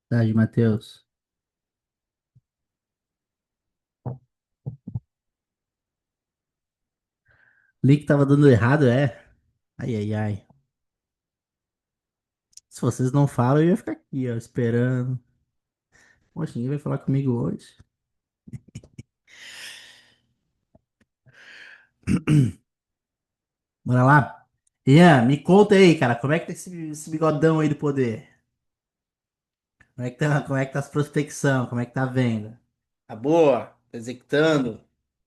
Tarde, Matheus. Link tava dando errado, é? Ai, ai, ai. Se vocês não falam, eu ia ficar aqui, ó, esperando. Poxa, ninguém vai falar comigo hoje. Bora lá. Ian, me conta aí, cara, como é que tá esse bigodão aí do poder? Como é que tá as prospecção? Como é que tá a venda? Tá boa? Tá executando?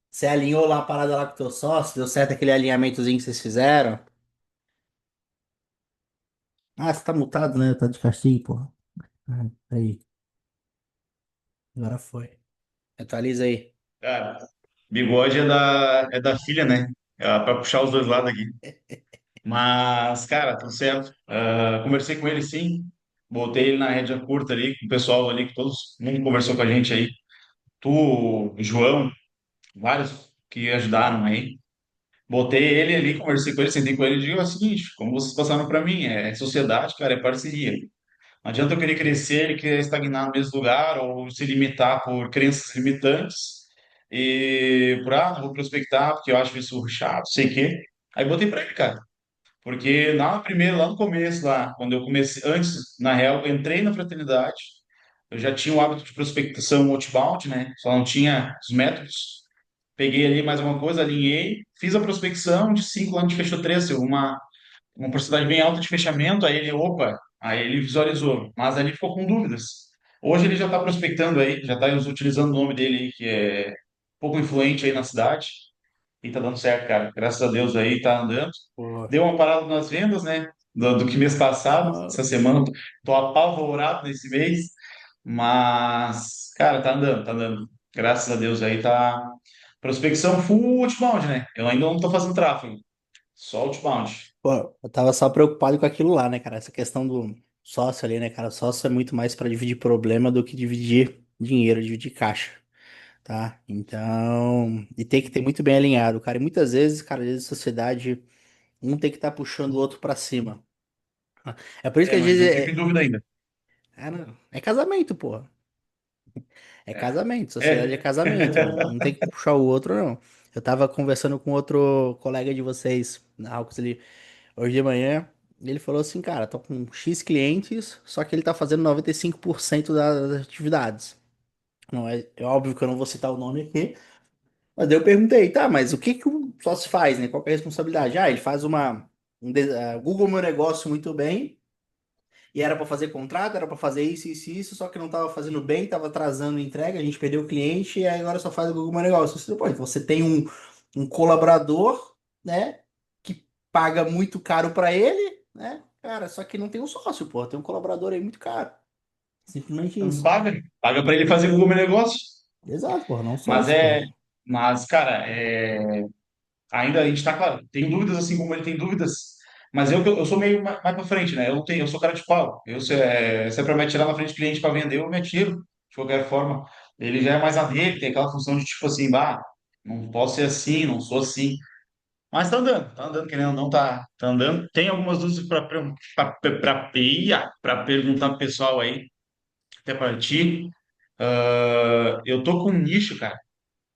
Você alinhou lá a parada lá com o teu sócio? Deu certo aquele alinhamentozinho que vocês fizeram? Ah, você tá multado, né? Tá de castigo, porra. Ah, aí, agora foi. Atualiza aí. Cara, bigode é da filha, né? É pra puxar os dois lados aqui. Mas, cara, tudo certo. Conversei com ele sim. Botei ele na rédea curta ali, com o pessoal ali, que todo mundo conversou com a gente aí. Tu, o João, vários que ajudaram aí. Botei ele ali, conversei com ele, sentei com ele e digo o seguinte: como vocês passaram para mim, é sociedade, cara, é parceria. Não adianta eu querer crescer e querer estagnar no mesmo lugar ou se limitar por crenças limitantes e por, não vou prospectar porque eu acho isso chato, sei o quê. Aí botei pra ele, cara. Porque lá no começo, lá, quando eu comecei, antes, na real, eu entrei na fraternidade, eu já tinha o hábito de prospecção outbound, né? Só não tinha os métodos. Peguei ali mais alguma coisa, alinhei, fiz a prospecção de 5 anos, a gente fechou 3, uma porcentagem bem alta de fechamento, aí ele, opa, aí ele visualizou, mas ali ficou com dúvidas. Hoje ele já está prospectando aí, já está utilizando o nome dele aí, que é pouco influente aí na cidade, e tá dando certo, cara. Graças a Deus aí tá andando. Pô. Deu uma parada nas vendas, né? Do que mês passado, essa semana, tô apavorado nesse mês, mas, cara, tá andando, tá andando. Graças a Deus aí tá. Prospecção full outbound, né? Eu ainda não tô fazendo tráfego, só outbound. Pô, eu tava só preocupado com aquilo lá, né, cara? Essa questão do sócio ali, né, cara? Sócio é muito mais pra dividir problema do que dividir dinheiro, dividir caixa, tá? Então, e tem que ter muito bem alinhado, cara. E muitas vezes, cara, às vezes a sociedade, um tem que estar puxando o outro pra cima. É por isso que É, às mas vezes eu fico em dúvida ainda. não, é casamento, pô. É É. casamento, sociedade é É. casamento. Um tem que puxar o outro, não. Eu tava conversando com outro colega de vocês, na Alcos ali, hoje de manhã. E ele falou assim, cara, tô com X clientes, só que ele tá fazendo 95% das atividades. Não é óbvio que eu não vou citar o nome aqui, mas daí eu perguntei, tá, mas o que que o sócio faz, né? Qual que é a responsabilidade? Ah, ele faz Google Meu Negócio muito bem. E era para fazer contrato, era para fazer isso, só que não tava fazendo bem, tava atrasando a entrega, a gente perdeu o cliente e aí agora só faz o Google My Negócio. Você, pô, então você tem um colaborador, né, que paga muito caro para ele, né, cara, só que não tem um sócio, pô, tem um colaborador aí muito caro. Simplesmente Não isso. paga para ele fazer Google Meu Negócio. Exato, pô, não Mas sócio, pô. é, mas cara, ainda a gente tá claro, tem dúvidas assim como ele tem dúvidas, mas eu sou meio mais para frente, né? Eu não tenho, eu sou cara de pau. Se é para me atirar na frente do cliente para vender, eu me atiro de qualquer forma. Ele já é mais a dele, tem aquela função de tipo assim, bah, não posso ser assim, não sou assim. Mas tá andando, querendo ou não, tá andando. Tem algumas dúvidas para perguntar pro pessoal aí, até para ti. Eu tô com um nicho, cara.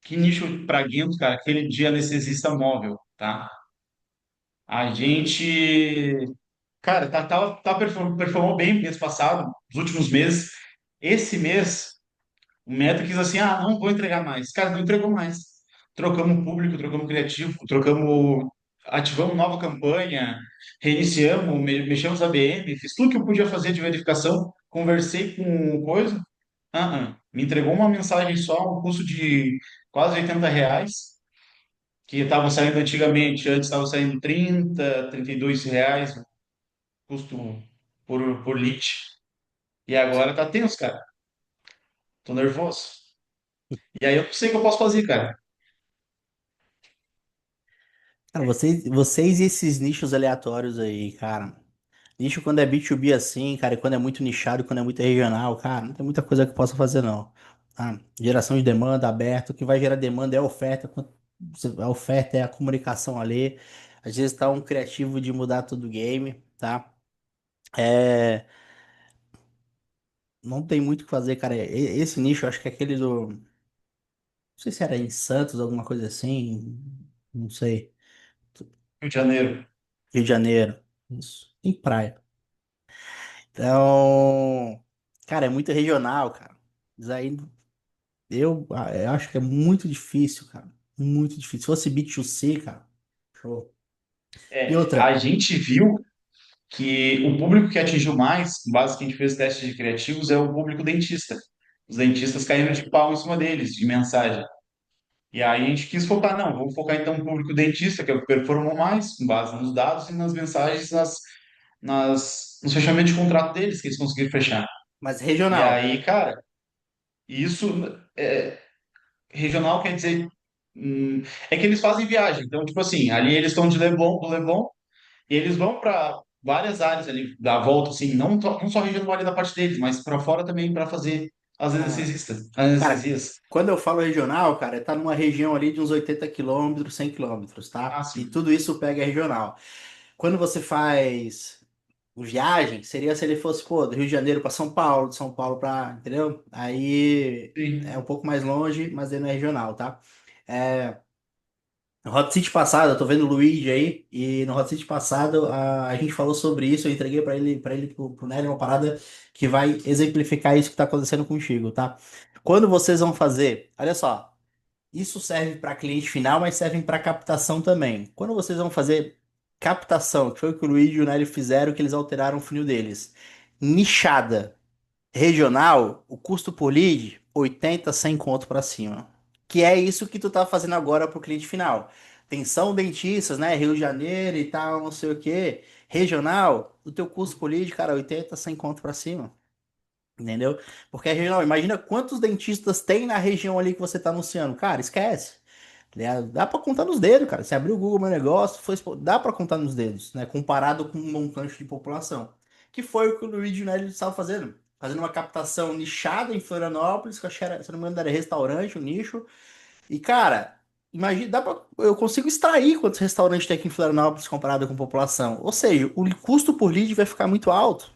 Que nicho praguento, cara? Aquele de anestesista móvel, tá? A gente, cara, performou bem mês passado, nos últimos meses. Esse mês, o Meta quis assim, não vou entregar mais. Cara, não entregou mais. Trocamos público, trocamos criativo, ativamos nova campanha, reiniciamos, mexemos a ABM, fiz tudo que eu podia fazer de verificação, conversei com o coisa, me entregou uma mensagem só, um custo de quase R$ 80, que estava saindo antes estava saindo R$ 30, R$ 32, custo por lead. E agora tá tenso, cara. Tô nervoso. E aí eu não sei o que eu posso fazer, cara. Cara, vocês e esses nichos aleatórios aí, cara. Nicho quando é B2B assim, cara, e quando é muito nichado, quando é muito regional, cara, não tem muita coisa que eu possa fazer, não. Geração de demanda aberta, o que vai gerar demanda é a oferta, a oferta é a comunicação ali. Às vezes tá um criativo de mudar todo o game, tá? É, não tem muito o que fazer, cara. Esse nicho, eu acho que é aquele do. Não sei se era em Santos, alguma coisa assim. Não sei. Rio de Janeiro. Rio de Janeiro. Isso. Em praia. Então, cara, é muito regional, cara. Isso aí eu acho que é muito difícil, cara. Muito difícil. Se fosse B2C, cara. Show. E A outra. gente viu que o público que atingiu mais, com base que a gente fez testes de criativos, é o público dentista. Os dentistas caíram de pau em cima deles, de mensagem. E aí a gente quis focar, não, vamos focar então no público dentista, que é o que performou mais, com base nos dados e nas mensagens, nos fechamentos de contrato deles, que eles conseguiram fechar. Mas E regional. aí, cara, isso regional quer dizer, é que eles fazem viagem. Então, tipo assim, ali eles estão de Leblon, do Leblon, e eles vão para várias áreas ali da volta, assim, não só regional ali da parte deles, mas para fora também para fazer as Ah, anestesistas, cara, anestesias. quando eu falo regional, cara, tá numa região ali de uns 80 quilômetros, 100 quilômetros, tá? Ah, E sim. tudo isso pega regional. Quando você faz viagem, seria se ele fosse, pô, do Rio de Janeiro para São Paulo, de São Paulo para, entendeu? Aí é um Sim. pouco mais longe, mas ele não é regional, tá? É, no Hot City passado, eu tô vendo o Luigi aí, e no Hot City passado a gente falou sobre isso, eu entreguei para ele pro Nery uma parada que vai exemplificar isso que tá acontecendo contigo, tá? Quando vocês vão fazer, olha só, isso serve para cliente final, mas serve para captação também. Quando vocês vão fazer captação, que foi o que o Luigi e o Nery fizeram, que eles alteraram o funil deles, nichada. Regional, o custo por lead, 80, 100 conto para cima. Que é isso que tu tá fazendo agora pro cliente final. Atenção, dentistas, né? Rio de Janeiro e tal, não sei o quê. Regional, o teu custo por lead, cara, 80, 100 conto para cima. Entendeu? Porque é regional. Imagina quantos dentistas tem na região ali que você tá anunciando. Cara, esquece. Dá pra contar nos dedos, cara. Se abrir o Google Meu Negócio, dá pra contar nos dedos, né? Comparado com um montante de população. Que foi o que o Luigi Nelly estava fazendo. Fazendo uma captação nichada em Florianópolis, que eu acho que era, se não me engano, era restaurante, um nicho. E, cara, imagina, eu consigo extrair quantos restaurantes tem aqui em Florianópolis comparado com população. Ou seja, o custo por lead vai ficar muito alto.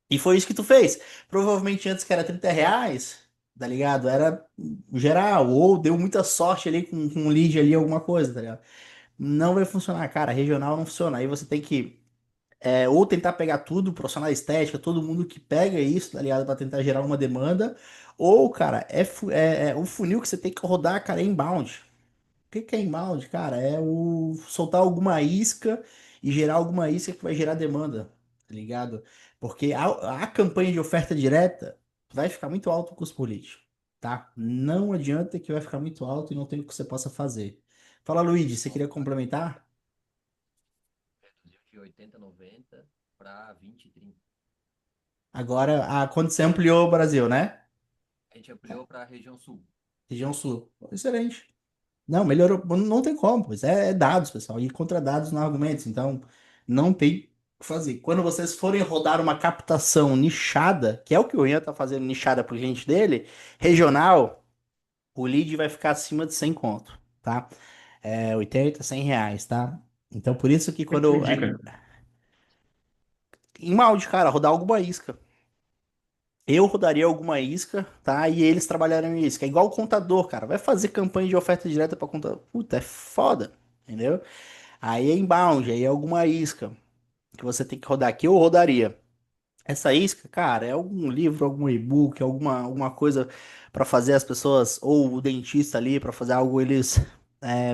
E foi isso que tu fez. Provavelmente antes que era R$ 30, tá ligado? Era geral, ou deu muita sorte ali com um lead ali, alguma coisa, tá ligado? Não vai funcionar, cara. Regional não funciona. Aí você tem que ou tentar pegar tudo, profissional de estética, todo mundo que pega isso, tá ligado? Pra tentar gerar uma demanda. Ou, cara, é o funil que você tem que rodar, cara, é inbound. O que que é inbound, cara? É o soltar alguma isca e gerar alguma isca que vai gerar demanda, tá ligado? Porque a campanha de oferta direta vai ficar muito alto o custo político, tá? Não adianta que vai ficar muito alto e não tem o que você possa fazer. Fala, Luigi, você queria complementar? Reduziu de 80, 90 para 20, 30. Agora, quando você ampliou o Brasil, né? A gente ampliou para a região sul. Região Sul. Excelente. Não, melhorou. Não tem como, pois é dados, pessoal. E contra dados não há argumentos. Então, não tem o que fazer. Quando vocês forem rodar uma captação nichada, que é o que o Ian tá fazendo nichada pro cliente dele, regional, o lead vai ficar acima de 100 conto, tá? 80, R$ 100, tá? Então, por isso que O que quando tu eu. indica? Em molde, cara, rodar alguma isca. Eu rodaria alguma isca, tá? E eles trabalhariam em isca. É igual o contador, cara. Vai fazer campanha de oferta direta pra contador. Puta, é foda, entendeu? Aí é inbound, aí é alguma isca que você tem que rodar aqui, eu rodaria. Essa isca, cara, é algum livro, algum e-book, alguma coisa para fazer as pessoas, ou o dentista ali, para fazer algo eles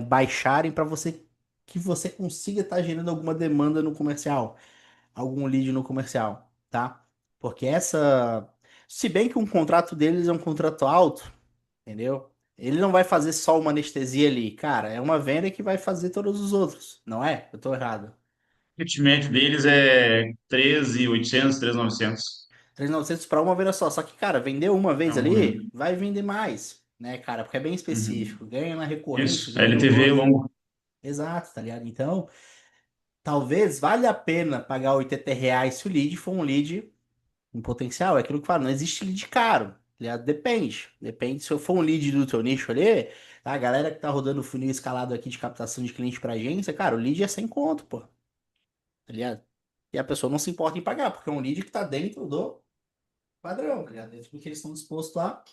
baixarem para você que você consiga estar gerando alguma demanda no comercial, algum lead no comercial, tá? Porque se bem que um contrato deles é um contrato alto, entendeu? Ele não vai fazer só uma anestesia ali, cara, é uma venda que vai fazer todos os outros, não é? Eu tô errado. O médio deles é 13.800, 13.900. 3.900 para uma venda só. Só que, cara, vendeu uma É vez um volume. ali, vai vender mais, né, cara? Porque é bem Uhum. específico. Ganha na recorrência, Isso, ganha no LTV gosto. longo. Exato, tá ligado? Então, talvez valha a pena pagar R$ 80 se o lead for um lead em potencial. É aquilo que eu falo, não existe lead caro. ligado? Depende. Depende se eu for um lead do teu nicho ali, tá? A galera que tá rodando o funil escalado aqui de captação de cliente pra agência, cara, o lead é 100 conto, pô, tá ligado? E a pessoa não se importa em pagar, porque é um lead que tá dentro do padrão, tá ligado? Dentro do que eles estão dispostos a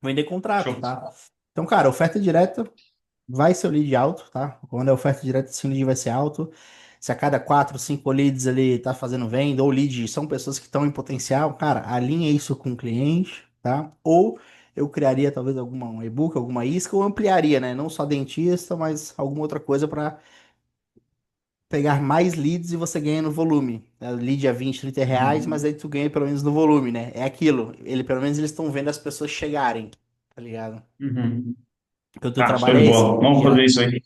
vender contrato, Show. tá? Então, cara, oferta direta vai ser o lead alto, tá? Quando é oferta direta, sim, o lead vai ser alto. Se a cada 4, 5 leads ali tá fazendo venda, ou lead são pessoas que estão em potencial, cara, alinha isso com o cliente, tá? Ou eu criaria talvez um e-book, alguma isca, ou ampliaria, né? Não só dentista, mas alguma outra coisa para pegar mais leads e você ganha no volume. Né? O lead é 20, 30 reais, mas Uhum. aí tu ganha pelo menos no volume, né? É aquilo. Pelo menos eles estão vendo as pessoas chegarem, tá ligado? Uhum. Porque o teu Ah, show trabalho de é esse, bola. Vamos fazer isso aí.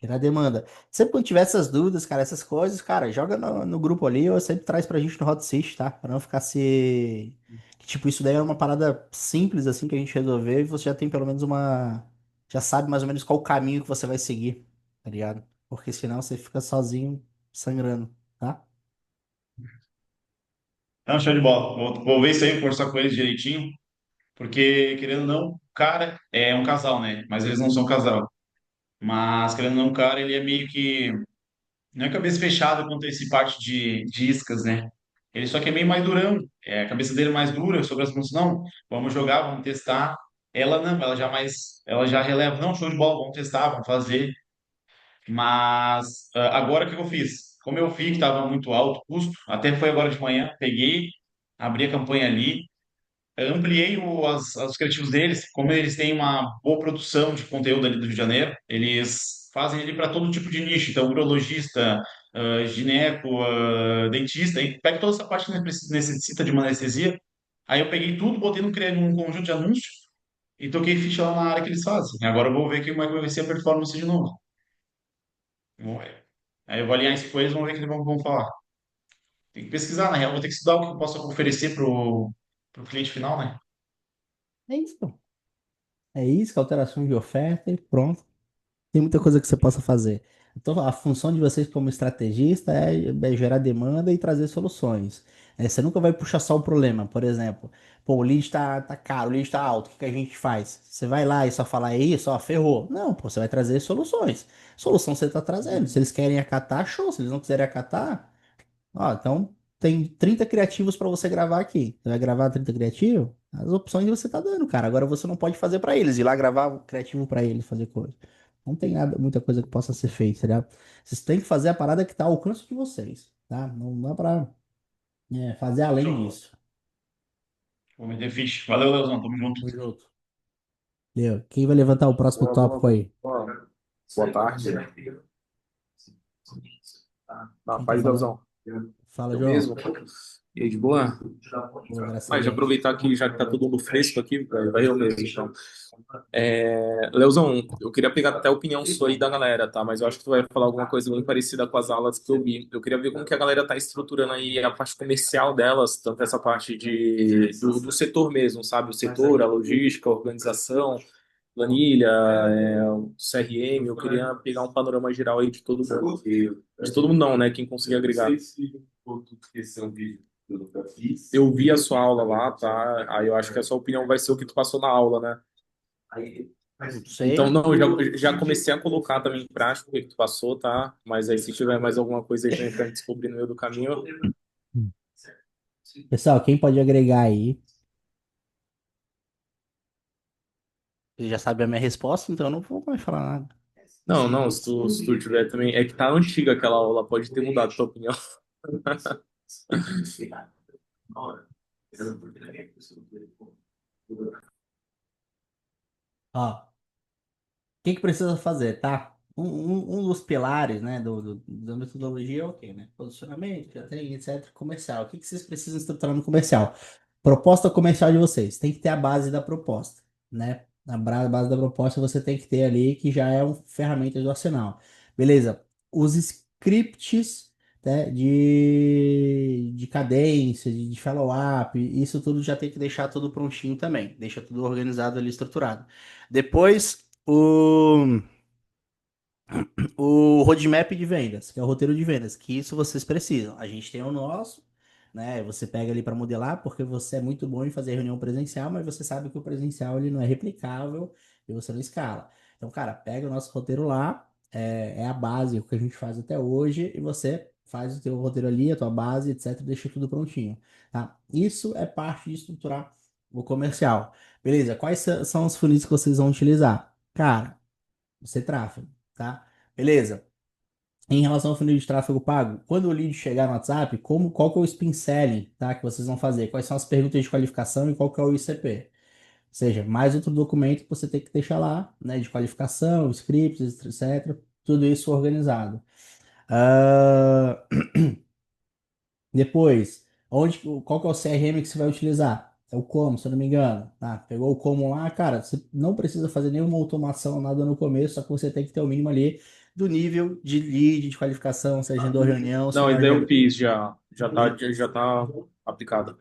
gerar demanda. Sempre quando tiver essas dúvidas, cara, essas coisas, cara, joga no grupo ali ou sempre traz pra gente no Hot Seat, tá? Pra não ficar se. Que, tipo, isso daí é uma parada simples, assim, que a gente resolveu e você já tem pelo menos uma. Já sabe mais ou menos qual o caminho que você vai seguir, tá ligado? Porque senão você fica sozinho sangrando, tá? Não, show de bola. Vou ver isso aí, conversar com eles direitinho, porque, querendo ou não, o cara é um casal, né? Mas eles não são casal. Mas, querendo ou não, o cara, ele é meio que. Não é cabeça fechada quanto a esse parte de iscas, né? Ele só que é meio mais durão. É, a cabeça dele é mais dura sobre as funções. Não, vamos jogar, vamos testar. Ela não, ela já mais. Ela já releva. Não, show de bola, vamos testar, vamos fazer. Mas agora o que eu fiz? Como eu vi que estava muito alto o custo, até foi agora de manhã, peguei, abri a campanha ali, ampliei os criativos deles, como eles têm uma boa produção de conteúdo ali do Rio de Janeiro, eles fazem ele para todo tipo de nicho, então urologista, gineco, dentista, e pega toda essa parte que necessita de uma anestesia. Aí eu peguei tudo, botei num conjunto de anúncios e toquei ficha lá na área que eles fazem. Agora eu vou ver como é que vai ser a performance de novo. Vamos ver. Aí eu vou alinhar isso com eles, vamos ver o que eles vão falar. Tem que pesquisar, na real, vou ter que estudar o que eu posso oferecer pro cliente final, né? É isso, pô. É isso, alteração de oferta e pronto. Tem muita coisa que você possa fazer. Então, a função de vocês como estrategista é gerar demanda e trazer soluções. Você nunca vai puxar só o problema. Por exemplo, pô, o lead tá caro, o lead tá alto, o que que a gente faz? Você vai lá e só falar é isso, ó, ferrou. Não, pô, você vai trazer soluções. Solução você tá trazendo. Se eles querem acatar, show. Se eles não quiserem acatar, ó, então tem 30 criativos para você gravar aqui. Você vai gravar 30 criativos? As opções você tá dando, cara. Agora você não pode fazer para eles, ir lá gravar o criativo para eles fazer coisa. Não tem nada, muita coisa que possa ser feita, tá? Vocês têm que fazer a parada que tá ao alcance de vocês, tá? Não dá pra fazer além Show. disso. Vou meter ficha. Valeu, Leozão. Tamo junto. Tamo junto. Entendeu? Quem vai levantar o próximo tópico aí? Boa tarde. Na Quem tá paz, falando? Leozão. Fala, Eu João. mesmo? E aí, de boa? Boa, graças a Mas já Deus. aproveitar que já que tá todo mundo fresco aqui, vai eu mesmo, então. Leozão, eu queria pegar até a opinião sua aí da galera, tá? Mas eu acho que tu vai falar alguma coisa bem parecida com as aulas que eu vi. Eu queria ver como que a galera tá estruturando aí a parte comercial delas, tanto essa parte do setor mesmo, sabe? O setor, a logística, a organização, planilha, o CRM. Eu queria pegar um panorama geral aí de todo mundo. De todo mundo não, né? Quem conseguir agregar. Eu vi a sua aula lá, tá? Aí eu acho que a sua opinião vai ser o que tu passou na aula, né? Não Então, sei. não, eu já comecei a colocar também em prática o que tu passou, tá? Mas aí se tiver mais alguma coisa aí pra gente descobrir no meio do caminho. Hum. Pessoal, quem pode agregar aí? Você já sabe a minha resposta, então eu não vou mais falar nada. Não, não, se tu tiver também. É que tá antiga aquela aula, pode ter mudado a tua opinião. Ó. Que precisa fazer, tá? Um dos pilares, né, da metodologia é o quê, né? Posicionamento, já tem, etc. Comercial. O que que vocês precisam estruturar no comercial? Proposta comercial de vocês. Tem que ter a base da proposta, né? Base da proposta você tem que ter ali, que já é uma ferramenta do arsenal. Beleza. Os scripts, né, de cadência, de follow-up, isso tudo já tem que deixar tudo prontinho também. Deixa tudo organizado ali, estruturado. Depois, o roadmap de vendas, que é o roteiro de vendas, que isso vocês precisam. A gente tem o nosso, né? Você pega ali para modelar porque você é muito bom em fazer reunião presencial, mas você sabe que o presencial ele não é replicável e você não escala. Então, cara, pega o nosso roteiro lá, é a base, o que a gente faz até hoje, e você faz o teu roteiro ali, a tua base, etc, deixa tudo prontinho, tá? Isso é parte de estruturar o comercial. Beleza, quais são os funis que vocês vão utilizar? Cara, você tráfego, tá? Beleza. Em relação ao funil de tráfego pago, quando o lead chegar no WhatsApp, qual que é o spin selling, tá, que vocês vão fazer? Quais são as perguntas de qualificação e qual que é o ICP? Ou seja, mais outro documento que você tem que deixar lá, né, de qualificação, scripts, etc. Tudo isso organizado. Ah, depois, qual que é o CRM que você vai utilizar? É o Como, se eu não me engano. Tá? Pegou o Como lá, cara, você não precisa fazer nenhuma automação, nada no começo, só que você tem que ter o mínimo ali do nível de lead, de qualificação, se agendou reunião, se Não, não isso daí eu agendou. fiz já. Já tá aplicado.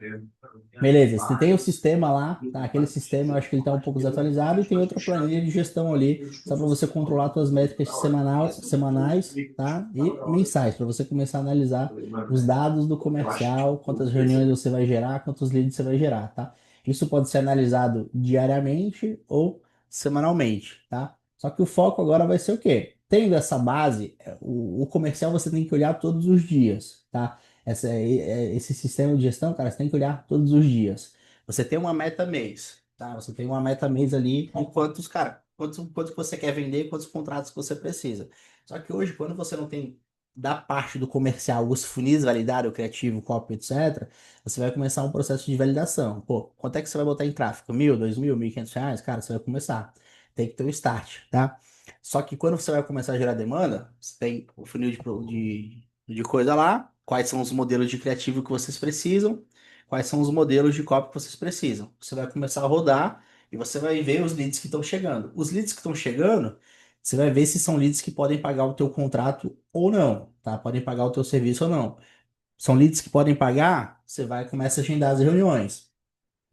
Beleza, você tem o sistema lá, tá? Aquele sistema eu acho que ele está um pouco desatualizado e tem outra planilha de gestão ali, só para você controlar suas métricas semanais, tá? E mensais, para você começar a analisar os dados do comercial, quantas reuniões você vai gerar, quantos leads você vai gerar, tá? Isso pode ser analisado diariamente ou semanalmente, tá? Só que o foco agora vai ser o quê? Tendo essa base, o comercial você tem que olhar todos os dias, tá? Esse sistema de gestão, cara, você tem que olhar todos os dias. Você tem uma meta mês, tá? Você tem uma meta mês ali de quantos, cara, quanto que você quer vender, quantos contratos que você precisa. Só que hoje, quando você não tem da parte do comercial os funis validados, o criativo, o copy, etc., você vai começar um processo de validação. Pô, quanto é que você vai botar em tráfego? 1.000, 2.000, 1.500 reais? Cara, você vai começar. Tem que ter um start, tá? Só que quando você vai começar a gerar demanda, você tem o funil de coisa lá, quais são os modelos de criativo que vocês precisam, quais são os modelos de copy que vocês precisam. Você vai começar a rodar e você vai ver os leads que estão chegando. Os leads que estão chegando, você vai ver se são leads que podem pagar o teu contrato ou não, tá? Podem pagar o teu serviço ou não. São leads que podem pagar, você vai começar a agendar as reuniões.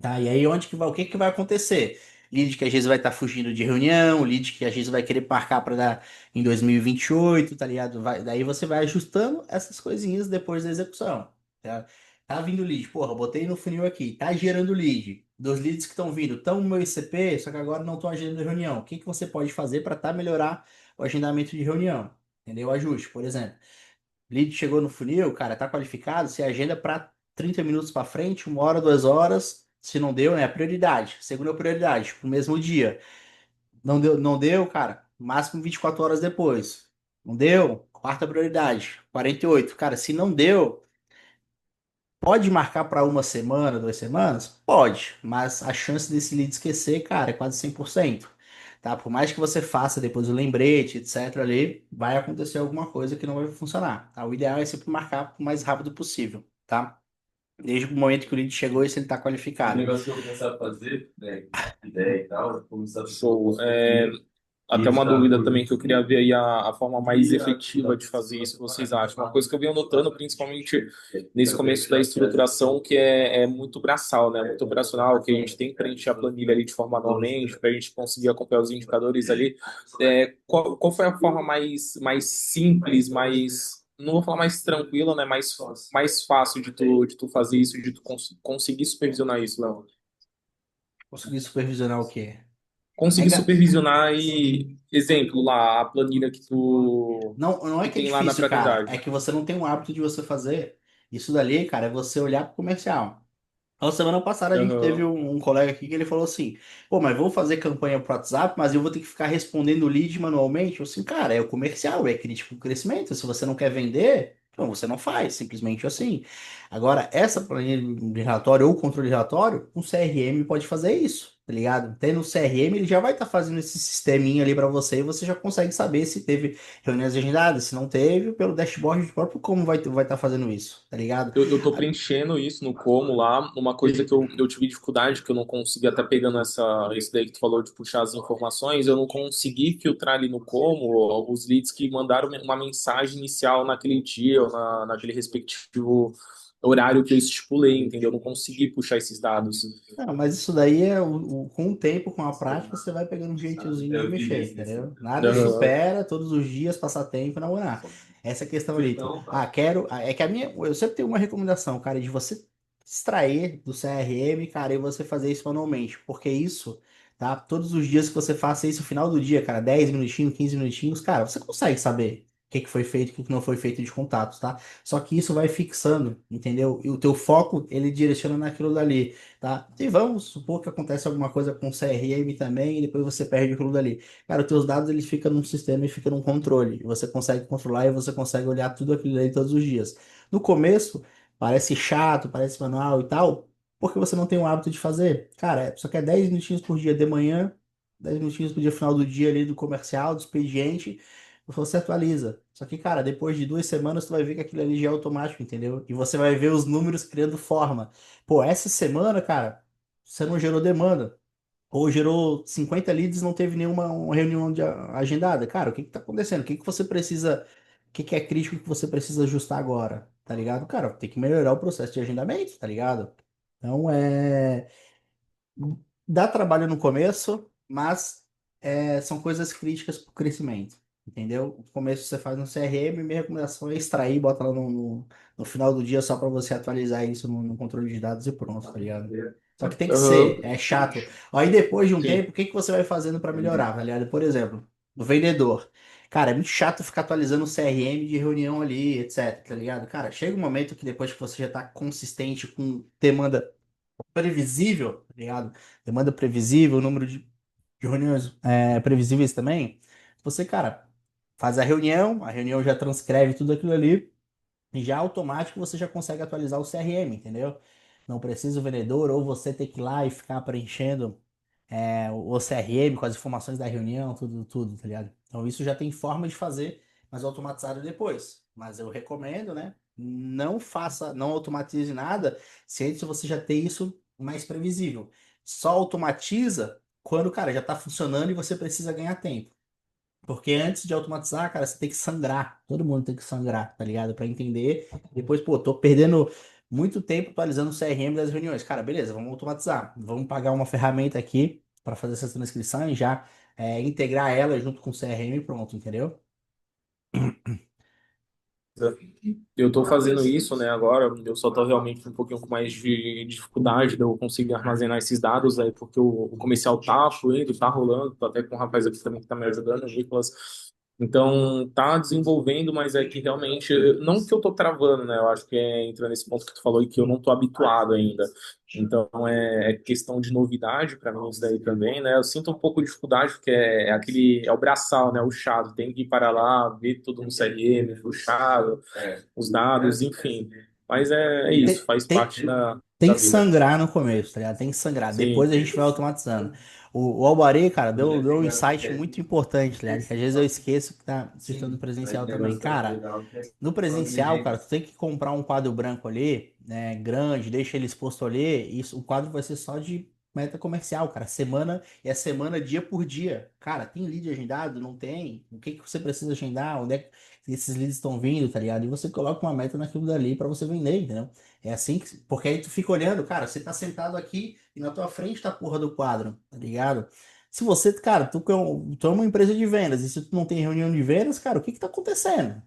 Tá? E aí onde que vai, o que que vai acontecer? Lead que às vezes vai estar fugindo de reunião, lead que às vezes vai querer marcar para dar em 2028, tá ligado? Daí você vai ajustando essas coisinhas depois da execução. Tá, tá vindo lead, porra, botei no funil aqui, tá gerando lead. Dos leads que estão vindo, estão no meu ICP, só que agora não estão agendando reunião. O que que você pode fazer para melhorar o agendamento de reunião? Entendeu? Ajuste, por exemplo. Lead chegou no funil, cara, tá qualificado, você agenda para 30 minutos para frente, 1 hora, 2 horas. Se não deu, né? Prioridade. Segunda prioridade, pro mesmo dia. Não deu, cara. Máximo 24 horas depois. Não deu? Quarta prioridade, 48. Cara, se não deu, pode marcar para uma semana, 2 semanas? Pode, mas a chance desse lead esquecer, cara, é quase 100%. Tá? Por mais que você faça depois o lembrete, etc. ali, vai acontecer alguma coisa que não vai funcionar. Tá? O ideal é sempre marcar o mais rápido possível, tá? Desde o momento que o lead chegou e se ele está Um qualificado. negócio que eu vou começar a fazer, né, ideia e tal, eu começar a Show. Até uma dúvida também que eu queria ver aí a forma mais efetiva de fazer isso, que vocês acham. Uma coisa que eu venho notando, principalmente nesse começo da estruturação, que é muito braçal, né? Muito operacional, que a gente tem que preencher a planilha ali de forma anualmente, para a gente conseguir acompanhar os indicadores ali. Qual foi a forma mais simples, mais. Não vou falar mais tranquila, né? Mais fácil de tu fazer isso, de tu conseguir supervisionar isso, Léo? Conseguir supervisionar o quê? É, Conseguir supervisionar e, exemplo, lá, a planilha não é que que é tem lá na difícil, cara. É prioridade. que você não tem um hábito de você fazer isso dali, cara. É você olhar pro comercial. Na semana passada a gente teve Aham. um colega aqui que ele falou assim: pô, mas vou fazer campanha pro WhatsApp, mas eu vou ter que ficar respondendo o lead manualmente. Eu assim, cara, é o comercial, é crítico com crescimento. Se você não quer vender, então você não faz, simplesmente assim. Agora, essa planilha de relatório ou controle de relatório, um CRM pode fazer isso, tá ligado? Tendo o CRM, ele já vai estar fazendo esse sisteminha ali para você e você já consegue saber se teve reuniões agendadas, se não teve, pelo dashboard do próprio como vai estar fazendo isso, tá ligado? Eu tô preenchendo isso no Como lá. Uma coisa que eu tive dificuldade, que eu não consegui, até pegando isso daí que tu falou de puxar as informações, eu não consegui filtrar ali no Como os leads que mandaram uma mensagem inicial naquele dia, ou naquele respectivo horário que eu estipulei, entendeu? Eu não consegui puxar esses dados. Não, mas isso daí é com o tempo, com a prática, você vai pegando um jeitozinho de mexer, entendeu? Nada Aham. supera todos os dias passar tempo e namorar. Essa é a questão ali. Quero. É que a minha. Eu sempre tenho uma recomendação, cara, de você extrair do CRM, cara, e você fazer isso manualmente. Porque isso, tá? Todos os dias que você faça isso, no final do dia, cara, 10 minutinhos, 15 minutinhos, cara, você consegue saber o que que foi feito, o que que não foi feito de contatos, tá? Só que isso vai fixando, entendeu? E o teu foco, ele direciona naquilo dali, tá? E vamos supor que acontece alguma coisa com o CRM também e depois você perde aquilo dali. Cara, os teus dados eles ficam num sistema e ficam num controle. E você consegue controlar e você consegue olhar tudo aquilo ali todos os dias. No começo, parece chato, parece manual e tal, porque você não tem o hábito de fazer. Cara, só que é 10 minutinhos por dia de manhã, 10 minutinhos por dia final do dia ali do comercial, do expediente, você atualiza. Só que, cara, depois de 2 semanas, tu vai ver que aquilo ali já é automático, entendeu? E você vai ver os números criando forma. Pô, essa semana, cara, você não gerou demanda. Ou gerou 50 leads e não teve nenhuma uma reunião agendada. Cara, o que que tá acontecendo? O que que você precisa. O que que é crítico que você precisa ajustar agora? Tá ligado? Cara, tem que melhorar o processo de agendamento, tá ligado? Então é. Dá trabalho no começo, mas são coisas críticas para o crescimento, entendeu? No começo você faz no CRM, minha recomendação é extrair, bota lá no final do dia só para você atualizar isso no controle de dados e pronto, tá ligado? Só que tem que ser, Aham. é chato. Aí depois de um Sim. tempo, o que que você vai fazendo para melhorar, tá ligado? Por exemplo, o vendedor. Cara, é muito chato ficar atualizando o CRM de reunião ali, etc, tá ligado? Cara, chega um momento que depois que você já tá consistente com demanda previsível, tá ligado? Demanda previsível, número de reuniões previsíveis também. Você, cara, faz a reunião já transcreve tudo aquilo ali, e já automático você já consegue atualizar o CRM, entendeu? Não precisa o vendedor ou você ter que ir lá e ficar preenchendo o CRM com as informações da reunião, tudo, tudo, tá ligado? Então isso já tem forma de fazer, mas automatizado depois. Mas eu recomendo, né? Não faça, não automatize nada se antes você já tem isso mais previsível. Só automatiza quando, cara, já tá funcionando e você precisa ganhar tempo. Porque antes de automatizar, cara, você tem que sangrar. Todo mundo tem que sangrar, tá ligado? Pra entender. Depois, pô, tô perdendo muito tempo atualizando o CRM das reuniões. Cara, beleza, vamos automatizar. Vamos pagar uma ferramenta aqui para fazer essa transcrição e já integrar ela junto com o CRM e pronto, entendeu? Eu estou fazendo isso, né, agora, eu só estou realmente um pouquinho com mais de dificuldade de eu conseguir armazenar esses dados aí, porque o comercial tá fluindo, tá rolando, tô até com um rapaz aqui também que tá me ajudando, o Nicolas. Então, tá desenvolvendo, mas é que realmente, não que eu tô travando, né, eu acho que entra nesse ponto que tu falou e que eu não tô habituado ainda. Então, é questão de novidade para mim isso daí também, né, eu sinto um pouco de dificuldade, porque é o braçal, né, o chato, tem que ir para lá, ver tudo no CRM, puxado, os dados, enfim. Mas é isso, Tem, faz tem, parte da tem que vida. sangrar no começo, tá ligado? Tem que sangrar. Sim. Depois a gente vai automatizando. O Albarê, cara, deu um insight muito importante, tá ligado? Que às vezes eu esqueço que tá assistindo presencial também. Cara, no presencial, cara, tu tem que comprar um quadro branco ali, né, grande, deixa ele exposto ali, isso, o quadro vai ser só de meta comercial, cara, semana, é semana dia por dia. Cara, tem lead agendado? Não tem? O que que você precisa agendar? Onde é que esses leads estão vindo, tá ligado? E você coloca uma meta naquilo dali pra você vender, entendeu? É assim que, porque aí tu fica olhando, cara, você tá sentado aqui e na tua frente tá a porra do quadro, tá ligado? Se você, cara, tu é uma empresa de vendas e se tu não tem reunião de vendas, cara, o que que tá acontecendo?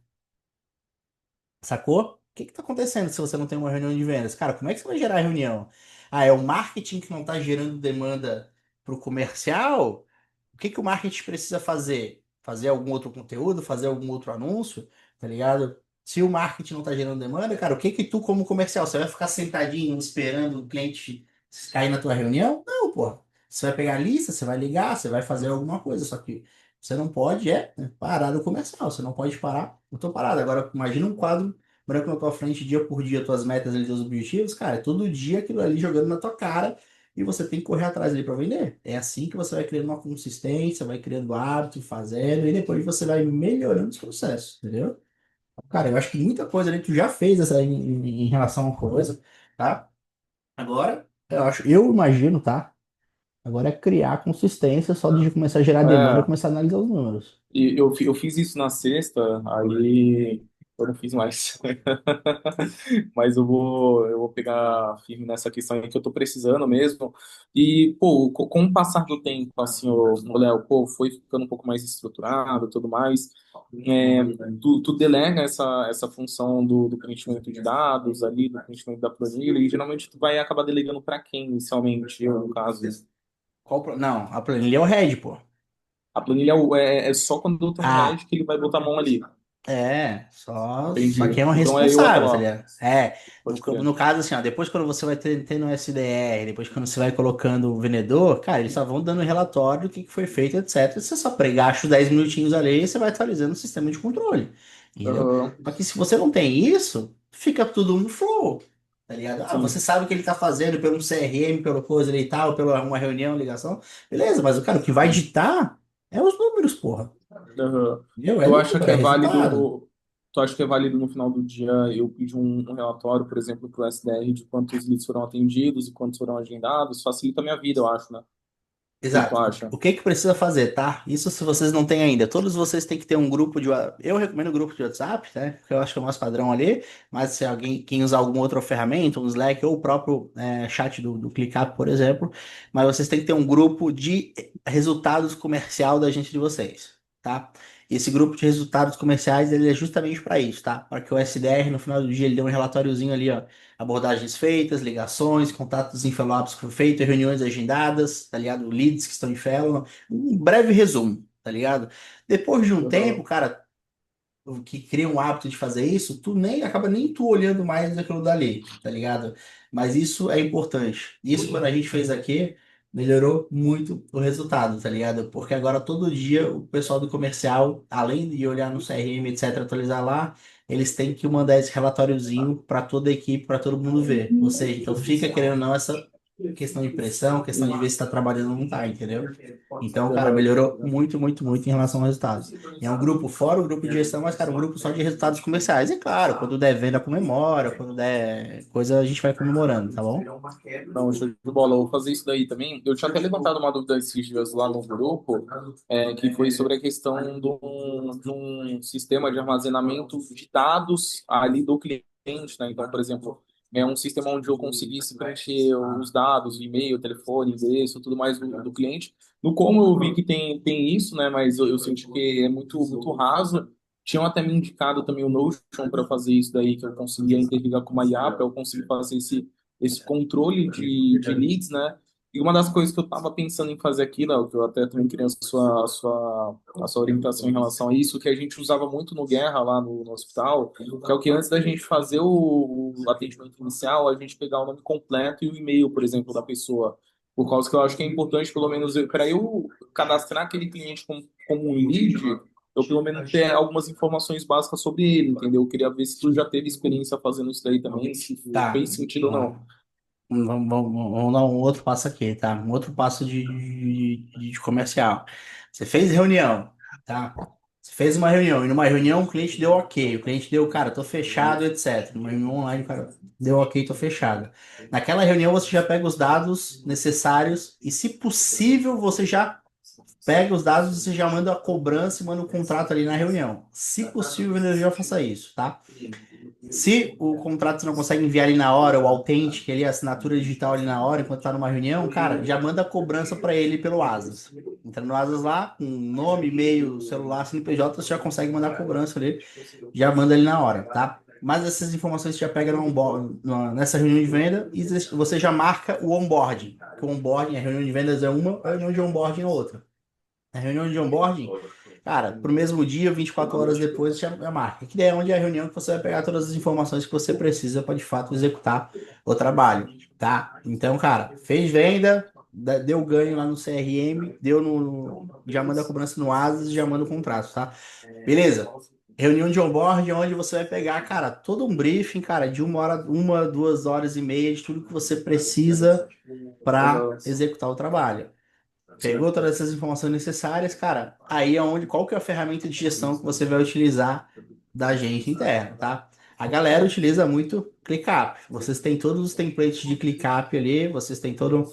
Sacou? O que que tá acontecendo se você não tem uma reunião de vendas? Cara, como é que você vai gerar reunião? Ah, é o marketing que não tá gerando demanda pro comercial? O que que o marketing precisa fazer? Fazer algum outro conteúdo, fazer algum outro anúncio, tá ligado? Se o marketing não tá gerando demanda, cara, o que que tu, como comercial, você vai ficar sentadinho esperando o cliente cair na tua reunião? Não, pô. Você vai pegar a lista, você vai ligar, você vai fazer alguma coisa, só que você não pode parar no comercial, você não pode parar. Eu tô parado. Agora, imagina um quadro branco na tua frente, dia por dia, tuas metas e teus objetivos, cara, é todo dia aquilo ali jogando na tua cara e você tem que correr atrás ali para vender. É assim que você vai criando uma consistência, vai criando hábito, fazendo, e depois você vai melhorando os processos, entendeu? Cara, eu acho que muita coisa ali tu já fez em relação a coisa, tá? Agora, eu imagino, tá? Agora é criar consistência só de começar a gerar demanda e É, começar a analisar os números. e eu fiz isso na sexta, aí. Eu não fiz mais. Mas eu vou pegar firme nessa questão aí que eu tô precisando mesmo. E, pô, com o passar do tempo, assim, o Léo, pô, foi ficando um pouco mais estruturado e tudo mais. É, tu delega essa função do preenchimento de dados ali, do preenchimento da planilha, e geralmente tu vai acabar delegando para quem inicialmente, eu, no caso. Não, a planilha é o head, pô. A planilha é só quando eu tô no Ah, Red que ele vai botar a mão ali. só Entendi. quem é um Então é eu até responsável, tá lá. ligado? É, no, Pode crer. no caso, assim, ó, depois quando você vai tendo SDR, depois quando você vai colocando o vendedor, cara, eles só vão dando relatório do que foi feito, etc. Você só pregar, acho, 10 minutinhos ali e você vai atualizando o sistema de controle, entendeu? Aham. Só que se você não tem isso, fica tudo no flow, tá ligado? Ah, você Sim. sabe o que ele tá fazendo pelo CRM, pelo coisa ali e tal, pela uma reunião, ligação, beleza, mas o cara, o que vai ditar é os números, porra. Aham. Entendeu? É Tu acha número, que é é resultado. válido? Tu acha que é válido no final do dia eu pedir um relatório, por exemplo, para o SDR de quantos leads foram atendidos e quantos foram agendados? Facilita a minha vida, eu acho, né? O que que tu Exato. acha? O que que precisa fazer, tá? Isso se vocês não têm ainda. Todos vocês têm que ter um grupo de WhatsApp. Eu recomendo o grupo de WhatsApp, né? Porque eu acho que é o mais padrão ali. Mas se alguém, quem usar alguma outra ferramenta, um Slack ou o próprio chat do ClickUp, por exemplo, mas vocês têm que ter um grupo de resultados comercial da gente de vocês, tá? Esse grupo de resultados comerciais, ele é justamente para isso, tá? Para que o SDR, no final do dia, ele dê um relatóriozinho ali, ó, abordagens feitas, ligações, contatos em follow-ups que foram feitos, reuniões agendadas, tá ligado? Leads que estão em follow. Um breve resumo, tá ligado? Depois de um tempo, Aham. cara, o que cria um hábito de fazer isso, tu nem acaba nem tu olhando mais aquilo dali, tá ligado? Mas isso é importante. Isso quando a gente fez aqui, melhorou muito o resultado, tá ligado? Porque agora todo dia o pessoal do comercial, além de olhar no CRM, etc, atualizar lá, eles têm que mandar esse relatóriozinho para toda a equipe, para todo mundo ver. Ou seja, então fica querendo ou não essa questão de pressão, questão de ver se tá trabalhando ou não tá, entendeu? Então, cara, Aham. melhorou muito, muito, muito em relação aos resultados. E é um grupo fora o grupo de gestão, mas, cara, um grupo só de resultados comerciais. E claro, quando der venda, comemora, quando der coisa, a gente vai comemorando, tá bom? Não, show de bola. Eu vou fazer isso daí também. Eu tinha até levantado uma dúvida esses dias lá no grupo, que foi sobre a questão de um sistema de armazenamento de dados ali do cliente, né? Então, por exemplo, é um sistema onde eu conseguisse preencher os dados, e-mail, telefone, endereço, tudo mais do cliente. No como eu vi que tem isso, né? Mas eu senti que é muito raso. Tinham até me indicado também o Notion para fazer isso daí, que eu conseguia interligar com uma IA, para eu conseguir fazer esse controle de leads, né? E uma das coisas que eu estava pensando em fazer aqui, Léo, que eu até também queria a sua orientação em relação a isso, que a gente usava muito no Guerra, lá no hospital, que é o que antes da gente fazer o atendimento inicial, a gente pegar o nome completo e o e-mail, por exemplo, da pessoa. Por causa que eu acho que é importante, pelo menos, para eu cadastrar aquele cliente como um lead, eu pelo menos ter algumas informações básicas sobre ele, entendeu? Eu queria ver se tu já teve experiência fazendo isso daí também, se Tá. fez sentido ou Ó, não. vamos dar um outro passo aqui, tá? Um outro passo de comercial. Você fez reunião, tá? Você fez uma reunião, e numa reunião o cliente deu ok. O cliente deu, cara, tô fechado, etc. Numa reunião online, o cara deu ok, tô fechado. Naquela reunião você já pega os dados necessários e, se possível, você já pega os dados e você já manda a cobrança e manda o contrato ali na reunião. Se possível, o vendedor já faça isso, tá? Se o contrato você não consegue enviar ali na hora, o autêntico ali, a assinatura digital ali na hora, enquanto tá numa reunião, cara, já manda a cobrança para ele pelo Asas. Entra no Asas lá, com nome, e-mail, celular, CNPJ, você já consegue mandar a cobrança ali, já manda ali na hora, tá? Mas essas informações você já pega no nessa reunião de venda e você já marca o onboarding. Que o onboarding, a reunião de vendas é uma, a reunião de onboarding é outra. A reunião de onboarding, cara, pro mesmo dia, 24 horas depois, já marca. Que daí é onde é a reunião que você vai pegar todas as informações que você precisa para de fato executar o trabalho, tá? Então, cara, fez venda, deu ganho lá no CRM, deu já manda a cobrança no Asas e já manda o contrato, tá? Beleza. Reunião de onboarding, onde você vai pegar, cara, todo um briefing, cara, de 1 hora, 2 horas e meia de tudo que você precisa para Aham. executar o trabalho. Pegou todas essas informações necessárias, cara. Aí é onde, qual que é a ferramenta de gestão que você vai utilizar da gente interna, tá? A galera utiliza muito ClickUp. Vocês têm todos os templates de ClickUp ali, vocês têm toda a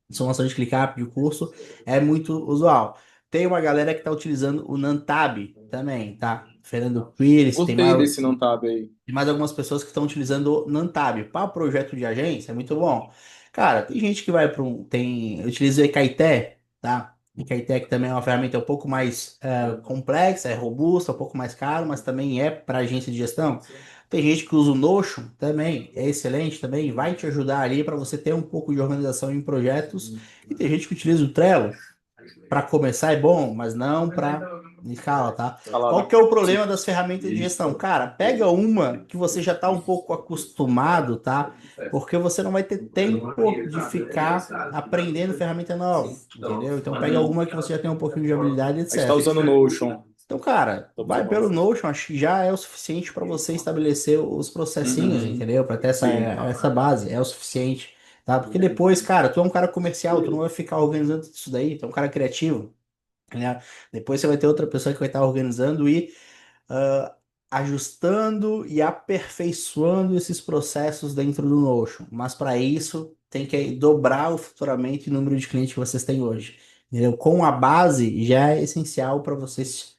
informação de ClickUp de curso, é muito usual. Tem uma galera que está utilizando o Nantab também, tá? Fernando Pires, Gostei desse não tab aí. tem mais algumas pessoas que estão utilizando o Nantab. Para projeto de agência, é muito bom. Cara, tem gente que vai para um. Tem, utiliza o Ekaité, tá? O Ekaité que também é uma ferramenta um pouco mais complexa, é robusta, um pouco mais caro, mas também é para agência de gestão. Tem gente que usa o Notion também, é excelente também, vai te ajudar ali para você ter um pouco de organização em projetos. E tem gente que utiliza o Trello. Para começar é bom, mas não para escala, tá? Qual Fala, que é o problema das ferramentas de gestão? Cara, pega uma que você já está um pouco acostumado, tá? Porque você não vai ter tempo de ficar aprendendo ferramenta nova, entendeu? Então pega alguma que você já tem um pouquinho de habilidade, a gente tá etc. usando o Notion. Então, cara, Tô vai bom. pelo Notion, acho que já é o suficiente para você estabelecer os processinhos, Uhum. entendeu? Para ter Sim. essa base, é o suficiente, tá? Porque depois, cara, tu é um cara comercial, tu não vai ficar organizando tudo isso daí, tu é um cara criativo, né? Depois você vai ter outra pessoa que vai estar organizando e ah, ajustando e aperfeiçoando esses processos dentro do Notion. Mas para isso, tem que dobrar o faturamento e o número de clientes que vocês têm hoje. Entendeu? Com a base já é essencial para vocês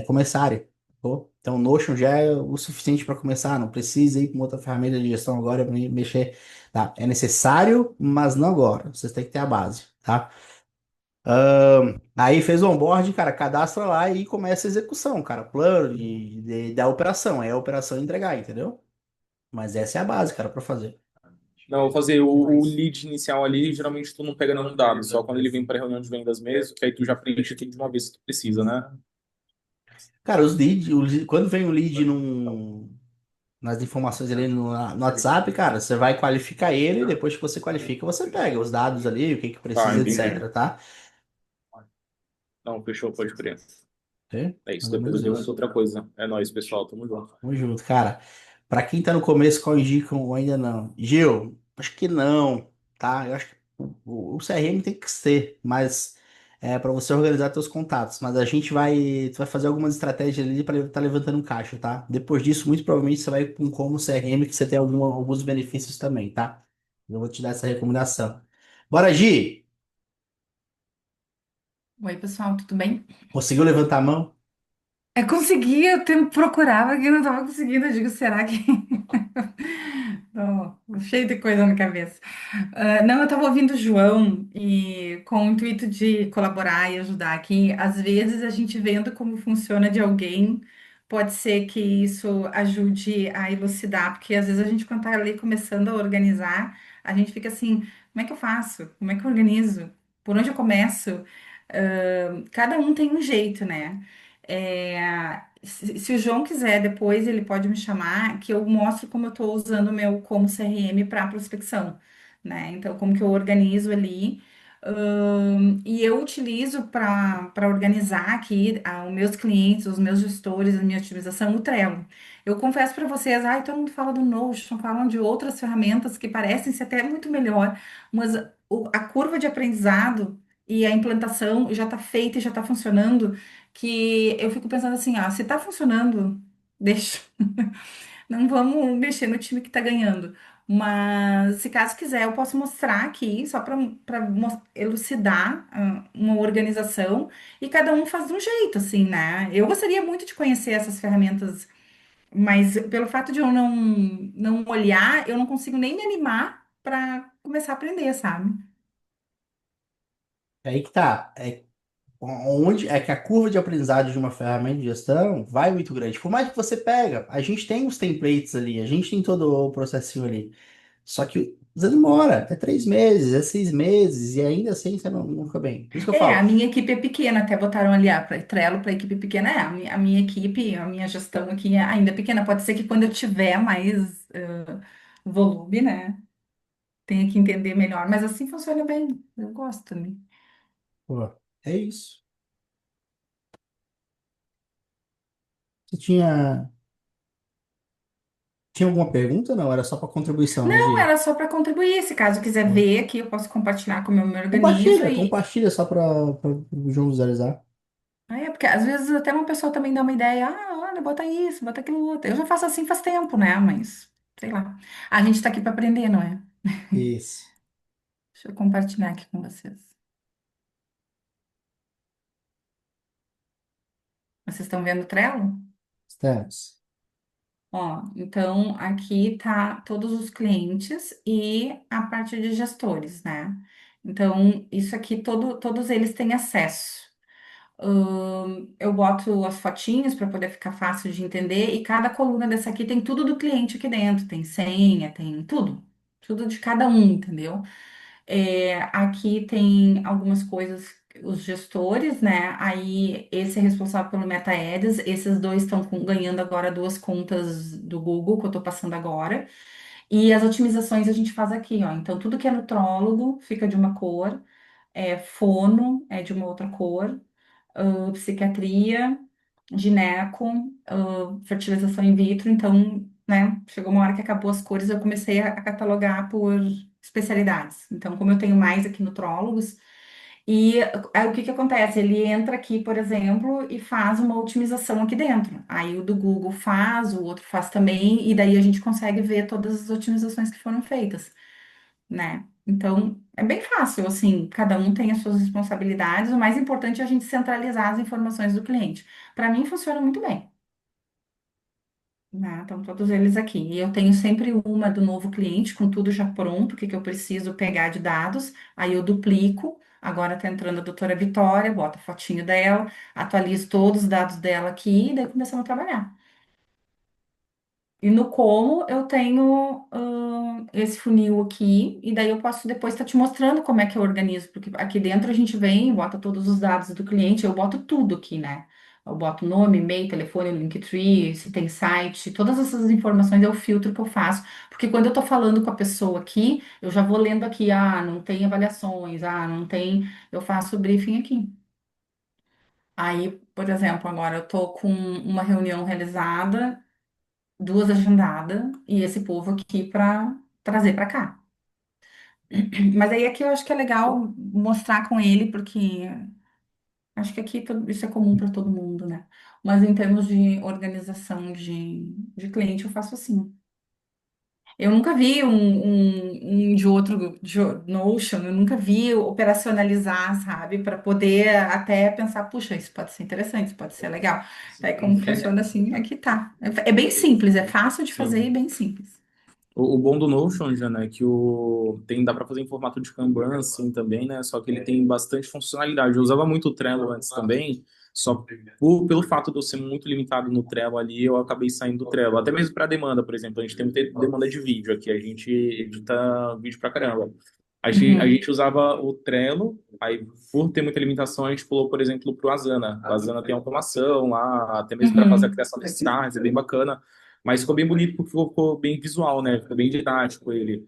começarem. Pô. Então, o Notion já é o suficiente para começar. Não precisa ir com outra ferramenta de gestão agora para mexer. Tá? É necessário, mas não agora. Vocês têm que ter a base. Tá? Aí fez o onboard, cara, cadastra lá e começa a execução, cara. Plano da operação. É a operação entregar, entendeu? Mas essa é a base, cara, pra fazer. Não, vou fazer o lead inicial ali, geralmente tu não pega nenhum dado, só quando ele vem para reunião de vendas mesmo, que aí tu já preenche tudo de uma vez que tu precisa, né? Cara, os leads, quando vem o lead nas informações ali no WhatsApp, cara, você vai qualificar ele, e depois que você qualifica, você pega os dados ali, o que que Tá, precisa, entendi. etc, tá? Não, fechou, pode crer. Ok? É isso, Mais ou depois menos eu pergunto isso. outra coisa. É nóis, pessoal, tamo junto. Tamo junto, cara. Pra quem tá no começo, qual indicam ou ainda não? Gil, acho que não, tá? Eu acho que o CRM tem que ser, mas para você organizar seus contatos. Mas a gente vai, tu vai fazer algumas estratégias ali para estar levantando um caixa, tá? Depois disso, muito provavelmente você vai com como CRM que você tem alguns benefícios também, tá? Eu vou te dar essa recomendação. Bora, Gi! Oi, pessoal, tudo bem? Conseguiu levantar a mão? Consegui, procurava que eu não estava conseguindo. Eu digo, será que. Cheio de coisa na cabeça. Não, eu estava ouvindo o João e com o intuito de colaborar e ajudar aqui. Às vezes a gente vendo como funciona de alguém, pode ser que isso ajude a elucidar, porque às vezes a gente, quando está ali começando a organizar, a gente fica assim: como é que eu faço? Como é que eu organizo? Por onde eu começo? Cada um tem um jeito, né? Se o João quiser, depois ele pode me chamar, que eu mostro como eu estou usando o meu como CRM para prospecção, né? Então, como que eu organizo ali. E eu utilizo para organizar aqui os meus clientes, os meus gestores, a minha otimização, o Trello. Eu confesso para vocês, ai, todo mundo fala do Notion, falam de outras ferramentas que parecem ser até muito melhor, mas a curva de aprendizado e a implantação já está feita e já está funcionando, que eu fico pensando assim, ah, se está funcionando, deixa. Não vamos mexer no time que está ganhando. Mas, se caso quiser, eu posso mostrar aqui, só para elucidar uma organização, e cada um faz de um jeito, assim, né? Eu gostaria muito de conhecer essas ferramentas, mas pelo fato de eu não olhar, eu não consigo nem me animar para começar a aprender, sabe? É aí que tá. Onde é que a curva de aprendizado de uma ferramenta de gestão vai muito grande. Por mais que você pega, a gente tem os templates ali, a gente tem todo o processinho ali. Só que você demora, é 3 meses, é 6 meses, e ainda assim você não fica bem. Por isso que eu A falo. minha equipe é pequena, até botaram ali Trello para equipe pequena. A minha equipe, a minha gestão aqui é ainda pequena. Pode ser que quando eu tiver mais volume, né, tenha que entender melhor. Mas assim funciona bem. Eu gosto também. Pô, é isso. Você tinha alguma pergunta? Não, era só para contribuição, né, Não, Gi? era só para contribuir. Se caso quiser Pô. ver aqui, eu posso compartilhar como eu me organizo. Compartilha só para o João visualizar. Porque às vezes até uma pessoa também dá uma ideia. Ah, olha, bota isso, bota aquilo outro. Eu já faço assim faz tempo, né? Mas, sei lá. A gente tá aqui para aprender, não é? Isso. Deixa eu compartilhar aqui com vocês. Vocês estão vendo o Trello? Estamos. Ó, então aqui tá todos os clientes e a parte de gestores, né? Então, isso aqui todos eles têm acesso. Eu boto as fotinhas para poder ficar fácil de entender, e cada coluna dessa aqui tem tudo do cliente aqui dentro, tem senha, tem tudo, tudo de cada um, entendeu? Aqui tem algumas coisas, os gestores, né? Aí esse é responsável pelo Meta Ads, esses dois estão ganhando agora duas contas do Google que eu tô passando agora. E as otimizações a gente faz aqui, ó. Então, tudo que é nutrólogo fica de uma cor, fono é de uma outra cor, psiquiatria, gineco, fertilização in vitro. Então, né, chegou uma hora que acabou as cores, eu comecei a catalogar por especialidades. Então, como eu tenho mais aqui nutrólogos, e aí o que que acontece? Ele entra aqui, por exemplo, e faz uma otimização aqui dentro. Aí o do Google faz, o outro faz também, e daí a gente consegue ver todas as otimizações que foram feitas, né? Então, é bem fácil, assim, cada um tem as suas responsabilidades. O mais importante é a gente centralizar as informações do cliente. Para mim, funciona muito bem, né? Então, todos eles aqui. E eu tenho sempre uma do novo cliente, com tudo já pronto, o que que eu preciso pegar de dados, aí eu duplico. Agora tá entrando a doutora Vitória, boto a fotinho dela, atualizo todos os dados dela aqui, e daí começamos a trabalhar. E no como eu tenho esse funil aqui, e daí eu posso depois estar te mostrando como é que eu organizo, porque aqui dentro a gente vem, bota todos os dados do cliente, eu boto tudo aqui, né? Eu boto nome, e-mail, telefone, Linktree, se tem site, todas essas informações é o filtro que eu faço, porque quando eu tô falando com a pessoa aqui, eu já vou lendo aqui, não tem avaliações, não tem, eu faço o briefing aqui. Aí, por exemplo, agora eu tô com uma reunião realizada, duas agendadas e esse povo aqui para trazer para cá. Mas aí aqui eu acho que é legal mostrar com ele, porque acho que aqui isso é comum para todo mundo, né? Mas em termos de organização de cliente, eu faço assim. Eu nunca vi um de outro Notion, eu nunca vi operacionalizar, sabe? Para poder até pensar, puxa, isso pode ser interessante, isso pode ser legal. Daí como funciona assim, aqui tá. É bem simples, é fácil de fazer e Sim. bem simples. O bom do Notion, já, né, que dá para fazer em formato de Kanban, assim, também, né, só que ele tem bastante funcionalidade. Eu usava muito o Trello antes também, só pelo fato de eu ser muito limitado no Trello ali, eu acabei saindo do Trello. Até mesmo para demanda, por exemplo, a gente tem muita demanda de vídeo aqui, a gente edita vídeo pra caramba. A Uhum. gente usava o Trello, aí por ter muita limitação, a gente pulou, por exemplo, para o Asana. O Asana tem automação lá, até mesmo para fazer a Uhum. criação de cards, é bem bacana. Mas ficou bem bonito porque ficou bem visual, né? Ficou bem didático ele.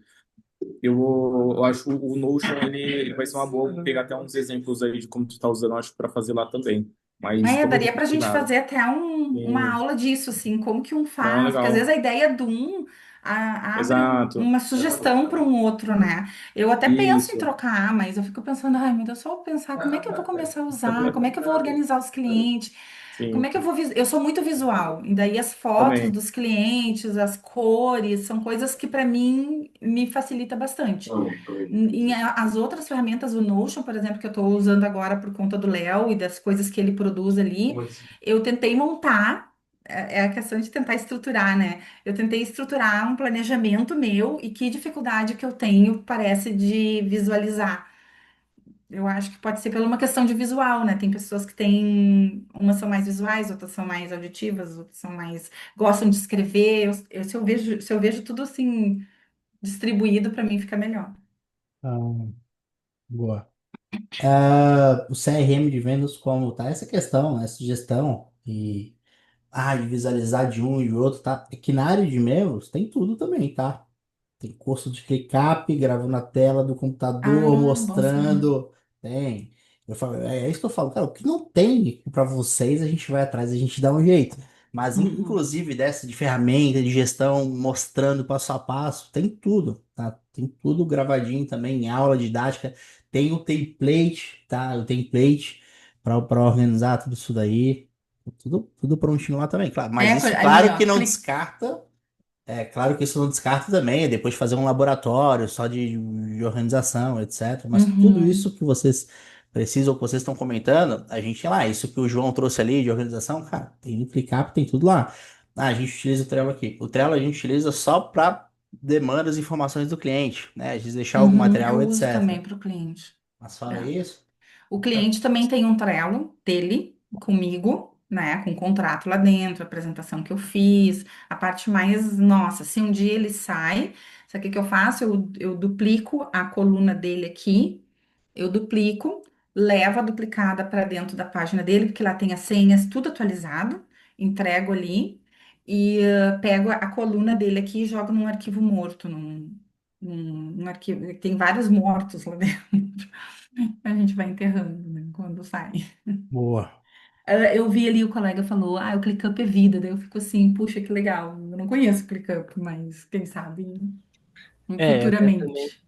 Eu acho o Notion ele vai ser uma boa pegar até uns exemplos aí de como tu tá usando, eu acho, para fazer lá também. Mas estou muito Daria para a gente obrigado. fazer até uma E, aula disso, assim, como que um não, faz, porque às vezes legal. a ideia de abre Exato. uma sugestão para um outro, né? Eu até penso em Isso. trocar, mas eu fico pensando, ai meu Deus, só vou pensar como é que eu vou começar a usar, como é que eu vou organizar os clientes, como Sim, é que eu vou. Eu sou muito visual, e daí as fotos também. dos clientes, as cores, são coisas que para mim me facilita bastante. As outras ferramentas, o Notion, por exemplo, que eu estou usando agora por conta do Léo e das coisas que ele produz ali, eu tentei montar, é a questão de tentar estruturar, né? Eu tentei estruturar um planejamento meu e que dificuldade que eu tenho, parece, de visualizar. Eu acho que pode ser pela uma questão de visual, né? Tem pessoas que têm, umas são mais visuais, outras são mais auditivas, outras são mais, gostam de escrever. Se eu vejo tudo assim distribuído, para mim fica melhor. Ah, boa. O CRM de vendas, como tá? Essa questão, essa gestão de visualizar de um e de outro, tá? É que na área de e-mails tem tudo também, tá? Tem curso de ClickUp, gravando na tela do computador, Ah, bom saber. mostrando. Tem. Eu falo, é isso que eu falo, cara, o que não tem para vocês, a gente vai atrás, a gente dá um jeito. Mas, Uhum. inclusive, dessa de ferramenta, de gestão, mostrando passo a passo, tem tudo, tá? Tem tudo gravadinho também, em aula didática. Tem o template, tá? O template para organizar tudo isso daí. Tudo prontinho lá também, claro. Mas isso, Ali, claro ó, que não clique. descarta. Claro que isso não descarta também, depois fazer um laboratório só de organização, etc. Mas tudo Uhum. isso que vocês precisa ou que vocês estão comentando, a gente, lá, isso que o João trouxe ali de organização, cara, tem no ClickUp, tem tudo lá. Ah, a gente utiliza o Trello aqui. O Trello a gente utiliza só para demandas e informações do cliente, né? A gente deixar algum Uhum, material, eu uso etc. também para o cliente. Mas fora É. isso, O tá. cliente também tem um Trello dele comigo, né? Com contrato lá dentro, a apresentação que eu fiz, a parte mais, nossa, se um dia ele sai, sabe o que que eu faço? Eu duplico a coluna dele aqui, eu duplico, levo a duplicada para dentro da página dele, porque lá tem as senhas, tudo atualizado, entrego ali e pego a coluna dele aqui e jogo num arquivo morto, num arquivo, tem vários mortos lá dentro. A gente vai enterrando, né, quando sai. Boa. Eu vi ali o colega falou, o ClickUp é vida. Daí eu fico assim, puxa, que legal. Eu não conheço o ClickUp, mas quem sabe Eu tenho também. futuramente.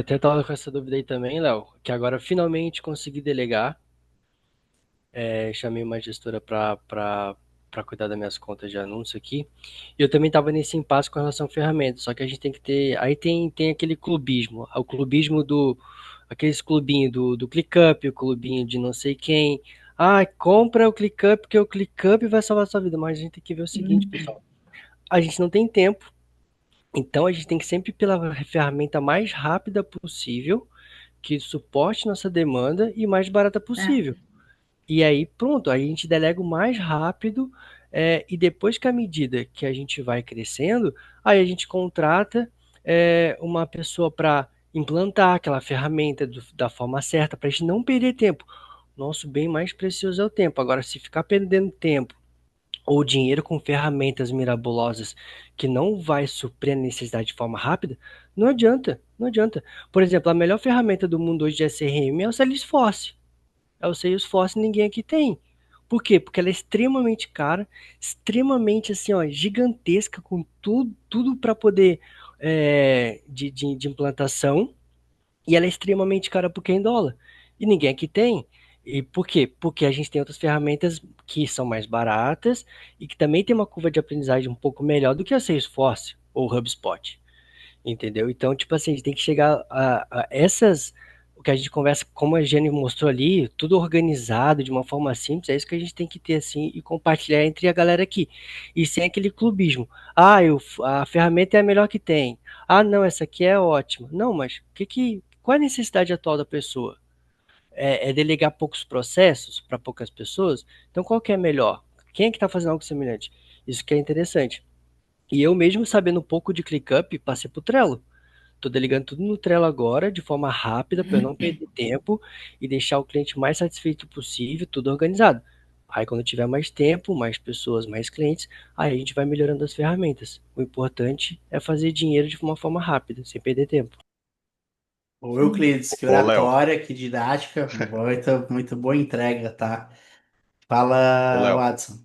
Eu tava com essa dúvida aí também, Léo, que agora finalmente consegui delegar. Chamei uma gestora para cuidar das minhas contas de anúncio aqui. E eu também estava nesse impasse com relação a ferramentas, só que a gente tem que ter. Aí tem aquele clubismo, o clubismo aqueles clubinhos do ClickUp, o clubinho de não sei quem. Ah, compra o ClickUp, porque o ClickUp vai salvar a sua vida. Mas a gente tem que ver o seguinte, Hum, pessoal. A gente não tem tempo, então a gente tem que sempre ir pela ferramenta mais rápida possível, que suporte nossa demanda e mais barata é, possível. E aí, pronto, aí a gente delega o mais rápido, e depois que à medida que a gente vai crescendo, aí a gente contrata uma pessoa para implantar aquela ferramenta da forma certa, para a gente não perder tempo. Nosso bem mais precioso é o tempo. Agora, se ficar perdendo tempo ou dinheiro com ferramentas mirabolosas que não vai suprir a necessidade de forma rápida, não adianta, não adianta. Por exemplo, a melhor ferramenta do mundo hoje de SRM é o Salesforce. É o Salesforce, ninguém aqui tem. Por quê? Porque ela é extremamente cara, extremamente assim, ó, gigantesca, com tudo para poder de implantação, e ela é extremamente cara porque é em dólar. E ninguém aqui tem. E por quê? Porque a gente tem outras ferramentas que são mais baratas e que também tem uma curva de aprendizagem um pouco melhor do que a Salesforce ou o HubSpot. Entendeu? Então, tipo assim, a gente tem que chegar a essas. O que a gente conversa, como a Jenny mostrou ali, tudo organizado de uma forma simples, é isso que a gente tem que ter assim e compartilhar entre a galera aqui. E sem aquele clubismo. A ferramenta é a melhor que tem. Ah, não, essa aqui é ótima. Não, mas qual é a necessidade atual da pessoa? É delegar poucos processos para poucas pessoas? Então, qual que é melhor? Quem é que está fazendo algo semelhante? Isso que é interessante. E eu mesmo sabendo um pouco de ClickUp, passei pro Trello. Tô delegando tudo no Trello agora, de forma rápida, para eu não perder tempo e deixar o cliente mais satisfeito possível, tudo organizado. Aí, quando tiver mais tempo, mais pessoas, mais clientes, aí a gente vai melhorando as ferramentas. O importante é fazer dinheiro de uma forma rápida, sem perder tempo. Ô, Euclides, que Ô, Léo, oratória, que didática, muito boa entrega, tá? ô, Fala, Léo, Watson.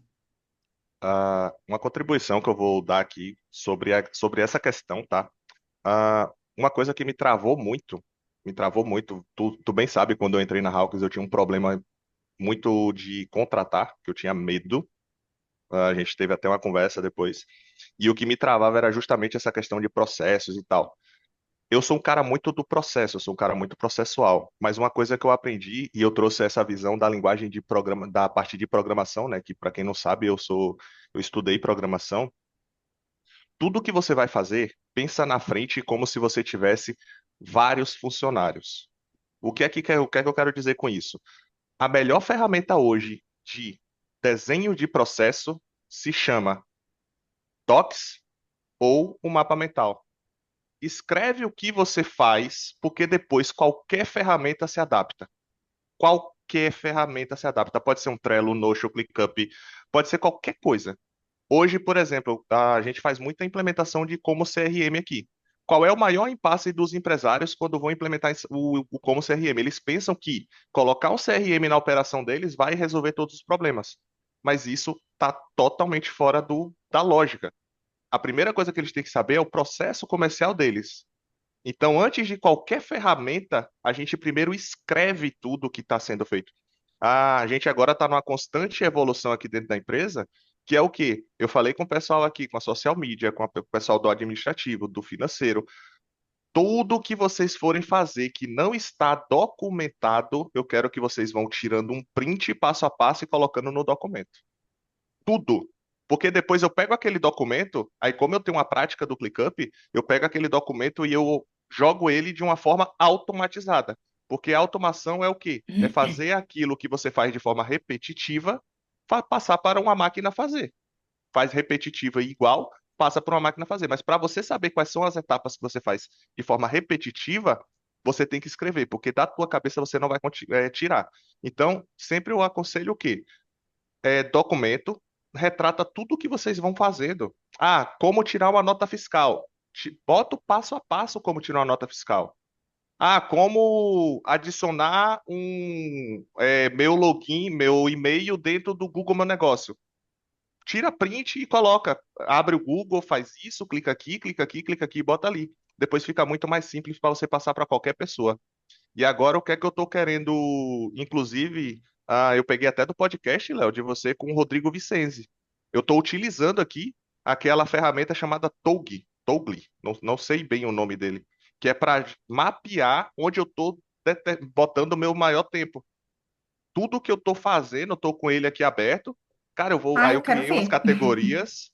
uma contribuição que eu vou dar aqui sobre essa questão, tá? Uma coisa que me travou muito, tu bem sabe, quando eu entrei na Hawkins eu tinha um problema muito de contratar, que eu tinha medo. A gente teve até uma conversa depois. E o que me travava era justamente essa questão de processos e tal. Eu sou um cara muito do processo, eu sou um cara muito processual. Mas uma coisa que eu aprendi, e eu trouxe essa visão da linguagem de programa, da parte de programação, né? Que para quem não sabe, eu estudei programação. Tudo que você vai fazer, pensa na frente como se você tivesse vários funcionários. O que é que eu quero dizer com isso? A melhor ferramenta hoje de desenho de processo se chama Docs ou o mapa mental. Escreve o que você faz, porque depois qualquer ferramenta se adapta. Qualquer ferramenta se adapta. Pode ser um Trello, Notion, ClickUp, pode ser qualquer coisa. Hoje, por exemplo, a gente faz muita implementação de como CRM aqui. Qual é o maior impasse dos empresários quando vão implementar o como CRM? Eles pensam que colocar um CRM na operação deles vai resolver todos os problemas. Mas isso está totalmente fora da lógica. A primeira coisa que eles têm que saber é o processo comercial deles. Então, antes de qualquer ferramenta, a gente primeiro escreve tudo o que está sendo feito. A gente agora está numa constante evolução aqui dentro da empresa, que é o quê? Eu falei com o pessoal aqui, com a social media, com o pessoal do administrativo, do financeiro. Tudo que vocês forem fazer que não está documentado, eu quero que vocês vão tirando um print passo a passo e colocando no documento. Tudo. Porque depois eu pego aquele documento, aí como eu tenho uma prática do ClickUp, eu pego aquele documento e eu jogo ele de uma forma automatizada. Porque a automação é o quê? É fazer aquilo que você faz de forma repetitiva, passar para uma máquina fazer. Faz repetitiva e igual, passa para uma máquina fazer. Mas para você saber quais são as etapas que você faz de forma repetitiva, você tem que escrever, porque da tua cabeça você não vai tirar. Então, sempre eu aconselho o quê? Documento, retrata tudo o que vocês vão fazendo. Ah, como tirar uma nota fiscal. Bota o passo a passo como tirar uma nota fiscal. Ah, como adicionar meu login, meu e-mail dentro do Google Meu Negócio. Tira print e coloca. Abre o Google, faz isso, clica aqui, clica aqui, clica aqui e bota ali. Depois fica muito mais simples para você passar para qualquer pessoa. E agora o que é que eu tô querendo, inclusive, eu peguei até do podcast, Léo, de você com o Rodrigo Vicenzi. Eu tô utilizando aqui aquela ferramenta chamada Toggle, não sei bem o nome dele, que é para mapear onde eu tô botando o meu maior tempo. Tudo que eu tô fazendo, eu tô com ele aqui aberto. Cara, Ah, aí eu eu quero criei umas ver. categorias.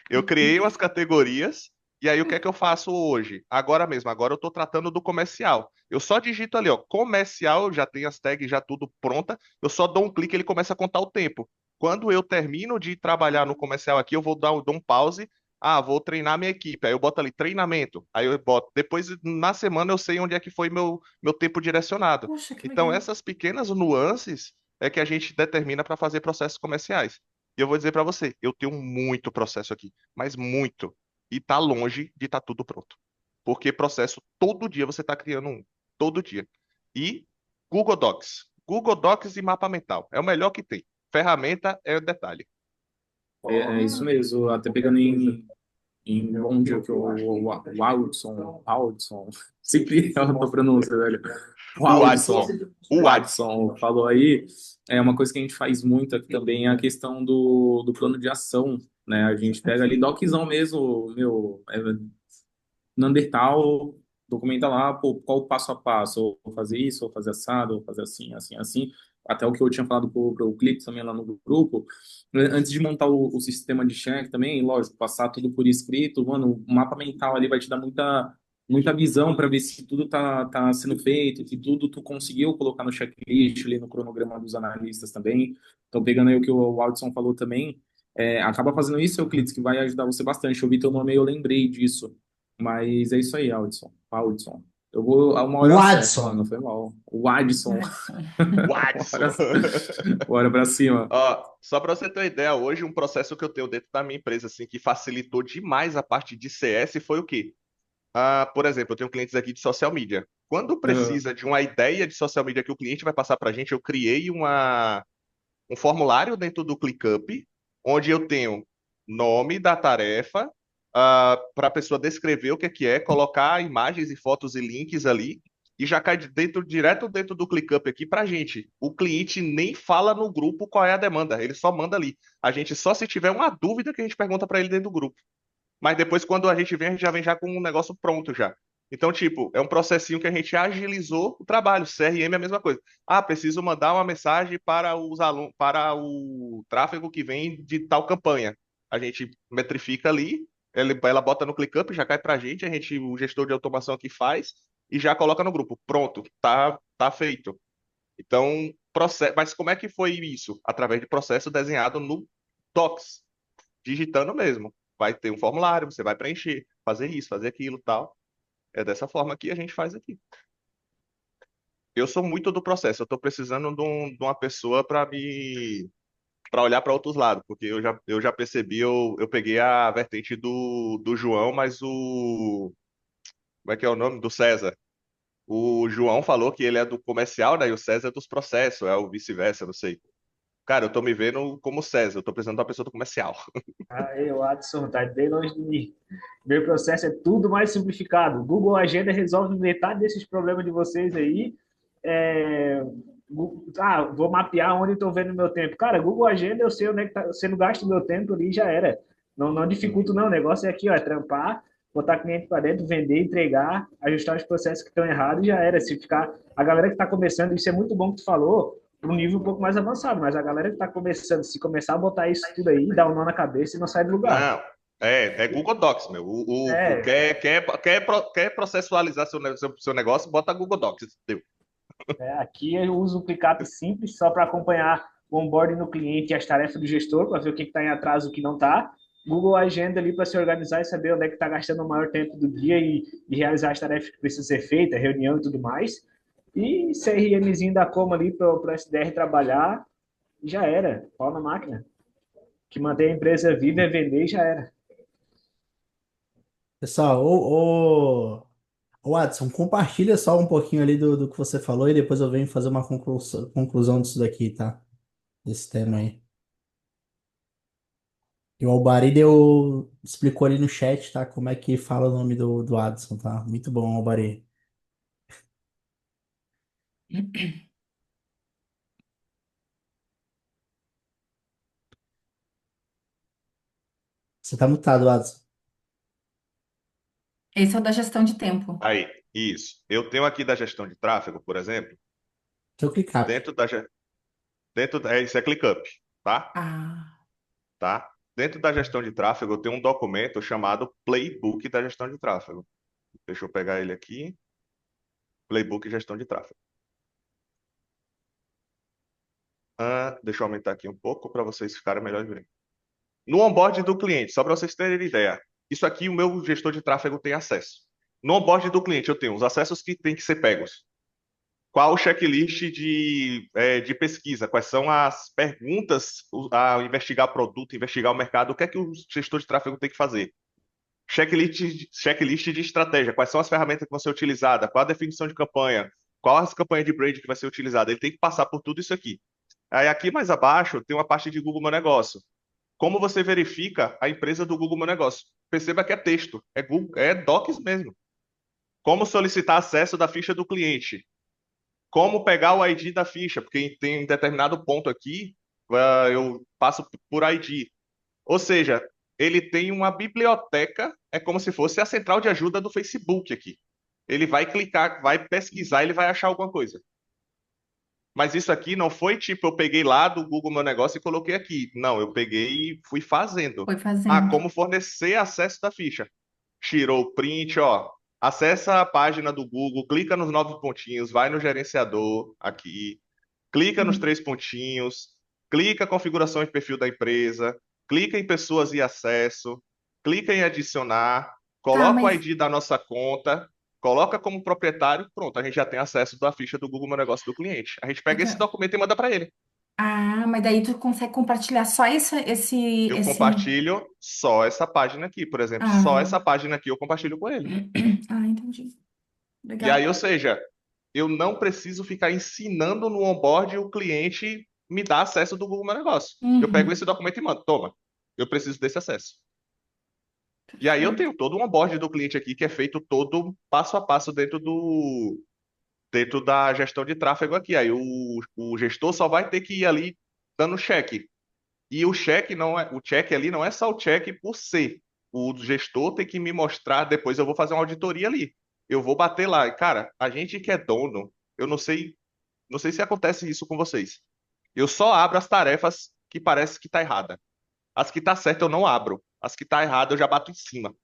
Eu criei umas categorias e aí o que é que eu faço hoje? Agora mesmo, agora eu estou tratando do comercial. Eu só digito ali, ó, comercial, eu já tenho as tags já tudo pronta, eu só dou um clique e ele começa a contar o tempo. Quando eu termino de trabalhar no comercial aqui, eu dou um pause. Ah, vou treinar minha equipe. Aí eu boto ali treinamento. Aí eu boto. Depois, na semana, eu sei onde é que foi meu tempo direcionado. Poxa, que Então, legal. essas pequenas nuances é que a gente determina para fazer processos comerciais. E eu vou dizer para você, eu tenho muito processo aqui, mas muito. E tá longe de estar tudo pronto. Porque processo, todo dia você está criando um. Todo dia. E Google Docs. Google Docs e mapa mental. É o melhor que tem. Ferramenta é o detalhe. É isso mesmo, até pegando em onde que o Aldson, sempre erro a tua pronúncia, velho. O Adson. O O Adson. Adson falou aí, é uma coisa que a gente faz muito aqui também, é a questão do plano de ação, né? A gente pega ali doczão mesmo, meu, Neandertal, documenta lá, pô, qual o passo a passo, vou fazer isso, vou fazer assado, vou fazer assim, assim, assim, até o que eu tinha falado pro Clipe também lá no grupo, antes de montar o sistema de check também, lógico, passar tudo por escrito, mano, o mapa mental ali vai te dar muita visão para ver se tudo tá sendo feito, se tudo tu conseguiu colocar no checklist ali no cronograma dos analistas também. Então, pegando aí o que o Aldson falou também, acaba fazendo isso, Euclides, que vai ajudar você bastante. Eu vi teu nome e eu lembrei disso. Mas é isso aí, Aldson. Aldson. Eu vou. Uma hora O eu acerto, Adson. mano. Foi mal. O Adson. Adson. O Bora, Adson. bora pra cima. Ó, só para você ter uma ideia, hoje um processo que eu tenho dentro da minha empresa, assim, que facilitou demais a parte de CS foi o quê? Por exemplo, eu tenho clientes aqui de social media. Quando Aham. precisa de uma ideia de social media que o cliente vai passar para a gente, eu criei um formulário dentro do ClickUp, onde eu tenho nome da tarefa, para a pessoa descrever o que é, colocar imagens e fotos e links ali, e já cai direto dentro do ClickUp aqui para a gente. O cliente nem fala no grupo qual é a demanda, ele só manda ali. A gente só se tiver uma dúvida que a gente pergunta para ele dentro do grupo. Mas depois, quando a gente vem, a gente já vem já com um negócio pronto já. Então, tipo, é um processinho que a gente agilizou o trabalho. CRM é a mesma coisa. Ah, preciso mandar uma mensagem para os alunos, para o tráfego que vem de tal campanha. A gente metrifica ali, ela bota no ClickUp, já cai pra gente, o gestor de automação aqui faz e já coloca no grupo. Pronto, tá feito. Então, mas como é que foi isso? Através de processo desenhado no Docs, digitando mesmo. Vai ter um formulário, você vai preencher, fazer isso, fazer aquilo, tal. É dessa forma que a gente faz aqui. Eu sou muito do processo, eu estou precisando de uma pessoa para olhar para outros lados, porque eu já percebi, eu peguei a vertente do João, mas como é que é o nome? Do César. O João falou que ele é do comercial, né? E o César é dos processos, é o vice-versa, não sei. Cara, eu tô me vendo como César, eu tô precisando de uma pessoa do comercial. Aí, o Adson tá bem longe de mim. Meu processo é tudo mais simplificado. Google Agenda resolve metade desses problemas de vocês aí. É, vou mapear onde estou vendo meu tempo. Cara, Google Agenda, eu sei onde é que está sendo gasto meu tempo ali, já era. Não dificulto, não. O negócio é aqui, ó, é trampar. botar cliente para dentro, vender, entregar, ajustar os processos que estão errados e já era. Se ficar. A galera que está começando, isso é muito bom que tu falou, para um nível um pouco mais avançado, mas a galera que está começando, se começar a botar isso tudo aí, dá um nó na cabeça e não sai do lugar. Não, é Google Docs, meu. É, Quer processualizar seu negócio, bota Google Docs. Deu. aqui eu uso um ClickUp simples só para acompanhar o onboarding no cliente e as tarefas do gestor, para ver o que está em atraso e o que não está. Google Agenda ali para se organizar e saber onde é que está gastando o maior tempo do dia e realizar as tarefas que precisam ser feitas, reunião e tudo mais. E CRMzinho da Como ali para o SDR trabalhar, e já era, pau na máquina. Que mantém a empresa viva é vender e já era. Pessoal, ô Adson, compartilha só um pouquinho ali do que você falou e depois eu venho fazer uma conclusão disso daqui, tá? Desse tema aí. E o Albari explicou ali no chat, tá? Como é que fala o nome do Adson, tá? Muito bom, Albari. Você tá mutado, Adson. Esse é o da gestão de tempo. Aí, isso. Eu tenho aqui da gestão de tráfego, por exemplo, Seu ClickUp. dentro da, ge- isso é ClickUp, tá? Ah, Tá? Dentro da gestão de tráfego, eu tenho um documento chamado Playbook da gestão de tráfego. Deixa eu pegar ele aqui. Playbook gestão de tráfego. Deixa eu aumentar aqui um pouco para vocês ficarem melhor vendo. No onboard do cliente, só para vocês terem ideia, isso aqui o meu gestor de tráfego tem acesso. No onboard do cliente, eu tenho os acessos que têm que ser pegos. Qual o checklist de pesquisa? Quais são as perguntas a investigar produto, investigar o mercado? O que é que o gestor de tráfego tem que fazer? Checklist de estratégia. Quais são as ferramentas que vão ser utilizadas? Qual a definição de campanha? Qual as campanhas de brand que vai ser utilizada? Ele tem que passar por tudo isso aqui. Aí aqui mais abaixo tem uma parte de Google Meu Negócio. Como você verifica a empresa do Google Meu Negócio? Perceba que é texto, é Google, é Docs mesmo. Como solicitar acesso da ficha do cliente? Como pegar o ID da ficha? Porque tem um determinado ponto aqui, eu passo por ID. Ou seja, ele tem uma biblioteca, é como se fosse a central de ajuda do Facebook aqui. Ele vai clicar, vai pesquisar, ele vai achar alguma coisa. Mas isso aqui não foi tipo, eu peguei lá do Google Meu Negócio e coloquei aqui. Não, eu peguei e fui fazendo. foi fazendo. Como fornecer acesso da ficha. Tirou o print, ó. Acessa a página do Google, clica nos 9 pontinhos, vai no gerenciador aqui, clica nos 3 pontinhos, clica configuração de perfil da empresa, clica em pessoas e acesso, clica em adicionar, Tá, coloca o mas. ID da nossa conta, coloca como proprietário, pronto, a gente já tem acesso da ficha do Google Meu Negócio do cliente. A gente pega esse Então, documento e manda para ele. ah, mas daí tu consegue compartilhar só Eu esse. compartilho só essa página aqui, por exemplo, só Ah, essa página aqui eu compartilho com ele. ah, entendi. E Legal. aí, ou seja, eu não preciso ficar ensinando no onboard o cliente me dar acesso do Google Meu Negócio. Eu pego esse Uhum, documento e mando, toma, eu preciso desse acesso. E aí eu perfeito. tenho todo um onboard do cliente aqui que é feito todo passo a passo dentro da gestão de tráfego aqui. Aí o gestor só vai ter que ir ali dando check. E o check não é, o check ali não é só o check por ser. O gestor tem que me mostrar, depois eu vou fazer uma auditoria ali. Eu vou bater lá. E, cara, a gente que é dono, eu não sei se acontece isso com vocês. Eu só abro as tarefas que parece que tá errada. As que tá certa eu não abro. As que tá errada eu já bato em cima.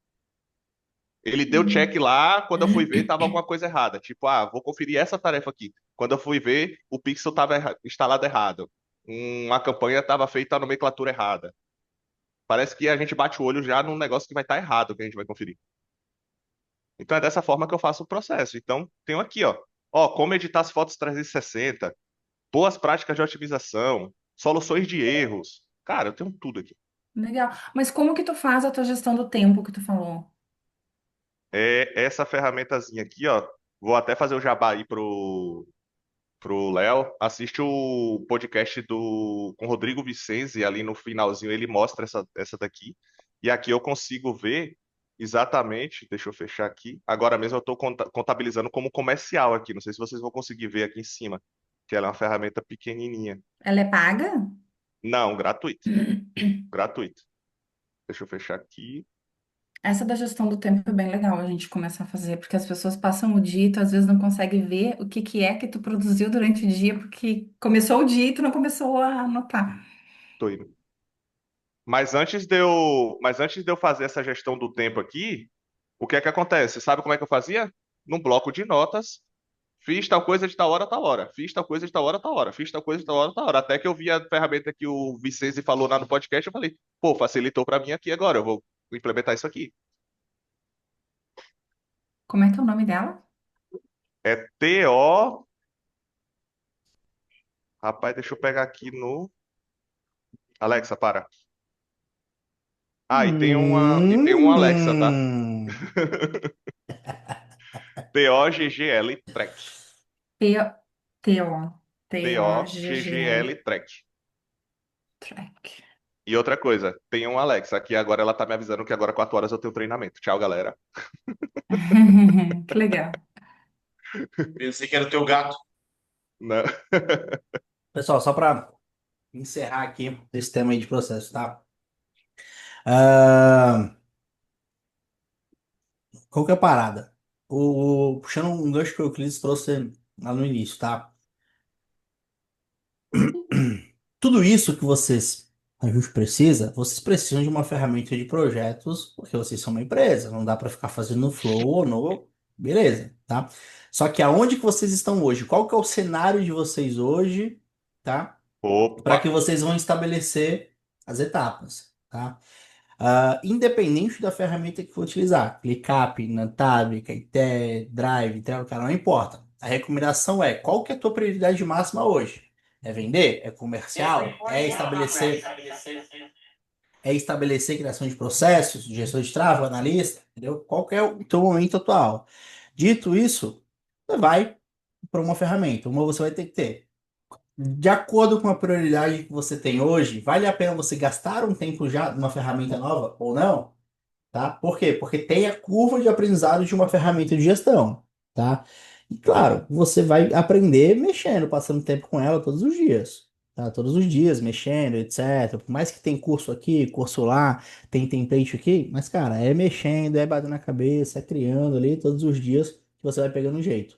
Ele deu check Hum. lá, quando eu fui ver, tava alguma coisa errada. Tipo, vou conferir essa tarefa aqui. Quando eu fui ver, o pixel estava instalado errado. Uma campanha estava feita a nomenclatura errada. Parece que a gente bate o olho já num negócio que vai estar errado, que a gente vai conferir. Então é dessa forma que eu faço o processo. Então, tenho aqui, ó, como editar as fotos 360, boas práticas de otimização, soluções de erros. Cara, eu tenho tudo aqui. Legal. Mas como que tu faz a tua gestão do tempo que tu falou? É essa ferramentazinha aqui, ó. Vou até fazer o jabá aí pro Léo. Assiste o podcast com Rodrigo Vicenzi, ali no finalzinho ele mostra essa daqui. E aqui eu consigo ver exatamente, deixa eu fechar aqui. Agora mesmo eu estou contabilizando como comercial aqui. Não sei se vocês vão conseguir ver aqui em cima, que ela é uma ferramenta pequenininha. Ela é paga? Não, gratuito. Gratuito. Deixa eu fechar aqui. Essa da gestão do tempo é bem legal a gente começar a fazer, porque as pessoas passam o dia e tu às vezes não consegue ver o que que é que tu produziu durante o dia, porque começou o dia e tu não começou a anotar. Tô indo. Mas antes de eu fazer essa gestão do tempo aqui, o que é que acontece? Sabe como é que eu fazia? Num bloco de notas, fiz tal coisa de tal hora, fiz tal coisa de tal hora, fiz tal coisa de tal hora, até que eu vi a ferramenta que o Vicente falou lá no podcast, eu falei, pô, facilitou para mim aqui agora, eu vou implementar isso aqui. Como é que é o nome dela? É TO, rapaz, deixa eu pegar aqui no Alexa, para. Ah, e tem um Alexa, tá? Hum. TOGGL Track. T-O, T-O, T-O-G-G-L, TOGGL Track. track. E outra coisa, tem um Alexa, que agora ela tá me avisando que agora 4 horas eu tenho treinamento. Tchau, galera. Que legal. Pensei que era o teu gato. Né? Pessoal, só para encerrar aqui esse tema aí de processo, tá? Ah, qual que é a parada? Puxando um gancho que o Euclides trouxe lá no início, tá? Tudo isso que a gente precisa, vocês precisam de uma ferramenta de projetos, porque vocês são uma empresa, não dá para ficar fazendo no Flow ou no, beleza, tá? Só que aonde que vocês estão hoje? Qual que é o cenário de vocês hoje, tá? Para Opa, que vocês vão estabelecer as etapas, tá? Independente da ferramenta que for utilizar, ClickUp, Nantab, Kite, Drive, cara, não importa. A recomendação é qual que é a tua prioridade máxima hoje? É vender? É comercial? É estabelecer criação de processos, gestor de tráfego, analista, entendeu? Qual que é o teu momento atual? Dito isso, você vai para uma ferramenta. Uma você vai ter que ter. De acordo com a prioridade que você tem hoje, vale a pena você gastar um tempo já numa ferramenta nova ou não? Tá? Por quê? Porque tem a curva de aprendizado de uma ferramenta de gestão, tá? E claro, você vai aprender mexendo, passando tempo com ela todos os dias, tá? Todos os dias, mexendo, etc. Por mais que tem curso aqui, curso lá, tem template aqui, mas cara, é mexendo, é batendo na cabeça, é criando ali todos os dias que você vai pegando um jeito.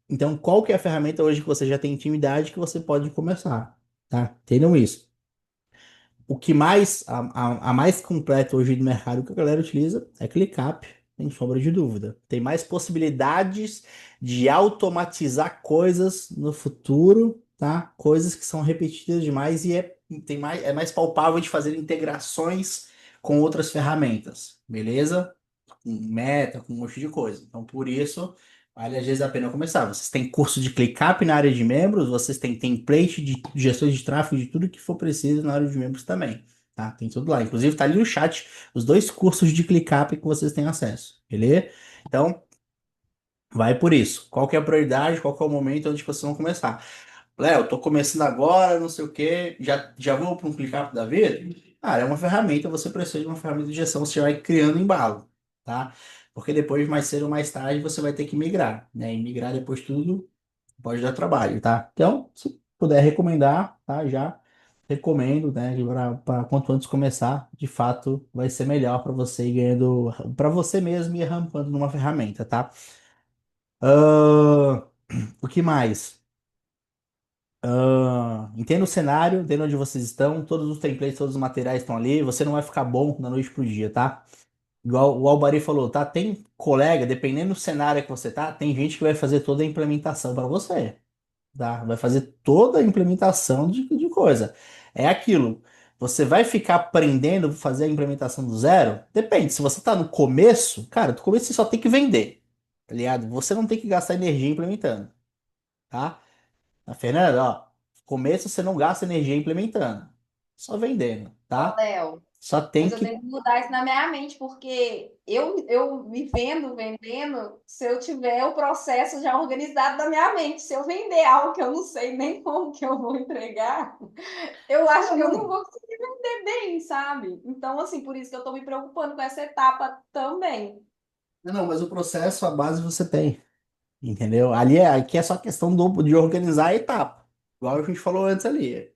Então, qual que é a ferramenta hoje que você já tem intimidade que você pode começar, tá? Entendam isso. O que mais, a mais completa hoje no mercado que a galera utiliza é ClickUp, sem sombra de dúvida. Tem mais possibilidades de automatizar coisas no futuro, tá? Coisas que são repetidas demais e é mais palpável de fazer integrações com outras ferramentas, beleza? Com meta, com um monte de coisa. Então, por isso, vale às vezes a pena começar. Vocês têm curso de ClickUp na área de membros, vocês têm template de gestão de tráfego, de tudo que for preciso na área de membros também. Tá? Tem tudo lá. Inclusive, tá ali no chat os dois cursos de ClickUp que vocês têm acesso. Beleza? Então, vai por isso. Qual que é a prioridade? Qual que é o momento onde vocês vão começar? Léo, tô começando agora, não sei o quê. Já vou para um ClickUp da vida? Cara, é uma ferramenta, você precisa de uma ferramenta de gestão, você vai criando embalo, tá? Porque depois, mais cedo ou mais tarde, você vai ter que migrar, né? E migrar depois tudo pode dar trabalho, tá? Então, se puder recomendar, tá? Já recomendo, né? Para quanto antes começar, de fato, vai ser melhor para você ir ganhando, para você mesmo ir rampando numa ferramenta, tá? Ah, o que mais? Entenda o cenário, entenda onde vocês estão, todos os templates, todos os materiais estão ali, você não vai ficar bom da noite pro dia, tá? Igual o Albari falou, tá? Tem colega, dependendo do cenário que você tá, tem gente que vai fazer toda a implementação para você, tá? Vai fazer toda a implementação de coisa. É aquilo. Você vai ficar aprendendo a fazer a implementação do zero? Depende. Se você tá no começo, cara, no começo você só tem que vender, tá ligado? Você não tem que gastar energia implementando, tá? A Fernanda, ó, começo você não gasta energia implementando, só vendendo, Ó, tá? Léo, Só tem mas eu que. tenho que mudar isso na minha mente, porque eu me vendo vendendo se eu tiver o processo já organizado na minha mente. Se eu vender algo que eu não sei nem como que eu vou entregar, eu acho Ah, que eu não não. vou conseguir vender bem, sabe? Então, assim, por isso que eu estou me preocupando com essa etapa também. Não, mas o processo, a base você tem, entendeu? Aqui é só questão de organizar a etapa. Igual a gente falou antes ali. É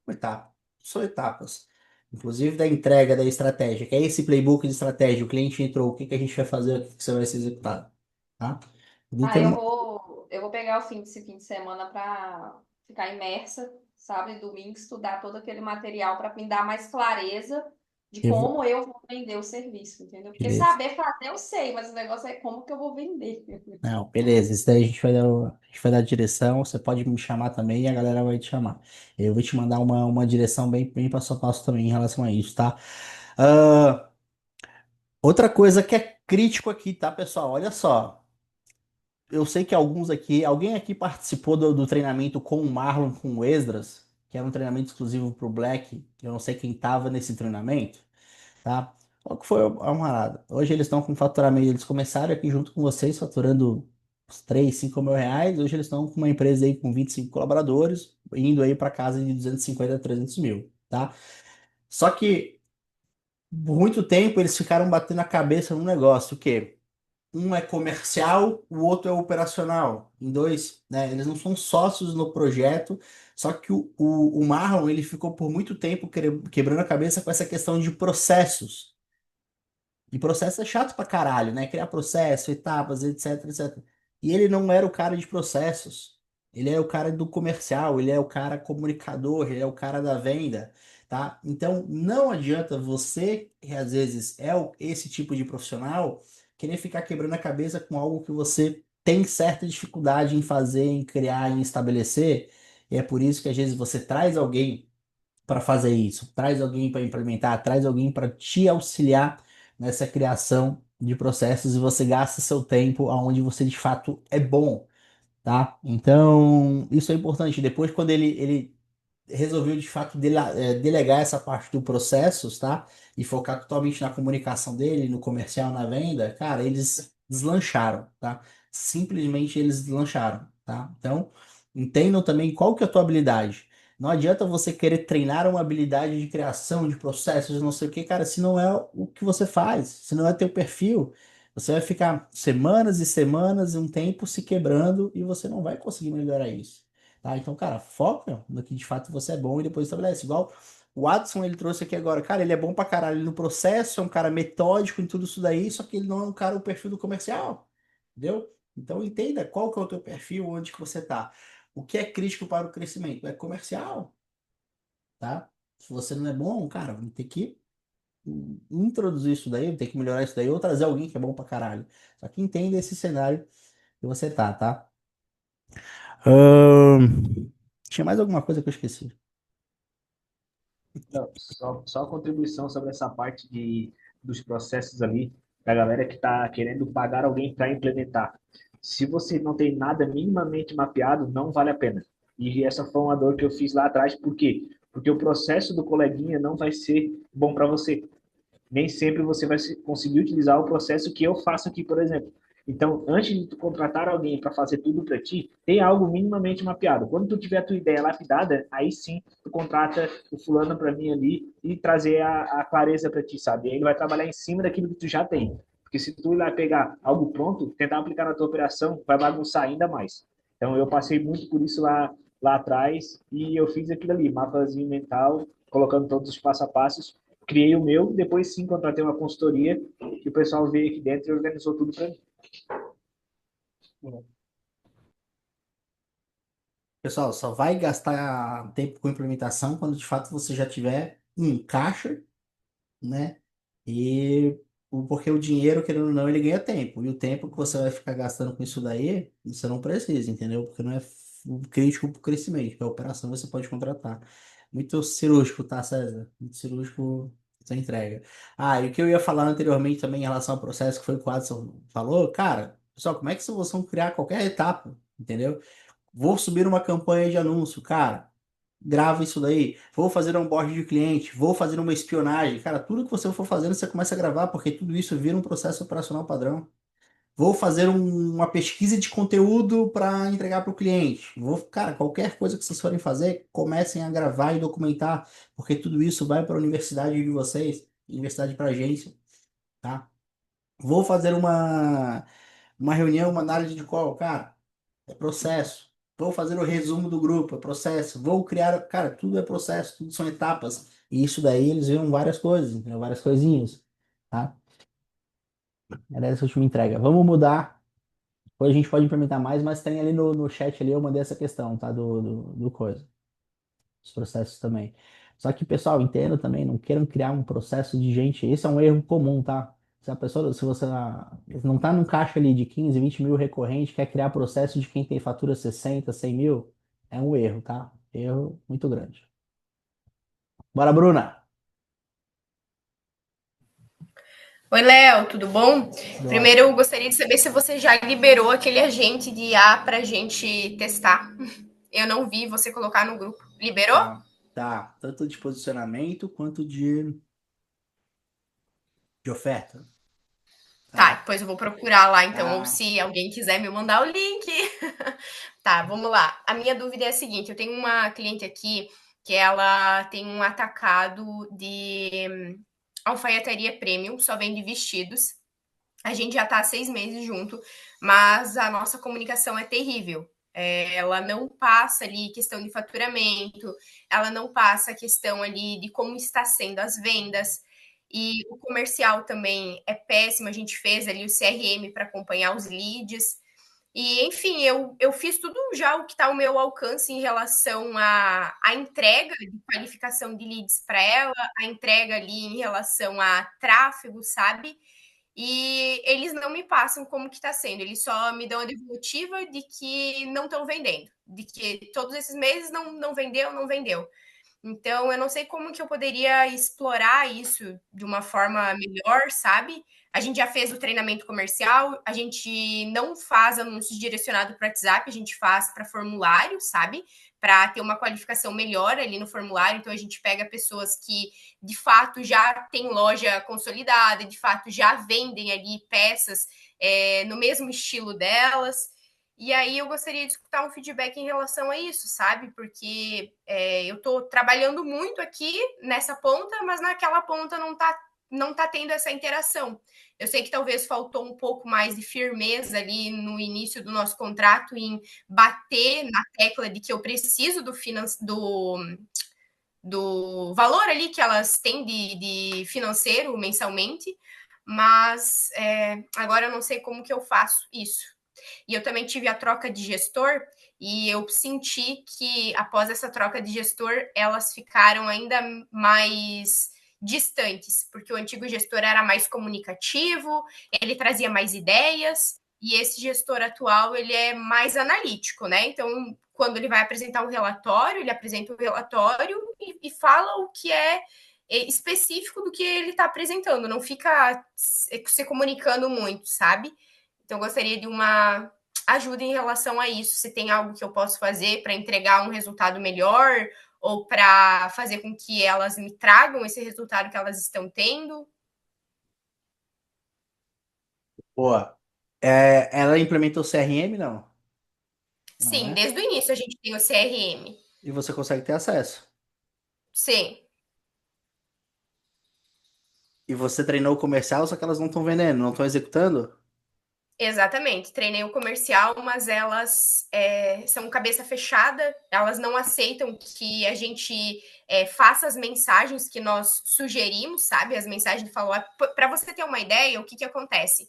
uma etapa, são etapas. inclusive da entrega da estratégia, que é esse playbook de estratégia. O cliente entrou, o que que a gente vai fazer, o que que você vai ser executado, tá? Ah, Então, eu vou pegar esse fim de semana para ficar imersa, sabe? Domingo, estudar todo aquele material para me dar mais clareza de eu vou- como eu vou vender o serviço, entendeu? Porque beleza. saber fazer eu sei, mas o negócio é como que eu vou vender. Não, beleza. Isso daí a gente vai dar, a gente vai dar direção. Você pode me chamar também e a galera vai te chamar. Eu vou te mandar uma direção bem passo a passo também em relação a isso, tá? Ah, outra coisa que é crítico aqui, tá, pessoal? Olha só. Eu sei que alguns aqui, alguém aqui participou do treinamento com o Marlon, com o Esdras, que era um treinamento exclusivo para o Black. Eu não sei quem tava nesse treinamento, tá? Qual que foi a parada? Hoje eles estão com faturamento, eles começaram aqui junto com vocês, faturando uns 3, 5 mil reais. Hoje eles estão com uma empresa aí com 25 colaboradores, indo aí para casa de 250 a 300 mil, tá? Só que por muito tempo eles ficaram batendo a cabeça num negócio, o quê? Um é comercial, o outro é operacional. Em dois, né? Eles não são sócios no projeto, só que o Marlon, ele ficou por muito tempo quebrando a cabeça com essa questão de processos. E processo é chato pra caralho, né? Criar processo, etapas, etc, etc. E ele não era o cara de processos. Ele é o cara do comercial, ele é o cara comunicador, ele é o cara da venda, tá? Então, não adianta você, que às vezes é esse tipo de profissional, querer ficar quebrando a cabeça com algo que você tem certa dificuldade em fazer, em criar, em estabelecer. E é por isso que às vezes você traz alguém para fazer isso, traz alguém para implementar, traz alguém para te auxiliar nessa criação de processos e você gasta seu tempo aonde você de fato é bom, tá? Então, isso é importante. Depois, quando ele resolveu de fato delegar essa parte do processos, tá? E focar totalmente na comunicação dele, no comercial, na venda, cara, eles deslancharam, tá? Simplesmente eles deslancharam, tá? Então, entendam também qual que é a tua habilidade. Não adianta você querer treinar uma habilidade de criação de processos, não sei o que, cara, se não é o que você faz, se não é teu perfil, você vai ficar semanas e semanas, um tempo se quebrando e você não vai conseguir melhorar isso. Tá? Então, cara, foca no que de fato você é bom e depois estabelece. Igual o Watson, ele trouxe aqui agora. Cara, ele é bom pra caralho no processo, é um cara metódico em tudo isso daí, só que ele não é um cara o perfil do comercial. Entendeu? Então, entenda qual que é o teu perfil, onde que você tá. O que é crítico para o crescimento? É comercial, tá? Se você não é bom, cara, vai ter que introduzir isso daí, vai ter que melhorar isso daí, ou trazer alguém que é bom pra caralho. Só que entenda esse cenário que você tá? Tinha mais alguma coisa que eu esqueci? Não, só a contribuição sobre essa parte dos processos ali, da galera que está querendo pagar alguém para implementar. Se você não tem nada minimamente mapeado, não vale a pena. E essa foi uma dor que eu fiz lá atrás, por quê? Porque o processo do coleguinha não vai ser bom para você. Nem sempre você vai conseguir utilizar o processo que eu faço aqui, por exemplo. Então, antes de tu contratar alguém para fazer tudo para ti, tem algo minimamente mapeado. Quando tu tiver a tua ideia lapidada, aí sim tu contrata o fulano para mim ali e trazer a clareza para ti, sabe? E aí ele vai trabalhar em cima daquilo que tu já tem. Porque se tu ir lá pegar algo pronto, tentar aplicar na tua operação, vai bagunçar ainda mais. Então, eu passei muito por isso lá atrás e eu fiz aquilo ali, mapazinho mental, colocando todos os passo a passos, criei o meu, depois sim contratei uma consultoria e o pessoal veio aqui dentro e organizou tudo para mim. Pessoal, só vai gastar tempo com implementação quando de fato você já tiver um caixa, né? E porque o dinheiro, querendo ou não, ele ganha tempo. E o tempo que você vai ficar gastando com isso daí, você não precisa, entendeu? Porque não é crítico para o crescimento, que a operação você pode contratar. Muito cirúrgico, tá, César? Muito cirúrgico essa entrega. Ah, e o que eu ia falar anteriormente também em relação ao processo que foi o que o Adson falou, cara, pessoal, como é que vocês vão criar qualquer etapa, entendeu? Vou subir uma campanha de anúncio, cara. Grava isso daí. Vou fazer um onboard de cliente. Vou fazer uma espionagem. Cara, tudo que você for fazendo, você começa a gravar, porque tudo isso vira um processo operacional padrão. Vou fazer uma pesquisa de conteúdo para entregar para o cliente. Cara, qualquer coisa que vocês forem fazer, comecem a gravar e documentar, porque tudo isso vai para a universidade de vocês, universidade para agência, tá? Vou fazer uma reunião, uma análise de call, cara. É processo. Vou fazer o resumo do grupo, é processo. Vou criar, cara, tudo é processo, tudo são etapas. E isso daí eles viram várias coisas, entendeu? Várias coisinhas, tá? Era essa última entrega. Vamos mudar. Depois a gente pode implementar mais, mas tem ali no chat ali, eu mandei essa questão, tá? Do coisa. Os processos também. Só que, pessoal, entenda também, não queiram criar um processo de gente. Esse é um erro comum, tá? Se a pessoa, se você não tá num caixa ali de 15, 20 mil recorrente, quer criar processo de quem tem fatura 60, 100 mil, é um erro, tá? Erro muito grande. Bora, Bruna! Oi, Léo, tudo bom? Tudo Primeiro, ótimo. eu gostaria de saber se você já liberou aquele agente de IA para a gente testar. Eu não vi você colocar no grupo. Liberou? Tá, tá. Tanto de posicionamento quanto de oferta, Tá, tá? depois eu vou procurar lá então, ou Tá. se alguém quiser me mandar o link. Tá, vamos lá. A minha dúvida é a seguinte: eu tenho uma cliente aqui que ela tem um atacado de alfaiataria premium, só vende vestidos. A gente já está há 6 meses junto, mas a nossa comunicação é terrível. Ela não passa ali questão de faturamento, ela não passa a questão ali de como está sendo as vendas. E o comercial também é péssimo. A gente fez ali o CRM para acompanhar os leads. E, enfim, eu fiz tudo já o que está ao meu alcance em relação à entrega de qualificação de leads para ela, a entrega ali em relação a tráfego, sabe? E eles não me passam como que está sendo, eles só me dão a devolutiva de que não estão vendendo, de que todos esses meses não vendeu, não vendeu. Então, eu não sei como que eu poderia explorar isso de uma forma melhor, sabe? A gente já fez o treinamento comercial, a gente não faz anúncios direcionados para o WhatsApp, a gente faz para formulário, sabe? Para ter uma qualificação melhor ali no formulário. Então, a gente pega pessoas que, de fato, já têm loja consolidada, de fato, já vendem ali peças no mesmo estilo delas. E aí eu gostaria de escutar um feedback em relação a isso, sabe? Porque eu estou trabalhando muito aqui nessa ponta, mas naquela ponta não tá tendo essa interação. Eu sei que talvez faltou um pouco mais de firmeza ali no início do nosso contrato em bater na tecla de que eu preciso do valor ali que elas têm de financeiro mensalmente, mas agora eu não sei como que eu faço isso. E eu também tive a troca de gestor e eu senti que após essa troca de gestor, elas ficaram ainda mais distantes, porque o antigo gestor era mais comunicativo, ele trazia mais ideias, e esse gestor atual, ele é mais analítico, né? Então, quando ele vai apresentar um relatório, ele apresenta o relatório e fala o que é específico do que ele está apresentando, não fica se comunicando muito, sabe? Então, eu gostaria de uma ajuda em relação a isso. Se tem algo que eu posso fazer para entregar um resultado melhor ou para fazer com que elas me tragam esse resultado que elas estão tendo. Boa. Ela implementou o CRM, não? Não, Sim, né? desde o início a gente tem o CRM. E você consegue ter acesso. Sim, E você treinou o comercial, só que elas não estão vendendo, não estão executando? exatamente. Treinei o comercial, mas elas são cabeça fechada, elas não aceitam que a gente faça as mensagens que nós sugerimos, sabe? As mensagens de follow-up. Para você ter uma ideia, o que acontece?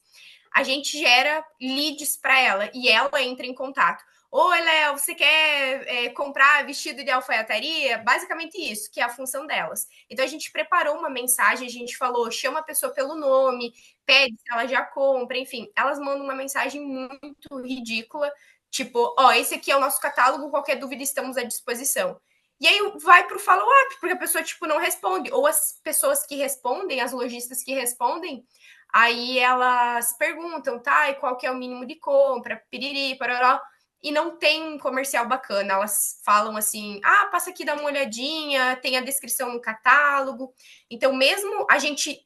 A gente gera leads para ela e ela entra em contato. Oi, Léo, você quer comprar vestido de alfaiataria? Basicamente isso, que é a função delas. Então, a gente preparou uma mensagem, a gente falou, chama a pessoa pelo nome, pede se ela já compra, enfim. Elas mandam uma mensagem muito ridícula, tipo, ó, esse aqui é o nosso catálogo, qualquer dúvida estamos à disposição. E aí vai pro follow-up, porque a pessoa, tipo, não responde. Ou as pessoas que respondem, as lojistas que respondem, aí elas perguntam, tá, e qual que é o mínimo de compra, piriri, parará, e não tem um comercial bacana. Elas falam assim, passa aqui, dá uma olhadinha, tem a descrição no catálogo. Então, mesmo a gente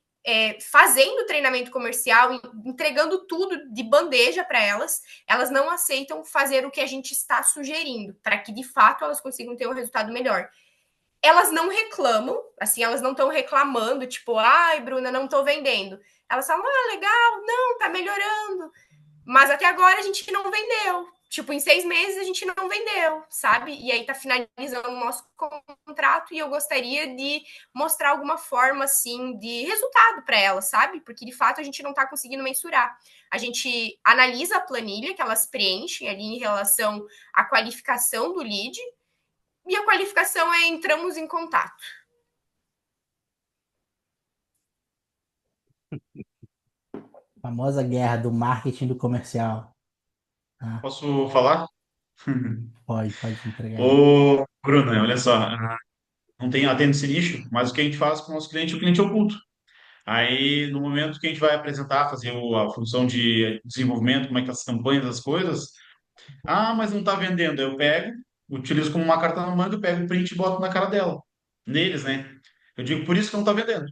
fazendo treinamento comercial, entregando tudo de bandeja para elas, elas não aceitam fazer o que a gente está sugerindo, para que, de fato, elas consigam ter um resultado melhor. Elas não reclamam, assim, elas não estão reclamando, tipo, ai, Bruna, não estou vendendo. Elas falam, legal, não, tá melhorando. Mas até agora a gente não vendeu. tipo, em 6 meses a gente não vendeu, sabe? E aí tá finalizando o nosso contrato e eu gostaria de mostrar alguma forma, assim, de resultado para ela, sabe? Porque de fato a gente não tá conseguindo mensurar. A gente analisa a planilha que elas preenchem ali em relação à qualificação do lead e a qualificação é entramos em contato. Famosa guerra do marketing do comercial. Ah, Posso falar? pode entregar aí. Ô, Bruno, olha só, não tem atende esse nicho, mas o que a gente faz com o nosso cliente, o cliente oculto. Aí, no momento que a gente vai apresentar, fazer a função de desenvolvimento, como é que tá as campanhas, as coisas, mas não está vendendo. Eu pego, utilizo como uma carta na manga, eu pego o print e boto na cara dela, neles, né? Eu digo, por isso que não está vendendo.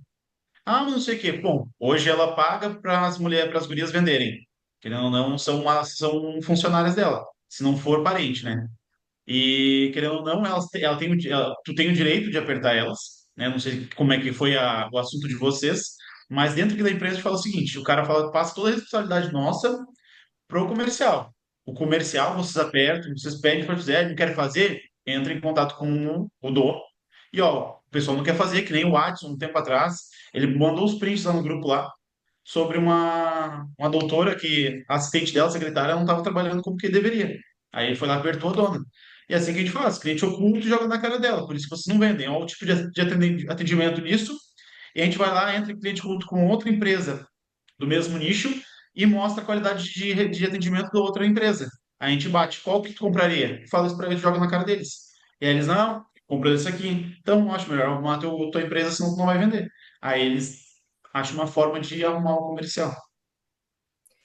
Mas não sei o quê. Bom, hoje ela paga para as mulheres, para as gurias venderem. Querendo ou não, são funcionárias dela, se não for parente, né? E querendo ou não, ela tem, tu tem o direito de apertar elas, né? Não sei como é que foi o assunto de vocês, mas dentro aqui da empresa a gente fala o seguinte: o cara fala, passa toda a responsabilidade nossa pro comercial. O comercial, vocês apertam, vocês pedem para fazer, não querem fazer, entra em contato com o dono. E ó, o pessoal não quer fazer, que nem o Watson, um tempo atrás, ele mandou os prints lá no grupo lá sobre uma doutora que a assistente dela, a secretária, não estava trabalhando como que deveria. Aí ele foi lá, apertou a dona. E é assim que a gente faz, cliente oculto e joga na cara dela. Por isso que vocês não vendem. Olha o tipo de atendimento nisso. E a gente vai lá, entra em cliente oculto com outra empresa do mesmo nicho e mostra a qualidade de atendimento da outra empresa. A gente bate, qual que tu compraria? Fala isso para eles, joga na cara deles. E aí eles, não, compra esse aqui. Então, acho melhor arrumar tua empresa, senão tu não vai vender. Aí eles acham uma forma de arrumar o comercial.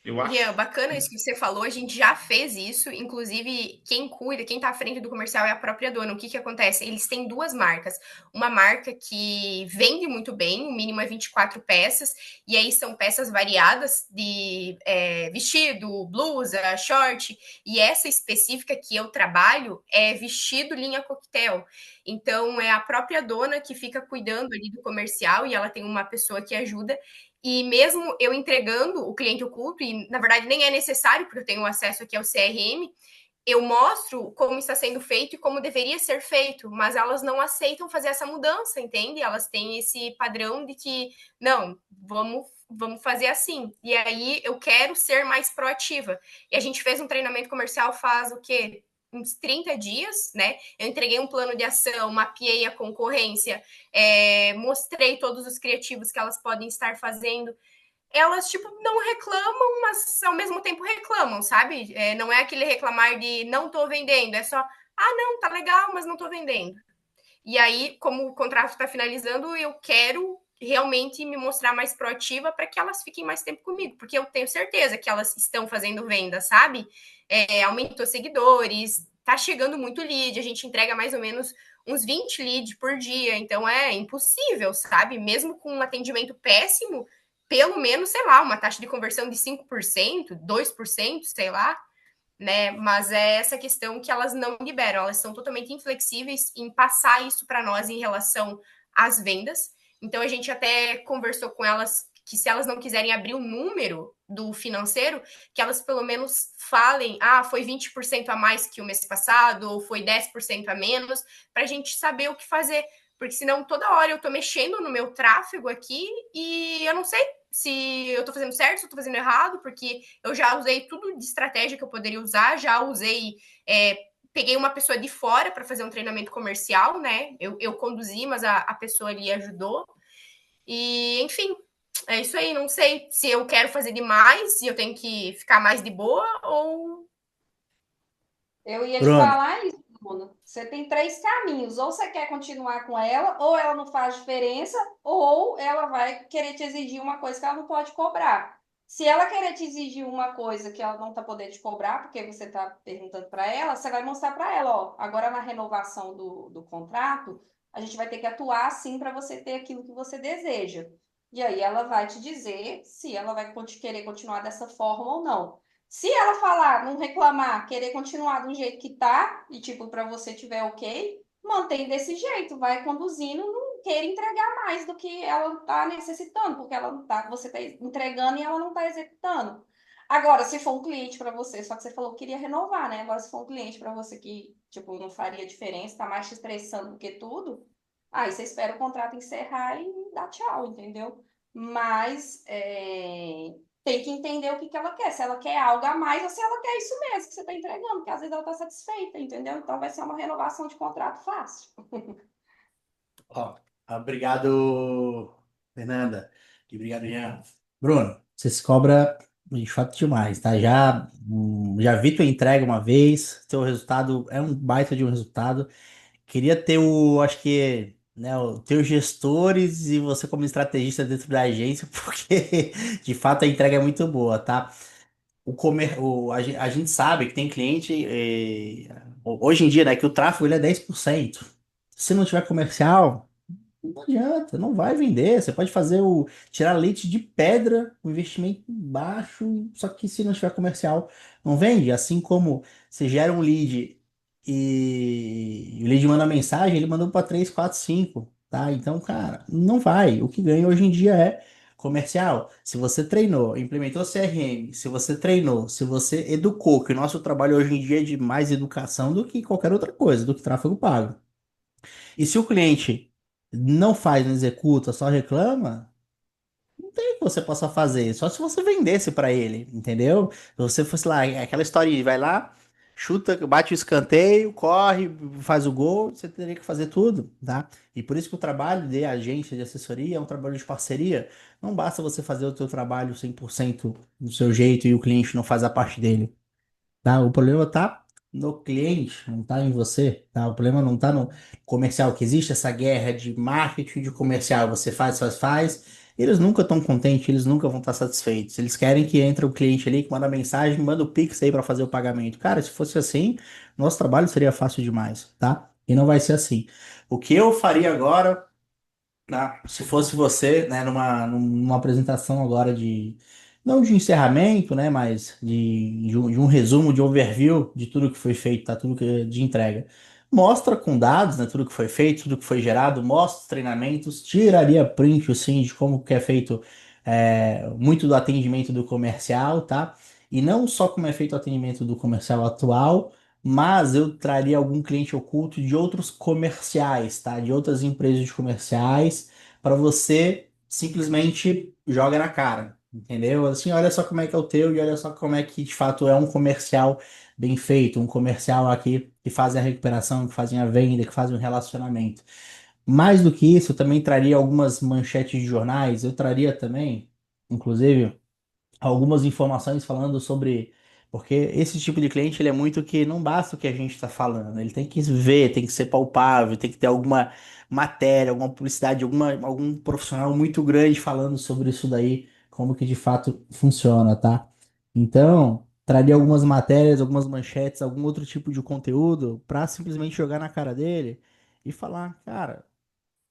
Eu Rian, acho. bacana isso que você falou, a gente já fez isso, inclusive quem cuida, quem tá à frente do comercial é a própria dona. O que que acontece? Eles têm duas marcas. Uma marca que vende muito bem, o mínimo é 24 peças, e aí são peças variadas de vestido, blusa, short, e essa específica que eu trabalho é vestido linha coquetel. Então é a própria dona que fica cuidando ali do comercial e ela tem uma pessoa que ajuda. E mesmo eu entregando o cliente oculto, e na verdade nem é necessário, porque eu tenho acesso aqui ao CRM, eu mostro como está sendo feito e como deveria ser feito, mas elas não aceitam fazer essa mudança, entende? Elas têm esse padrão de que, não, vamos fazer assim. E aí eu quero ser mais proativa. E a gente fez um treinamento comercial faz o quê? Uns 30 dias, né? Eu entreguei um plano de ação, mapeei a concorrência, mostrei todos os criativos que elas podem estar fazendo. Elas, tipo, não reclamam, mas ao mesmo tempo reclamam, sabe? Não é aquele reclamar de não tô vendendo, é só, não, tá legal, mas não tô vendendo. E aí, como o contrato está finalizando, eu quero realmente me mostrar mais proativa para que elas fiquem mais tempo comigo, porque eu tenho certeza que elas estão fazendo venda, sabe? Aumentou seguidores, tá chegando muito lead, a gente entrega mais ou menos uns 20 leads por dia, então é impossível, sabe? Mesmo com um atendimento péssimo, pelo menos, sei lá, uma taxa de conversão de 5%, 2%, sei lá, né? Mas é essa questão que elas não liberam, elas são totalmente inflexíveis em passar isso para nós em relação às vendas. Então a gente até conversou com elas que se elas não quiserem abrir o número do financeiro, que elas pelo menos falem, foi 20% a mais que o mês passado, ou foi 10% a menos, para a gente saber o que fazer. Porque senão toda hora eu estou mexendo no meu tráfego aqui e eu não sei se eu estou fazendo certo, se eu estou fazendo errado, porque eu já usei tudo de estratégia que eu poderia usar, já usei, peguei uma pessoa de fora para fazer um treinamento comercial, né? Eu conduzi, mas a pessoa ali ajudou. E, enfim, é isso aí. Não sei se eu quero fazer demais e eu tenho que ficar mais de boa ou. Eu ia te Bruno, falar isso, Bruno. Você tem três caminhos. Ou você quer continuar com ela, ou ela não faz diferença, ou ela vai querer te exigir uma coisa que ela não pode cobrar. Se ela querer te exigir uma coisa que ela não está podendo te cobrar, porque você está perguntando para ela, você vai mostrar para ela, ó, agora na renovação do contrato, a gente vai ter que atuar assim para você ter aquilo que você deseja. E aí ela vai te dizer se ela vai querer continuar dessa forma ou não. Se ela falar, não reclamar, querer continuar do jeito que tá, e tipo, para você tiver ok, mantém desse jeito, vai conduzindo, não queira entregar mais do que ela tá necessitando, porque ela não tá, você tá entregando e ela não tá executando. Agora, se for um cliente para você, só que você falou que queria renovar, né? Agora, se for um cliente para você que, tipo, não faria diferença, tá mais te estressando do que tudo, aí você espera o contrato encerrar e dá tchau, entendeu? Mas tem que entender o que ela quer. Se ela quer algo a mais ou se ela quer isso mesmo que você está entregando, porque às vezes ela está satisfeita, entendeu? Então vai ser uma renovação de contrato fácil. Ó, obrigado, Fernanda. E obrigado, Jean. Bruno, você se cobra de fato demais, tá? Já vi tua entrega uma vez, teu resultado é um baita de um resultado. Queria ter acho que, né, os teus gestores e você como estrategista dentro da agência, porque de fato a entrega é muito boa, tá? A gente sabe que tem cliente, hoje em dia, né, que o tráfego ele é 10%. Se não tiver comercial, não adianta, não vai vender. Você pode tirar leite de pedra, um investimento baixo, só que se não tiver comercial, não vende. Assim como você gera um lead e o lead manda mensagem, ele mandou para 3 4 5, tá? Então, cara, não vai. O que ganha hoje em dia é comercial. Se você treinou, implementou CRM, se você treinou, se você educou, que o nosso trabalho hoje em dia é de mais educação do que qualquer outra coisa, do que tráfego pago. E se o cliente não faz, não executa, só reclama, não tem o que você possa fazer. Só se você vendesse para ele, entendeu? Se você fosse lá, aquela historinha, vai lá, chuta, bate o escanteio, corre, faz o gol, você teria que fazer tudo, tá? E por isso que o trabalho de agência de assessoria é um trabalho de parceria. Não basta você fazer o seu trabalho 100% do seu jeito e o cliente não faz a parte dele. Tá? O problema tá no cliente, não tá em você, tá? O problema não tá no comercial, que existe essa guerra de marketing de comercial, você faz, faz, faz. Eles nunca estão contentes, eles nunca vão estar satisfeitos. Eles querem que entre o cliente ali, que manda mensagem, manda o Pix aí para fazer o pagamento. Cara, se fosse assim, nosso trabalho seria fácil demais, tá? E não vai ser assim. O que eu faria agora, tá? Se fosse você, né, numa apresentação agora não de encerramento, né, mas de um resumo, de overview de tudo que foi feito, tá? Tudo que, de entrega. Mostra com dados, né, tudo que foi feito, tudo que foi gerado, mostra os treinamentos, tiraria print, sim, de como que é feito muito do atendimento do comercial, tá? E não só como é feito o atendimento do comercial atual, mas eu traria algum cliente oculto de outros comerciais, tá? De outras empresas de comerciais, para você simplesmente joga na cara, entendeu? Assim, olha só como é que é o teu e olha só como é que de fato é um comercial bem feito, um comercial aqui que fazem a recuperação, que fazem a venda, que fazem o relacionamento. Mais do que isso, eu também traria algumas manchetes de jornais, eu traria também, inclusive algumas informações falando sobre. Porque esse tipo de cliente, ele é muito que não basta o que a gente está falando, ele tem que ver, tem que ser palpável, tem que ter alguma matéria, alguma publicidade, algum profissional muito grande falando sobre isso daí, como que de fato funciona, tá? Então, traria algumas matérias, algumas manchetes, algum outro tipo de conteúdo para simplesmente jogar na cara dele e falar, cara.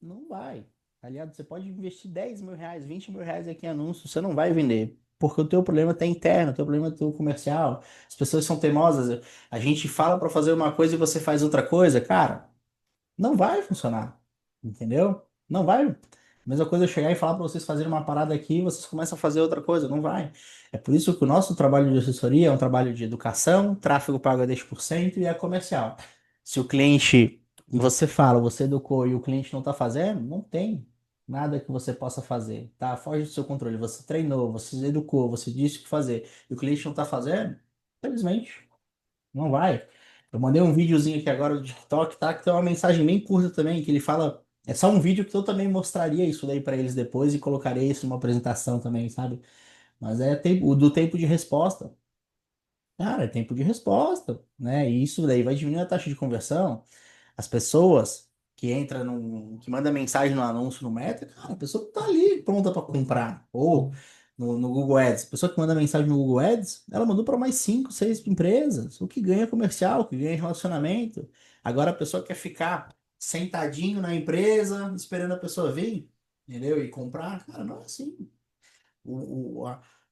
Não vai. Tá ligado? Você pode investir 10 mil reais, 20 mil reais aqui em anúncio, você não vai vender. Porque o teu problema tá interno, o teu problema é teu comercial. As pessoas são teimosas. A gente fala para fazer uma coisa e você faz outra coisa. Cara, não vai funcionar. Entendeu? Não vai. Mesma coisa eu chegar e falar para vocês fazerem uma parada aqui e vocês começam a fazer outra coisa. Não vai. É por isso que o nosso trabalho de assessoria é um trabalho de educação, tráfego paga 10% e é comercial. Se o cliente, você fala, você educou e o cliente não está fazendo, não tem nada que você possa fazer, tá? Foge do seu controle. Você treinou, você educou, você disse o que fazer e o cliente não está fazendo, felizmente. Não vai. Eu mandei um videozinho aqui agora do TikTok, tá? Que tem uma mensagem bem curta também, que ele fala. É só um vídeo que eu também mostraria isso daí pra eles depois e colocaria isso numa apresentação também, sabe? Mas é o do tempo de resposta. Cara, é tempo de resposta, né? E isso daí vai diminuir a taxa de conversão. As pessoas que manda mensagem no anúncio no Meta, cara, a pessoa tá ali pronta para comprar. Ou no Google Ads, a pessoa que manda mensagem no Google Ads, ela mandou para mais 5, 6 empresas. O que ganha é comercial, o que ganha é relacionamento. Agora a pessoa quer ficar sentadinho na empresa, esperando a pessoa vir, entendeu? E comprar, cara, não é assim.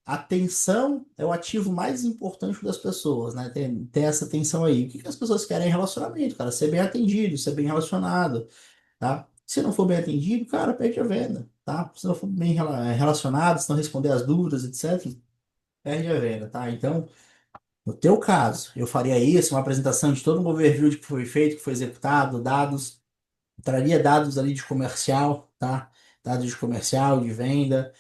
A atenção é o ativo mais importante das pessoas, né? Ter essa atenção aí. O que que as pessoas querem é relacionamento, cara. Ser bem atendido, ser bem relacionado, tá? Se não for bem atendido, cara, perde a venda, tá? Se não for bem relacionado, se não responder as dúvidas, etc., perde a venda, tá? Então, no teu caso, eu faria isso, uma apresentação de todo um overview de que foi feito, que foi executado, dados, traria dados ali de comercial, tá? Dados de comercial, de venda,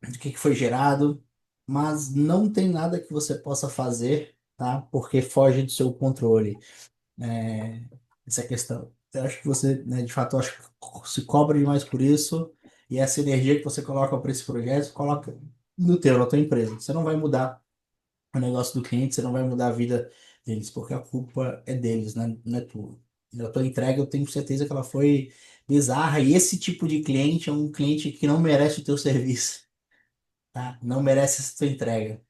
do que foi gerado, mas não tem nada que você possa fazer, tá? Porque foge do seu controle, é, essa questão. Eu acho que você, né, de fato, eu acho que se cobra demais por isso, e essa energia que você coloca para esse projeto, coloca no teu, na tua empresa. Você não vai mudar o negócio do cliente, você não vai mudar a vida deles, porque a culpa é deles, né? Não é tua. E a tua entrega, eu tenho certeza que ela foi bizarra, e esse tipo de cliente é um cliente que não merece o teu serviço, tá? Não merece essa tua entrega,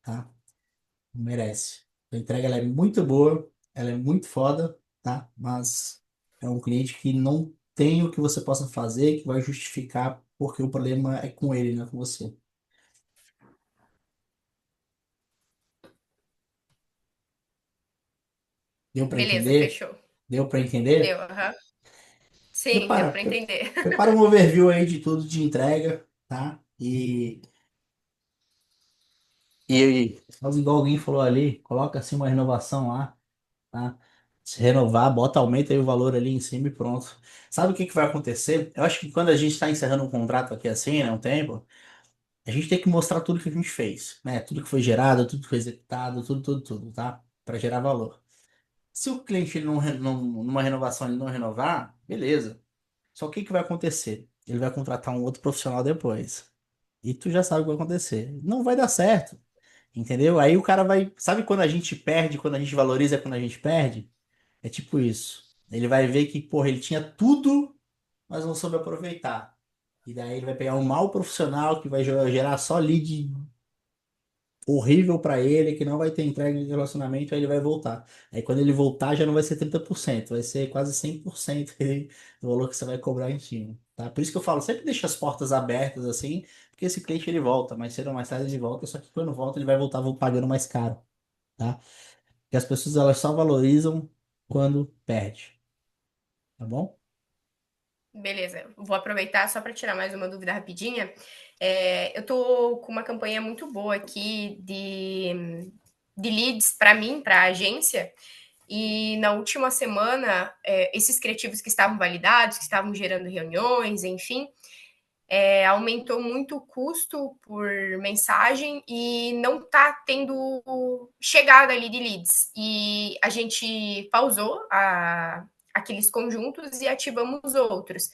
tá? Não merece. A entrega ela é muito boa, ela é muito foda, tá? Mas é um cliente que não tem o que você possa fazer que vai justificar porque o problema é com ele, não é com você. Deu para Beleza, entender? fechou. Deu para entender? Deu, aham. Sim, deu Prepara, para entender. prepara um overview aí de tudo de entrega, tá? E faz igual alguém falou ali, coloca assim uma renovação lá, tá? Se renovar, bota, aumenta aí o valor ali em cima e pronto. Sabe o que que vai acontecer? Eu acho que quando a gente está encerrando um contrato aqui assim, né, um tempo, a gente tem que mostrar tudo que a gente fez, né? Tudo que foi gerado, tudo que foi executado, tudo, tá? Para gerar valor. Se o cliente ele numa renovação ele não renovar, beleza. Só que o que vai acontecer? Ele vai contratar um outro profissional depois. E tu já sabe o que vai acontecer. Não vai dar certo, entendeu? Aí o cara vai. Sabe quando a gente perde, quando a gente valoriza, é quando a gente perde? É tipo isso. Ele vai ver que, porra, ele tinha tudo, mas não soube aproveitar. E daí ele vai pegar um mau profissional que vai gerar só lead horrível pra ele, que não vai ter entrega de relacionamento, aí ele vai voltar. Aí quando ele voltar já não vai ser 30%, vai ser quase 100% aí do valor que você vai cobrar em cima, tá? Por isso que eu falo, sempre deixa as portas abertas assim, porque esse cliente ele volta, mais cedo ou mais tarde ele volta, só que quando volta ele vai voltar pagando mais caro, tá? Porque as pessoas elas só valorizam quando perde, tá bom? Beleza, vou aproveitar só para tirar mais uma dúvida rapidinha. Eu tô com uma campanha muito boa aqui de leads para mim, para a agência, e na última semana, esses criativos que estavam validados, que estavam gerando reuniões, enfim, aumentou muito o custo por mensagem e não está tendo chegada ali de leads. E a gente pausou aqueles conjuntos e ativamos outros.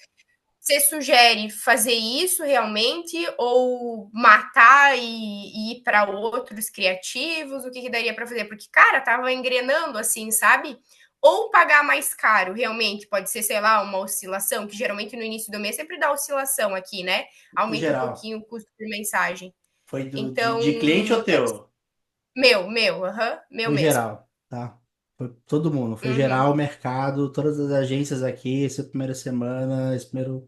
Você sugere fazer isso realmente ou matar e ir para outros criativos? O que, que daria para fazer? Porque, cara, tava engrenando assim, sabe? Ou pagar mais caro, realmente, pode ser, sei lá, uma oscilação, que geralmente no início do mês sempre dá oscilação aqui, né? No Aumenta um geral, pouquinho o custo por mensagem. foi Então, de cliente ou teu? meu Foi mesmo. geral, tá? Foi todo mundo, foi Uhum. geral, mercado, todas as agências aqui, essa primeira semana, esse primeiro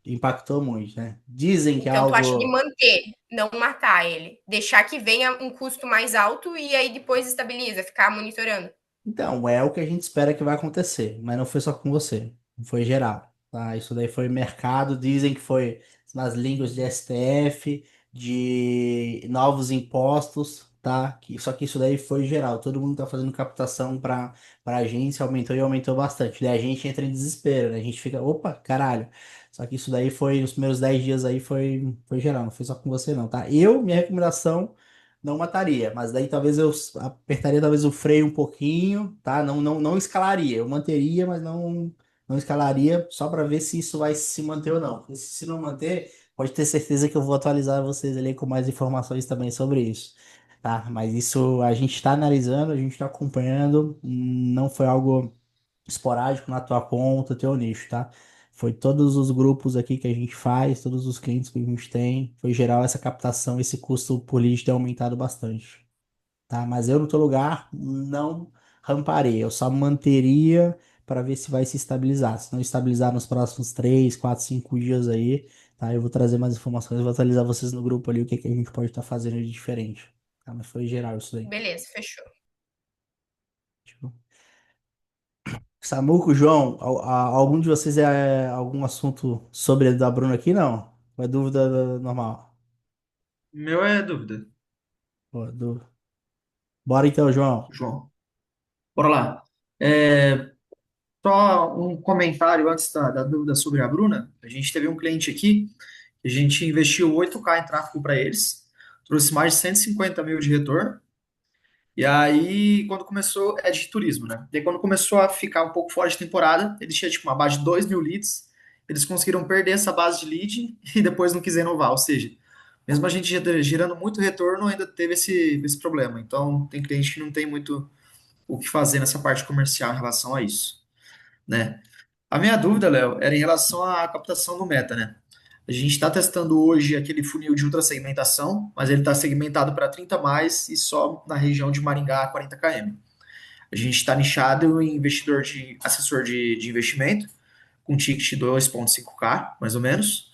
impactou muito, né? Dizem que é Então, tu acha de algo. manter, não matar ele, deixar que venha um custo mais alto e aí depois estabiliza, ficar monitorando. Então, é o que a gente espera que vai acontecer, mas não foi só com você, foi geral, tá? Isso daí foi mercado, dizem que foi nas línguas de STF, de novos impostos, tá? Só que isso daí foi geral, todo mundo tá fazendo captação para agência, aumentou e aumentou bastante. Daí a gente entra em desespero, né? A gente fica, opa, caralho. Só que isso daí foi, nos primeiros 10 dias aí foi geral, não foi só com você não, tá? Minha recomendação não mataria, mas daí talvez eu apertaria talvez o freio um pouquinho, tá? Não escalaria. Eu manteria, mas não escalaria só para ver se isso vai se manter ou não. Porque se não manter, pode ter certeza que eu vou atualizar vocês ali com mais informações também sobre isso, tá? Mas isso a gente está analisando, a gente está acompanhando, não foi algo esporádico na tua conta, teu nicho, tá? Foi todos os grupos aqui que a gente faz, todos os clientes que a gente tem, foi geral essa captação, esse custo por lead ter aumentado bastante, tá? Mas eu no teu lugar não ramparia, eu só manteria para ver se vai se estabilizar. Se não estabilizar nos próximos 3, 4, 5 dias aí, tá? Eu vou trazer mais informações, vou atualizar vocês no grupo ali o que, que a gente pode estar fazendo de diferente, tá? Mas foi geral isso daí. Beleza, fechou. Samuco, João, algum de vocês é algum assunto sobre a da Bruna aqui? Não? É dúvida normal. Meu é dúvida, Pô, bora então, João. João. Bora lá. É, só um comentário antes da dúvida sobre a Bruna. A gente teve um cliente aqui, a gente investiu 8K em tráfego para eles, trouxe mais de 150 mil de retorno. E aí, quando começou, é de turismo, né? E aí, quando começou a ficar um pouco fora de temporada, eles tinham tipo uma base de 2 mil leads, eles conseguiram perder essa base de lead e depois não quiseram renovar. Ou seja, mesmo a gente gerando muito retorno, ainda teve esse problema. Então, tem cliente que não tem muito o que fazer nessa parte comercial em relação a isso, né? A minha dúvida, Léo, era em relação à captação do Meta, né? A gente está testando hoje aquele funil de ultra segmentação, mas ele está segmentado para 30 mais e só na região de Maringá, 40 km. A gente está nichado em investidor de assessor de investimento, com ticket de 2,5K, mais ou menos.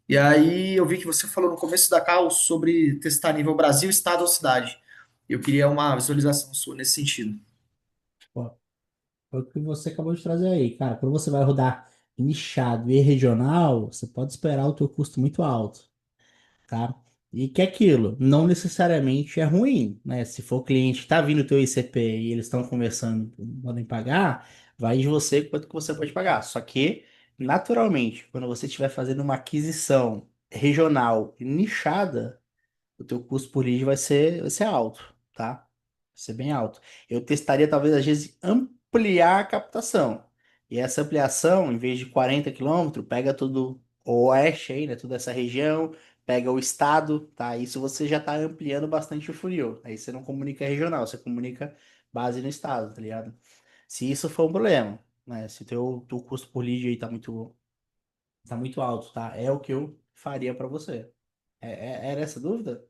E aí eu vi que você falou no começo da call sobre testar nível Brasil, estado ou cidade. Eu queria uma visualização sua nesse sentido. Pô, foi o que você acabou de trazer aí, cara. Quando você vai rodar nichado e regional, você pode esperar o teu custo muito alto, tá? E que é aquilo, não necessariamente é ruim, né? Se for o cliente que tá vindo o teu ICP e eles estão conversando, podem pagar, vai de você quanto que você pode pagar. Só que, naturalmente, quando você estiver fazendo uma aquisição regional e nichada, o teu custo por lead vai ser alto, tá? Vai ser bem alto. Eu testaria, talvez, às vezes, ampliar a captação. E essa ampliação, em vez de 40 quilômetros, pega todo o oeste aí, né? Toda essa região, pega o estado, tá? Isso você já tá ampliando bastante o funil. Aí você não comunica regional, você comunica base no estado, tá ligado? Se isso for um problema, né? Se o teu custo por lead aí tá muito alto, tá? É o que eu faria para você. Era essa a dúvida?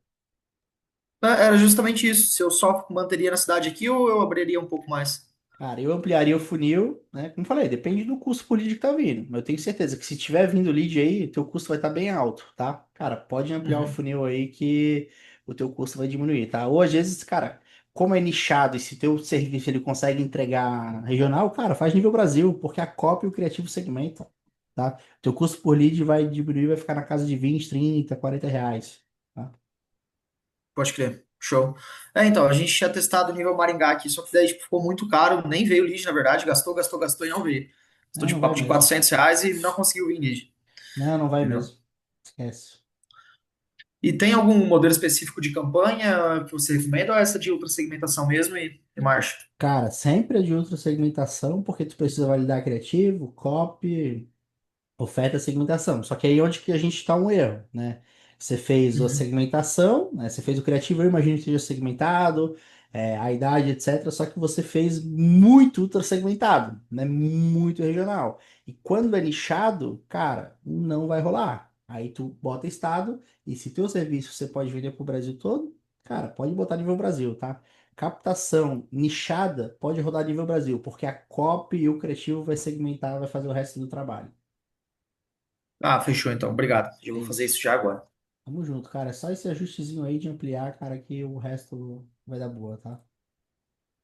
Era justamente isso. Se eu só manteria na cidade aqui ou eu abriria um pouco mais? Cara, eu ampliaria o funil, né? Como falei, depende do custo por lead que tá vindo. Mas eu tenho certeza que se tiver vindo lead aí, teu custo vai estar bem alto, tá? Cara, pode ampliar o Uhum. funil aí que o teu custo vai diminuir, tá? Ou às vezes, cara, como é nichado e se teu serviço ele consegue entregar regional, cara, faz nível Brasil, porque a cópia e o criativo segmentam, tá? Teu custo por lead vai diminuir, vai ficar na casa de 20, 30, 40 reais, tá? Pode crer. Show. Então, a gente tinha testado o nível Maringá aqui, só que daí tipo, ficou muito caro, nem veio lead, na verdade, gastou, gastou, gastou e não veio. Gastou Não, de não vai papo de mesmo. R$ 400 e não conseguiu vir lead, Não, não vai entendeu? mesmo. Esquece. E tem algum modelo específico de campanha que você recomenda ou é essa de ultra segmentação mesmo e marcha? Cara, sempre é de outra segmentação, porque tu precisa validar criativo, copy, oferta e segmentação. Só que aí onde que a gente está um erro, né? Você fez a Uhum. segmentação, né? Você fez o criativo, eu imagino que seja segmentado, a idade, etc. Só que você fez muito ultra segmentado, né? Muito regional. E quando é nichado, cara, não vai rolar. Aí tu bota estado, e se teu serviço você pode vender pro Brasil todo, cara, pode botar nível Brasil, tá? Captação nichada pode rodar nível Brasil, porque a copy e o criativo vai segmentar, vai fazer o resto do trabalho. Ah, fechou então. Obrigado. Eu É vou fazer isso. isso já agora. Tamo junto, cara. É só esse ajustezinho aí de ampliar, cara, que o resto vai dar boa, tá?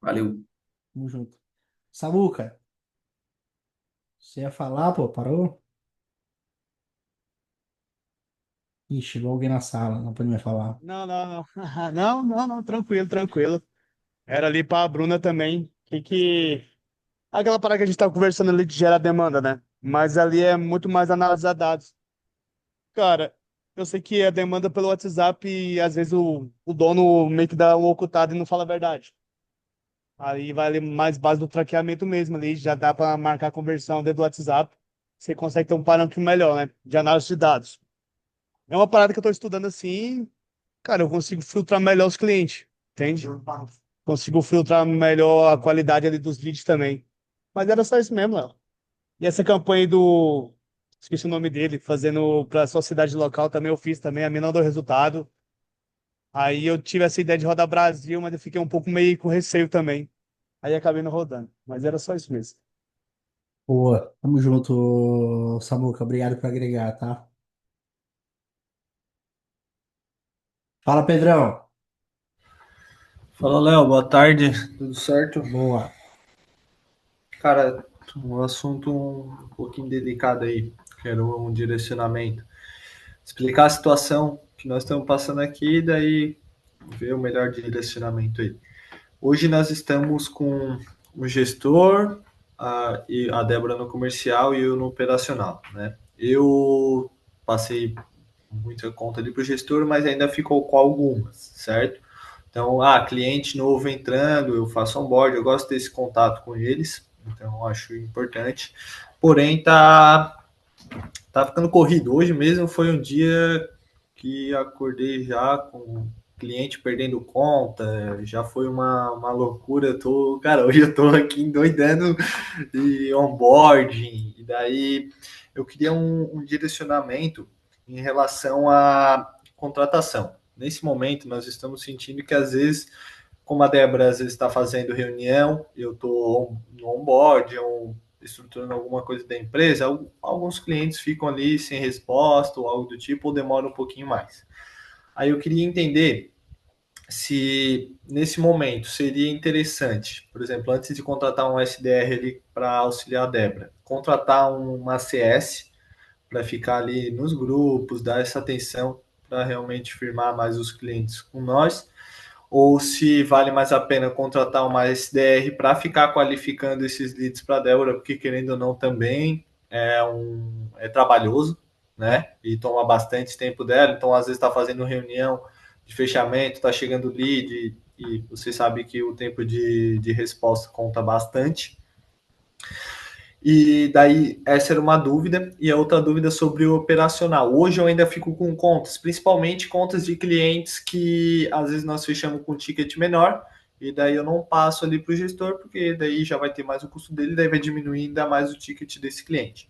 Valeu. Tamo junto. Samuca, você ia falar, pô, parou? Ih, chegou alguém na sala, não pode mais falar. Não, não, não. Não, não, não, tranquilo, tranquilo. Era ali para a Bruna também. Aquela parada que a gente tava conversando ali de gerar demanda, né? Mas ali é muito mais analisar dados. Cara, eu sei que é demanda pelo WhatsApp e às vezes o dono meio que dá um ocultado e não fala a verdade. Aí vai ali mais base do traqueamento mesmo ali, já dá para marcar a conversão dentro do WhatsApp. Você consegue ter um parâmetro melhor, né? De análise de dados. É uma parada que eu tô estudando assim, cara, eu consigo filtrar melhor os clientes, entende? Consigo filtrar melhor a qualidade ali dos leads também. Mas era só isso mesmo, Léo. E essa campanha aí do. Esqueci o nome dele, fazendo para a sociedade local também eu fiz também, a mim não deu resultado. Aí eu tive essa ideia de rodar Brasil, mas eu fiquei um pouco meio com receio também. Aí acabei não rodando. Mas era só isso mesmo. Boa, tamo junto, Samuca. Obrigado por agregar, tá? Fala, Pedrão. Fala, Léo, boa tarde, tudo certo? Boa. Cara, um assunto um pouquinho delicado aí, quero um direcionamento. Explicar a situação que nós estamos passando aqui, daí ver o melhor direcionamento aí. Hoje nós estamos com o gestor, e a Débora no comercial e eu no operacional, né? Eu passei muita conta ali para o gestor, mas ainda ficou com algumas, certo? Então, cliente novo entrando, eu faço onboard, eu gosto desse contato com eles, então acho importante. Porém, tá ficando corrido. Hoje mesmo foi um dia que acordei já com cliente perdendo conta, já foi uma loucura. Cara, hoje eu tô aqui endoidando de onboarding, e daí eu queria um direcionamento em relação à contratação. Nesse momento, nós estamos sentindo que às vezes, como a Débora às vezes está fazendo reunião, eu estou no onboard, estruturando alguma coisa da empresa, alguns clientes ficam ali sem resposta ou algo do tipo, ou demora um pouquinho mais. Aí eu queria entender se nesse momento seria interessante, por exemplo, antes de contratar um SDR ali para auxiliar a Débora, contratar uma CS para ficar ali nos grupos, dar essa atenção para realmente firmar mais os clientes com nós, ou se vale mais a pena contratar uma SDR para ficar qualificando esses leads para a Débora, porque querendo ou não também é trabalhoso, né? E toma bastante tempo dela, então às vezes está fazendo reunião de fechamento, está chegando lead, e você sabe que o tempo de resposta conta bastante. E daí, essa era uma dúvida. E a outra dúvida sobre o operacional. Hoje eu ainda fico com contas, principalmente contas de clientes que às vezes nós fechamos com um ticket menor, e daí eu não passo ali para o gestor, porque daí já vai ter mais o custo dele, daí vai diminuir ainda mais o ticket desse cliente.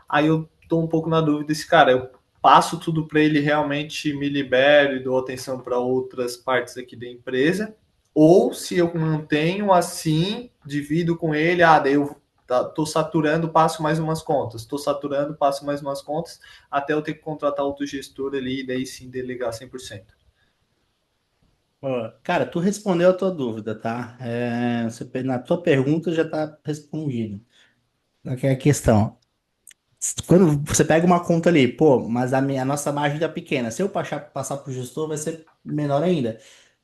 Aí eu estou um pouco na dúvida se, cara, eu passo tudo para ele, realmente me libero e dou atenção para outras partes aqui da empresa, ou se eu mantenho assim, divido com ele, daí eu tô saturando, passo mais umas contas, tô saturando, passo mais umas contas, até eu ter que contratar outro gestor ali e daí sim delegar 100%. Ó, cara, tu respondeu a tua dúvida, tá? Na tua pergunta já tá respondido. Aqui é a questão. Quando você pega uma conta ali, pô, mas a nossa margem tá pequena. Se eu passar pro gestor, vai ser menor ainda.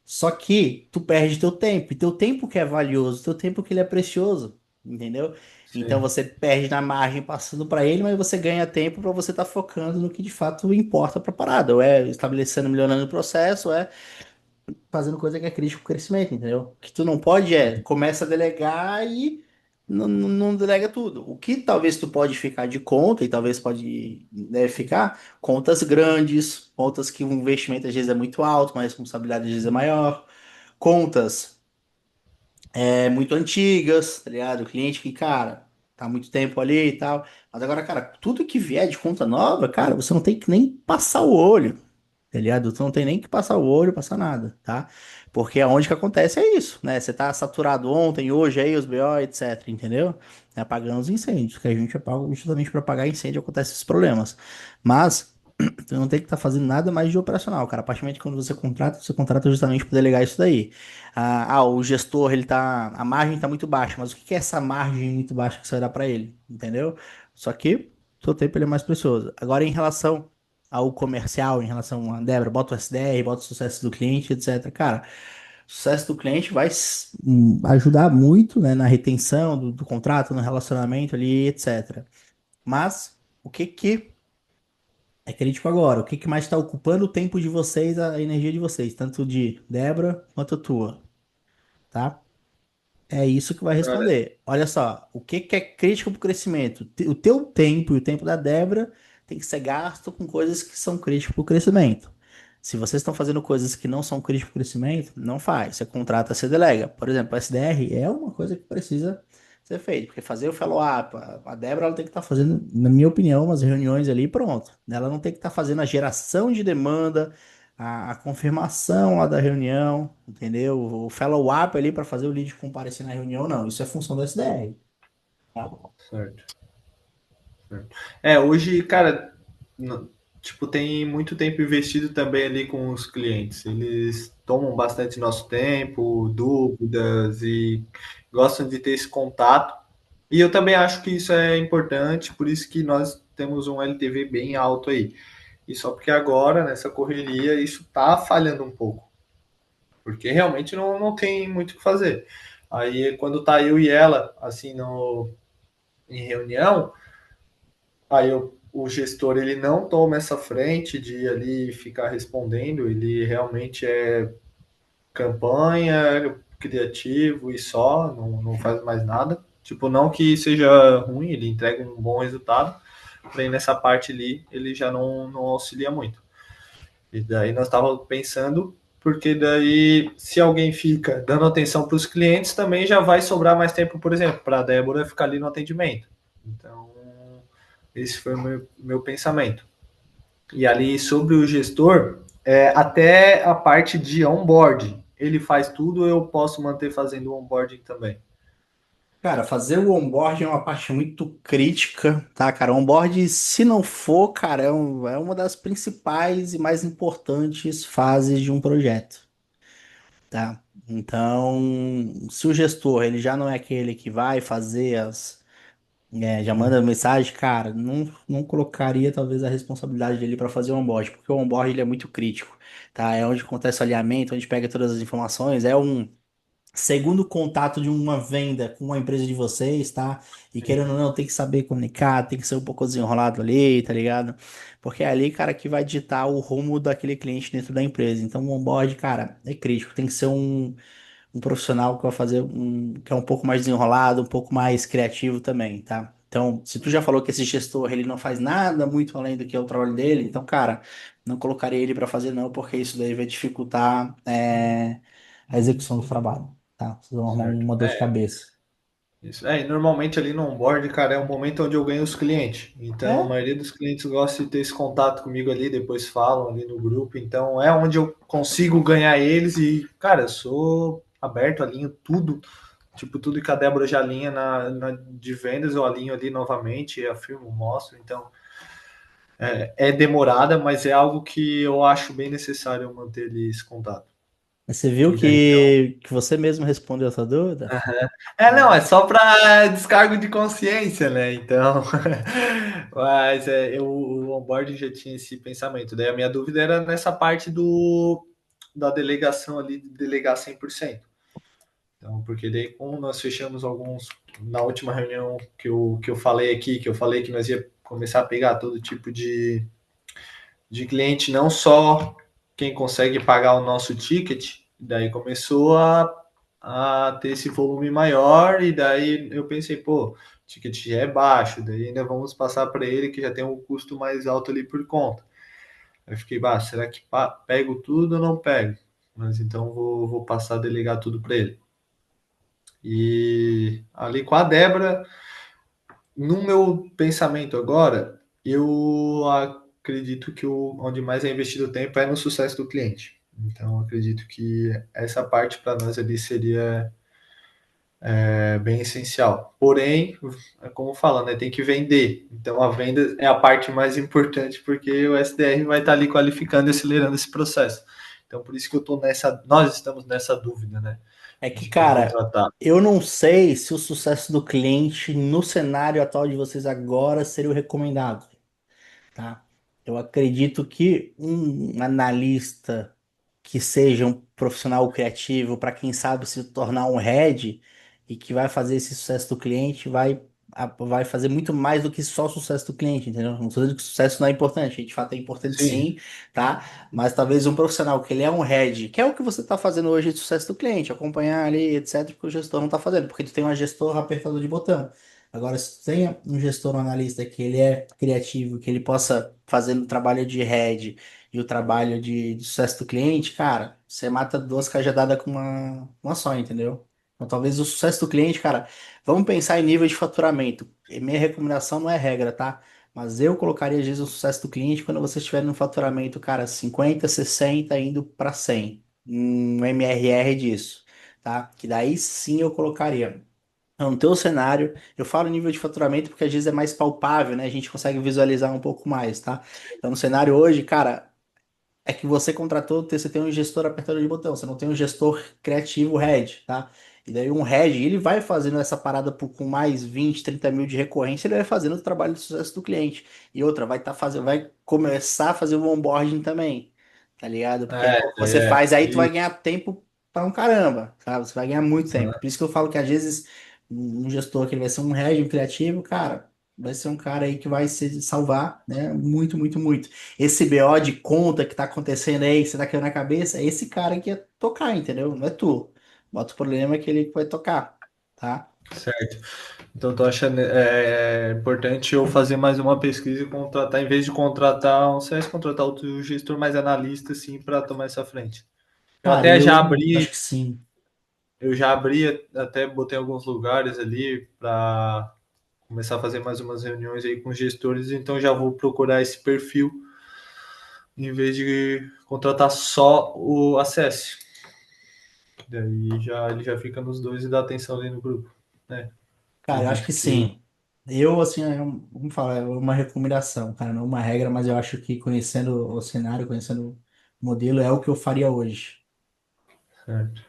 Só que tu perde teu tempo. E teu tempo que é valioso, teu tempo que ele é precioso, entendeu? Então Sim. você perde na margem passando para ele, mas você ganha tempo para você estar focando no que de fato importa para a parada. Ou é estabelecendo, melhorando o processo, ou é fazendo coisa que é crítica pro crescimento, entendeu? O que tu não pode começa a delegar e não delega tudo. O que talvez tu pode ficar de conta, e talvez deve ficar, contas grandes, contas que o investimento às vezes é muito alto, mas a responsabilidade às vezes é maior, contas muito antigas, tá ligado? O cliente que, cara, tá há muito tempo ali e tal. Mas agora, cara, tudo que vier de conta nova, cara, você não tem que nem passar o olho, tá ligado? Tu não tem nem que passar o olho, passar nada, tá? Porque aonde que acontece é isso, né? Você tá saturado ontem, hoje aí, os BO, etc, entendeu? É apagando os incêndios, que a gente apaga justamente para apagar incêndio acontecem esses problemas. Mas você não tem que estar fazendo nada mais de operacional, cara. A partir do momento que quando você contrata justamente para delegar isso daí. O gestor, a margem tá muito baixa, mas o que que é essa margem muito baixa que você vai dar para ele, entendeu? Só que o seu tempo ele é mais precioso. Agora, em relação ao comercial, em relação a Débora, bota o SDR, bota o sucesso do cliente, etc. Cara, o sucesso do cliente vai ajudar muito, né, na retenção do contrato, no relacionamento ali, etc. Mas o que que é crítico agora? O que que mais está ocupando o tempo de vocês, a energia de vocês, tanto de Débora quanto a tua, tá? É isso que vai Cara, responder. Olha só, o que que é crítico para o crescimento? O teu tempo e o tempo da Débora tem que ser gasto com coisas que são críticas para o crescimento. Se vocês estão fazendo coisas que não são críticas para o crescimento, não faz. Você contrata, você delega. Por exemplo, a SDR é uma coisa que precisa ser feita, porque fazer o follow-up, a Débora ela tem que estar fazendo, na minha opinião, umas reuniões ali e pronto. Ela não tem que estar fazendo a geração de demanda, a confirmação lá da reunião, entendeu? O follow-up ali para fazer o lead comparecer na reunião, não. Isso é função do SDR. Tá? certo. Hoje, cara, tipo, tem muito tempo investido também ali com os clientes. Eles tomam bastante nosso tempo, dúvidas e gostam de ter esse contato. E eu também acho que isso é importante, por isso que nós temos um LTV bem alto aí. e só porque agora, nessa correria, isso tá falhando um pouco, porque realmente não tem muito o que fazer. Aí, quando tá eu e ela, assim, em reunião, o gestor ele não toma essa frente de ali ficar respondendo, ele realmente é campanha, criativo e só, não faz mais nada. Tipo, não que seja ruim, ele entrega um bom resultado, porém nessa parte ali ele já não auxilia muito. E daí nós estávamos pensando, porque daí se alguém fica dando atenção para os clientes, também já vai sobrar mais tempo, por exemplo, para a Débora ficar ali no atendimento. Então, esse foi o meu pensamento. E ali sobre o gestor, até a parte de onboarding, ele faz tudo, eu posso manter fazendo o onboarding também. Cara, fazer o onboarding é uma parte muito crítica, tá, cara? O onboarding, se não for, cara, é uma das principais e mais importantes fases de um projeto, tá? Então, se o gestor, ele já não é aquele que vai fazer já manda mensagem, cara, não colocaria talvez a responsabilidade dele para fazer o onboarding, porque o onboarding ele é muito crítico, tá? É onde acontece o alinhamento, onde pega todas as informações, é um segundo contato de uma venda com uma empresa de vocês, tá? E querendo ou não, tem que saber comunicar, tem que ser um pouco desenrolado ali, tá ligado? Porque é ali, cara, que vai ditar o rumo daquele cliente dentro da empresa. Então, o onboard, cara, é crítico. Tem que ser um profissional que vai fazer que é um pouco mais desenrolado, um pouco mais criativo também, tá? Então, se tu já falou que esse gestor, ele não faz nada muito além do que é o trabalho dele, então, cara, não colocaria ele para fazer não, porque isso daí vai dificultar, a execução do trabalho, tá? Vocês vão arrumar Certo. uma dor de cabeça. Isso. E normalmente ali no onboard, cara, é um momento onde eu ganho os clientes. Então, a É, maioria dos clientes gosta de ter esse contato comigo ali, depois falam ali no grupo. Então, é onde eu consigo ganhar eles e, cara, eu sou aberto, alinho tudo. Tipo, tudo que a Débora já alinha de vendas, eu alinho ali novamente, afirmo, mostro. Então, é demorada, mas é algo que eu acho bem necessário eu manter ali esse contato. mas você viu E daí, então, que você mesmo respondeu essa dúvida? não, É. é só para descargo de consciência, né? Então, mas o onboarding já tinha esse pensamento. Daí a minha dúvida era nessa parte da delegação ali, de delegar 100%. Então, porque daí como nós fechamos alguns, na última reunião que eu falei aqui, que eu falei que nós ia começar a pegar todo tipo de cliente, não só quem consegue pagar o nosso ticket, daí começou a ter esse volume maior, e daí eu pensei, pô, o ticket já é baixo, daí ainda vamos passar para ele que já tem um custo mais alto ali por conta. Aí eu fiquei, será que pego tudo ou não pego? Mas então vou passar a delegar tudo para ele. E ali com a Débora, no meu pensamento agora, eu acredito que onde mais é investido o tempo é no sucesso do cliente. Então, eu acredito que essa parte para nós ali seria bem essencial. Porém, é como fala, né, tem que vender. Então, a venda é a parte mais importante, porque o SDR vai estar ali qualificando e acelerando esse processo. Então, por isso que nós estamos nessa dúvida, né, É que, de quem cara, contratar. eu não sei se o sucesso do cliente no cenário atual de vocês agora seria o recomendado, tá? Eu acredito que um analista que seja um profissional criativo, para quem sabe se tornar um head e que vai fazer esse sucesso do cliente, vai fazer muito mais do que só o sucesso do cliente, entendeu? Não estou dizendo que o sucesso não é importante, de fato é importante Sim, sim, tá? Mas talvez um profissional que ele é um head, que é o que você está fazendo hoje de sucesso do cliente, acompanhar ali, etc, porque o gestor não está fazendo, porque tu tem um gestor apertador de botão. Agora, se tu tem um gestor, um analista que ele é criativo, que ele possa fazer o trabalho de head e o trabalho de sucesso do cliente, cara, você mata duas cajadadas com uma só, entendeu? Então, talvez o sucesso do cliente, cara, vamos pensar em nível de faturamento. E minha recomendação não é regra, tá? Mas eu colocaria, às vezes, o sucesso do cliente quando você estiver no faturamento, cara, 50, 60 indo para 100. Um MRR disso, tá? Que daí sim eu colocaria. Então, no teu cenário, eu falo nível de faturamento porque às vezes é mais palpável, né? A gente consegue visualizar um pouco mais, tá? Então, no cenário hoje, cara, é que você contratou, você tem um gestor apertador de botão, você não tem um gestor criativo head, tá? E daí um head, ele vai fazendo essa parada com mais 20, 30 mil de recorrência, ele vai fazendo o trabalho de sucesso do cliente. E outra, vai começar a fazer o onboarding também, tá ligado? Porque aí quando daí você é. faz aí, tu vai ganhar tempo para um caramba, sabe? Você vai ganhar muito tempo. Por isso que eu falo que às vezes um gestor que ele vai ser um head, um criativo, cara, vai ser um cara aí que vai se salvar, né? Muito, muito, muito. Esse BO de conta que tá acontecendo aí, que você tá caindo na cabeça, é esse cara que ia tocar, entendeu? Não é tu. Bota o problema que ele vai tocar, tá? Certo. Então, tô achando importante eu fazer mais uma pesquisa e contratar, em vez de contratar um CS, contratar outro gestor mais analista, assim, para tomar essa frente. Eu Cara, até já eu acho abri, que sim. eu já abri, até botei alguns lugares ali para começar a fazer mais umas reuniões aí com gestores, então já vou procurar esse perfil em vez de contratar só o acesso. Daí já ele já fica nos dois e dá atenção ali no grupo, né? Cara, eu acho Acredito que que sim. Eu, assim, vamos falar, é uma recomendação, cara, não uma regra, mas eu acho que conhecendo o cenário, conhecendo o modelo, é o que eu faria hoje, certo.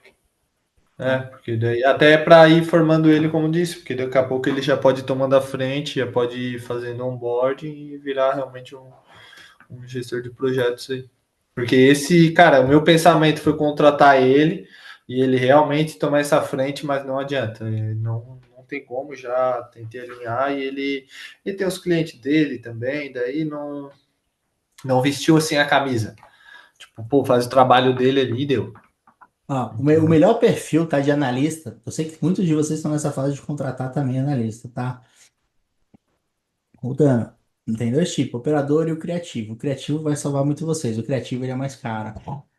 tá? Porque daí até para ir formando ele, como disse, porque daqui a pouco ele já pode ir tomando a frente, já pode ir fazendo onboarding e virar realmente um gestor de projetos aí. Porque esse, cara, o meu pensamento foi contratar ele e ele realmente tomar essa frente, mas não adianta. Não tem como, já tentei alinhar e ele tem os clientes dele também, daí não vestiu assim a camisa. Tipo, pô, faz o trabalho dele ali e deu. Ó, o Então, melhor perfil, tá, de analista, eu sei que muitos de vocês estão nessa fase de contratar também analista, tá? Voltando, tem dois tipos, o operador e o criativo. O criativo vai salvar muito vocês, o criativo ele é mais caro.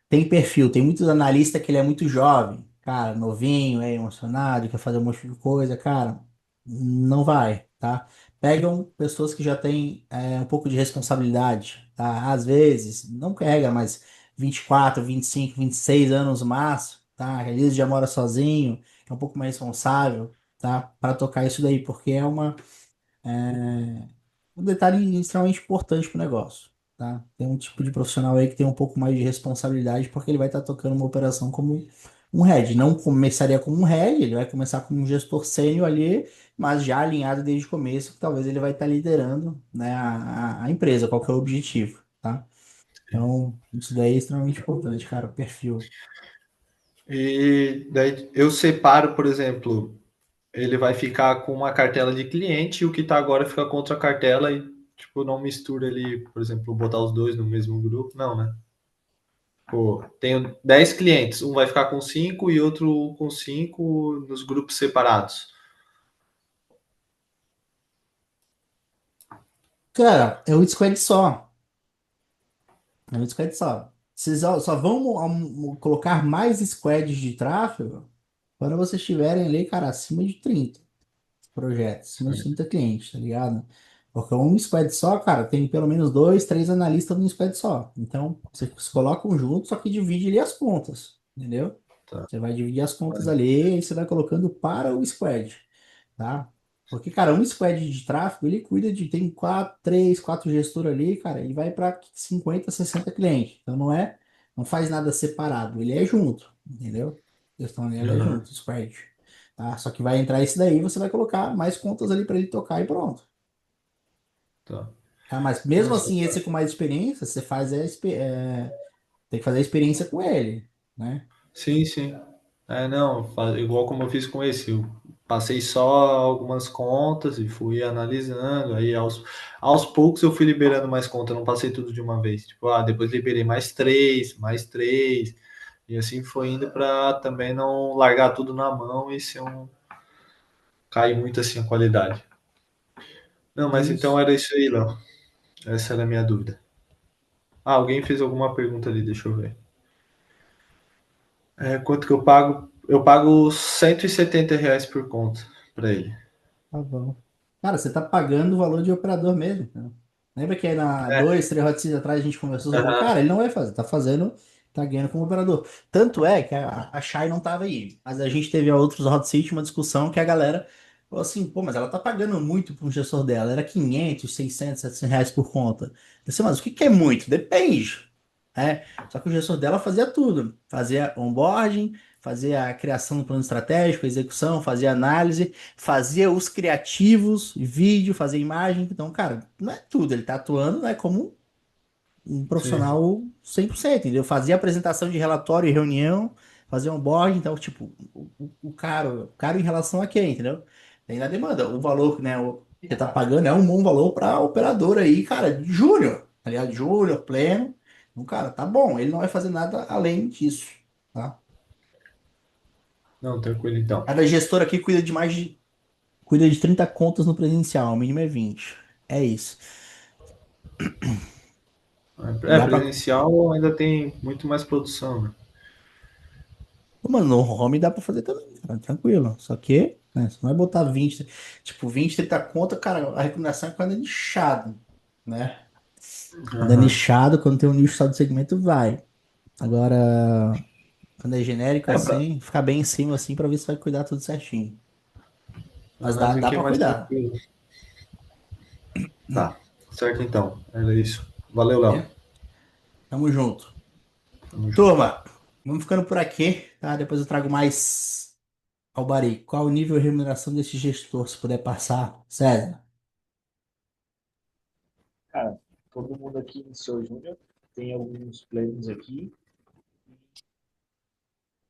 Tem perfil, tem muitos analistas que ele é muito jovem, cara, novinho, é emocionado, quer fazer um monte de coisa, cara, não vai, tá? Pegam pessoas que já têm um pouco de responsabilidade, tá? Às vezes, não carrega, mas 24, 25, 26 anos no máximo, tá? Às vezes já mora sozinho, é um pouco mais responsável, tá? Para tocar isso daí, porque um detalhe extremamente importante para o negócio, tá? Tem um tipo de profissional aí que tem um pouco mais de responsabilidade porque ele vai estar tocando uma operação como um head. Não começaria como um head, ele vai começar como um gestor sênior ali, mas já alinhado desde o começo, que talvez ele vai estar liderando, né, a empresa, qual que é o objetivo, tá? Então, isso daí é extremamente importante, cara, o perfil. e daí eu separo, por exemplo, ele vai ficar com uma cartela de cliente e o que está agora fica com outra cartela e tipo não mistura ali, por exemplo, botar os dois no mesmo grupo, não, né? Pô, tenho 10 clientes, um vai ficar com 5 e outro com 5 nos grupos separados. Cara, é um squad só. É um squad só. Vocês só vão colocar mais squads de tráfego quando vocês estiverem ali, cara, acima de 30 projetos, acima de 30 clientes, tá ligado? Porque um squad só, cara, tem pelo menos dois, três analistas num squad só. Então, vocês colocam junto, só que divide ali as contas, entendeu? Tá. Você vai dividir as contas ali e você vai colocando para o squad, tá? Porque, cara, um squad de tráfego, ele cuida de, tem quatro, três, quatro gestores ali, cara, ele vai para 50, 60 clientes. Então, não faz nada separado, ele é junto, entendeu? A questão ali, ela é Aham, junto, o squad. Tá? Só que vai entrar esse daí, você vai colocar mais contas ali para ele tocar e pronto. tá. Tá? Mas mesmo Nossa, assim, esse com mais experiência, você faz tem que fazer a experiência com ele, né? sim, sim. Não, igual como eu fiz com esse, eu passei só algumas contas e fui analisando, aí aos poucos eu fui liberando mais contas, não passei tudo de uma vez. Tipo, depois liberei mais três, e assim foi indo para também não largar tudo na mão e ser cair muito assim a qualidade. Não, mas então Isso. era isso aí, Léo. Essa era a minha dúvida. Alguém fez alguma pergunta ali, deixa eu ver. Quanto que eu pago? Eu pago R$ 170 por conta para ele. Tá bom. Cara, você tá pagando o valor de operador mesmo, cara. Lembra que aí na É, 2, 3 rotas atrás a gente conversou sobre, aham, cara, ele não vai fazer, tá fazendo, tá ganhando como operador. Tanto é que a Shai não tava aí, mas a gente teve a outros hot seat uma discussão que a galera falou assim, pô, mas ela tá pagando muito para um gestor dela, era 500, 600, 700 reais por conta. Eu disse, mas o que que é muito? Depende. Só que o gestor dela fazia tudo, fazia onboarding, fazia a criação do plano estratégico, a execução, fazia análise, fazia os criativos, vídeo, fazia imagem. Então, cara, não é tudo. Ele tá atuando, né, como um Sim. profissional 100%, entendeu? Fazia apresentação de relatório e reunião, fazia onboarding, então, tipo, o caro em relação a quem, entendeu? Tem na demanda. O valor, né, que tá pagando é um bom valor para operador aí, cara, de júnior, tá ligado? Júnior, pleno. Então, cara, tá bom. Ele não vai fazer nada além disso, tá? Não, tranquilo então. Cada gestor aqui cuida de 30 contas no presencial, o mínimo é 20. É isso. Dá pra Presencial ainda tem muito mais produção, né? Mano, no home dá pra fazer também, cara, tranquilo. Só que, né, você não vai botar 20, tipo, 20, 30 conta, cara, a recomendação é quando é nichado, né? Quando é Aham. nichado, quando tem um nicho só de segmento, vai. Agora, quando é genérico É, pra, assim, ficar bem em cima assim pra ver se vai cuidar tudo certinho. pra Mas nós dá aqui é pra mais cuidar. tranquilo. Tá, certo então. Era isso. Valeu, Léo. É? Tamo junto. Tamo junto. Turma, vamos ficando por aqui, tá? Depois eu trago mais Albari. Qual o nível de remuneração desse gestor, se puder passar? César. Cara, todo mundo aqui iniciou júnior, tem alguns planos aqui,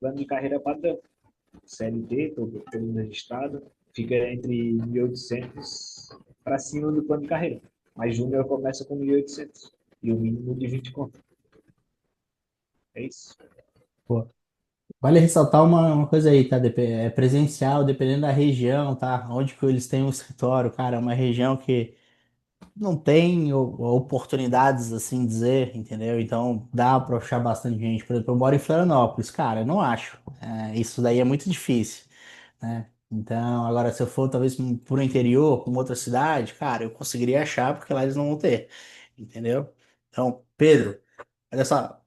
plano de carreira padrão. CLT, todo mundo registrado, fica entre 1.800 para cima do plano de carreira. Mas júnior começa com 1.800 e o mínimo de 20 conto. É isso. Pô, vale ressaltar uma coisa aí, tá? É presencial, dependendo da região, tá? Onde que eles têm um escritório, cara, é uma região que não tem oportunidades, assim dizer, entendeu? Então dá pra achar bastante gente. Por exemplo, eu moro em Florianópolis, cara, eu não acho. Isso daí é muito difícil, né? Então, agora, se eu for talvez por interior, para uma outra cidade, cara, eu conseguiria achar, porque lá eles não vão ter, entendeu? Então, Pedro. Olha só,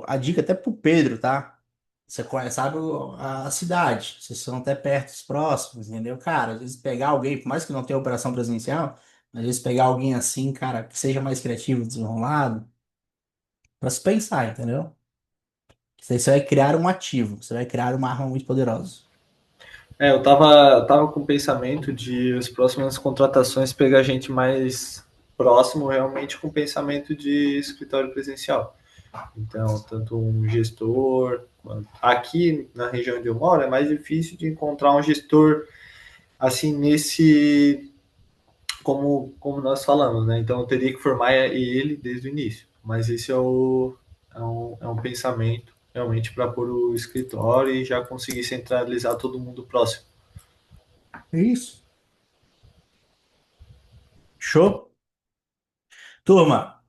a dica até pro Pedro, tá? Você conhece, sabe a cidade, vocês são até perto, próximos, entendeu? Cara, às vezes pegar alguém, por mais que não tenha operação presencial, às vezes pegar alguém assim, cara, que seja mais criativo, desenrolado, pra se pensar, entendeu? Isso aí você vai criar um ativo, você vai criar uma arma muito poderosa. Eu tava com o pensamento de as próximas contratações pegar gente mais próximo, realmente, com pensamento de escritório presencial. Então, tanto um gestor. Aqui na região onde eu moro, é mais difícil de encontrar um gestor assim nesse. Como nós falamos, né? Então, eu teria que formar ele desde o início. Mas esse é um pensamento realmente para pôr o escritório e já conseguir centralizar todo mundo próximo. É isso. Show? Turma,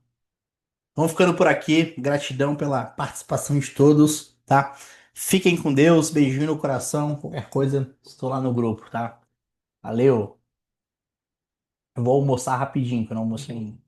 vamos ficando por aqui. Gratidão pela participação de todos, tá? Fiquem com Deus, beijinho no coração. Qualquer coisa, estou lá no grupo, tá? Valeu. Eu vou almoçar rapidinho, que eu não almocei ainda.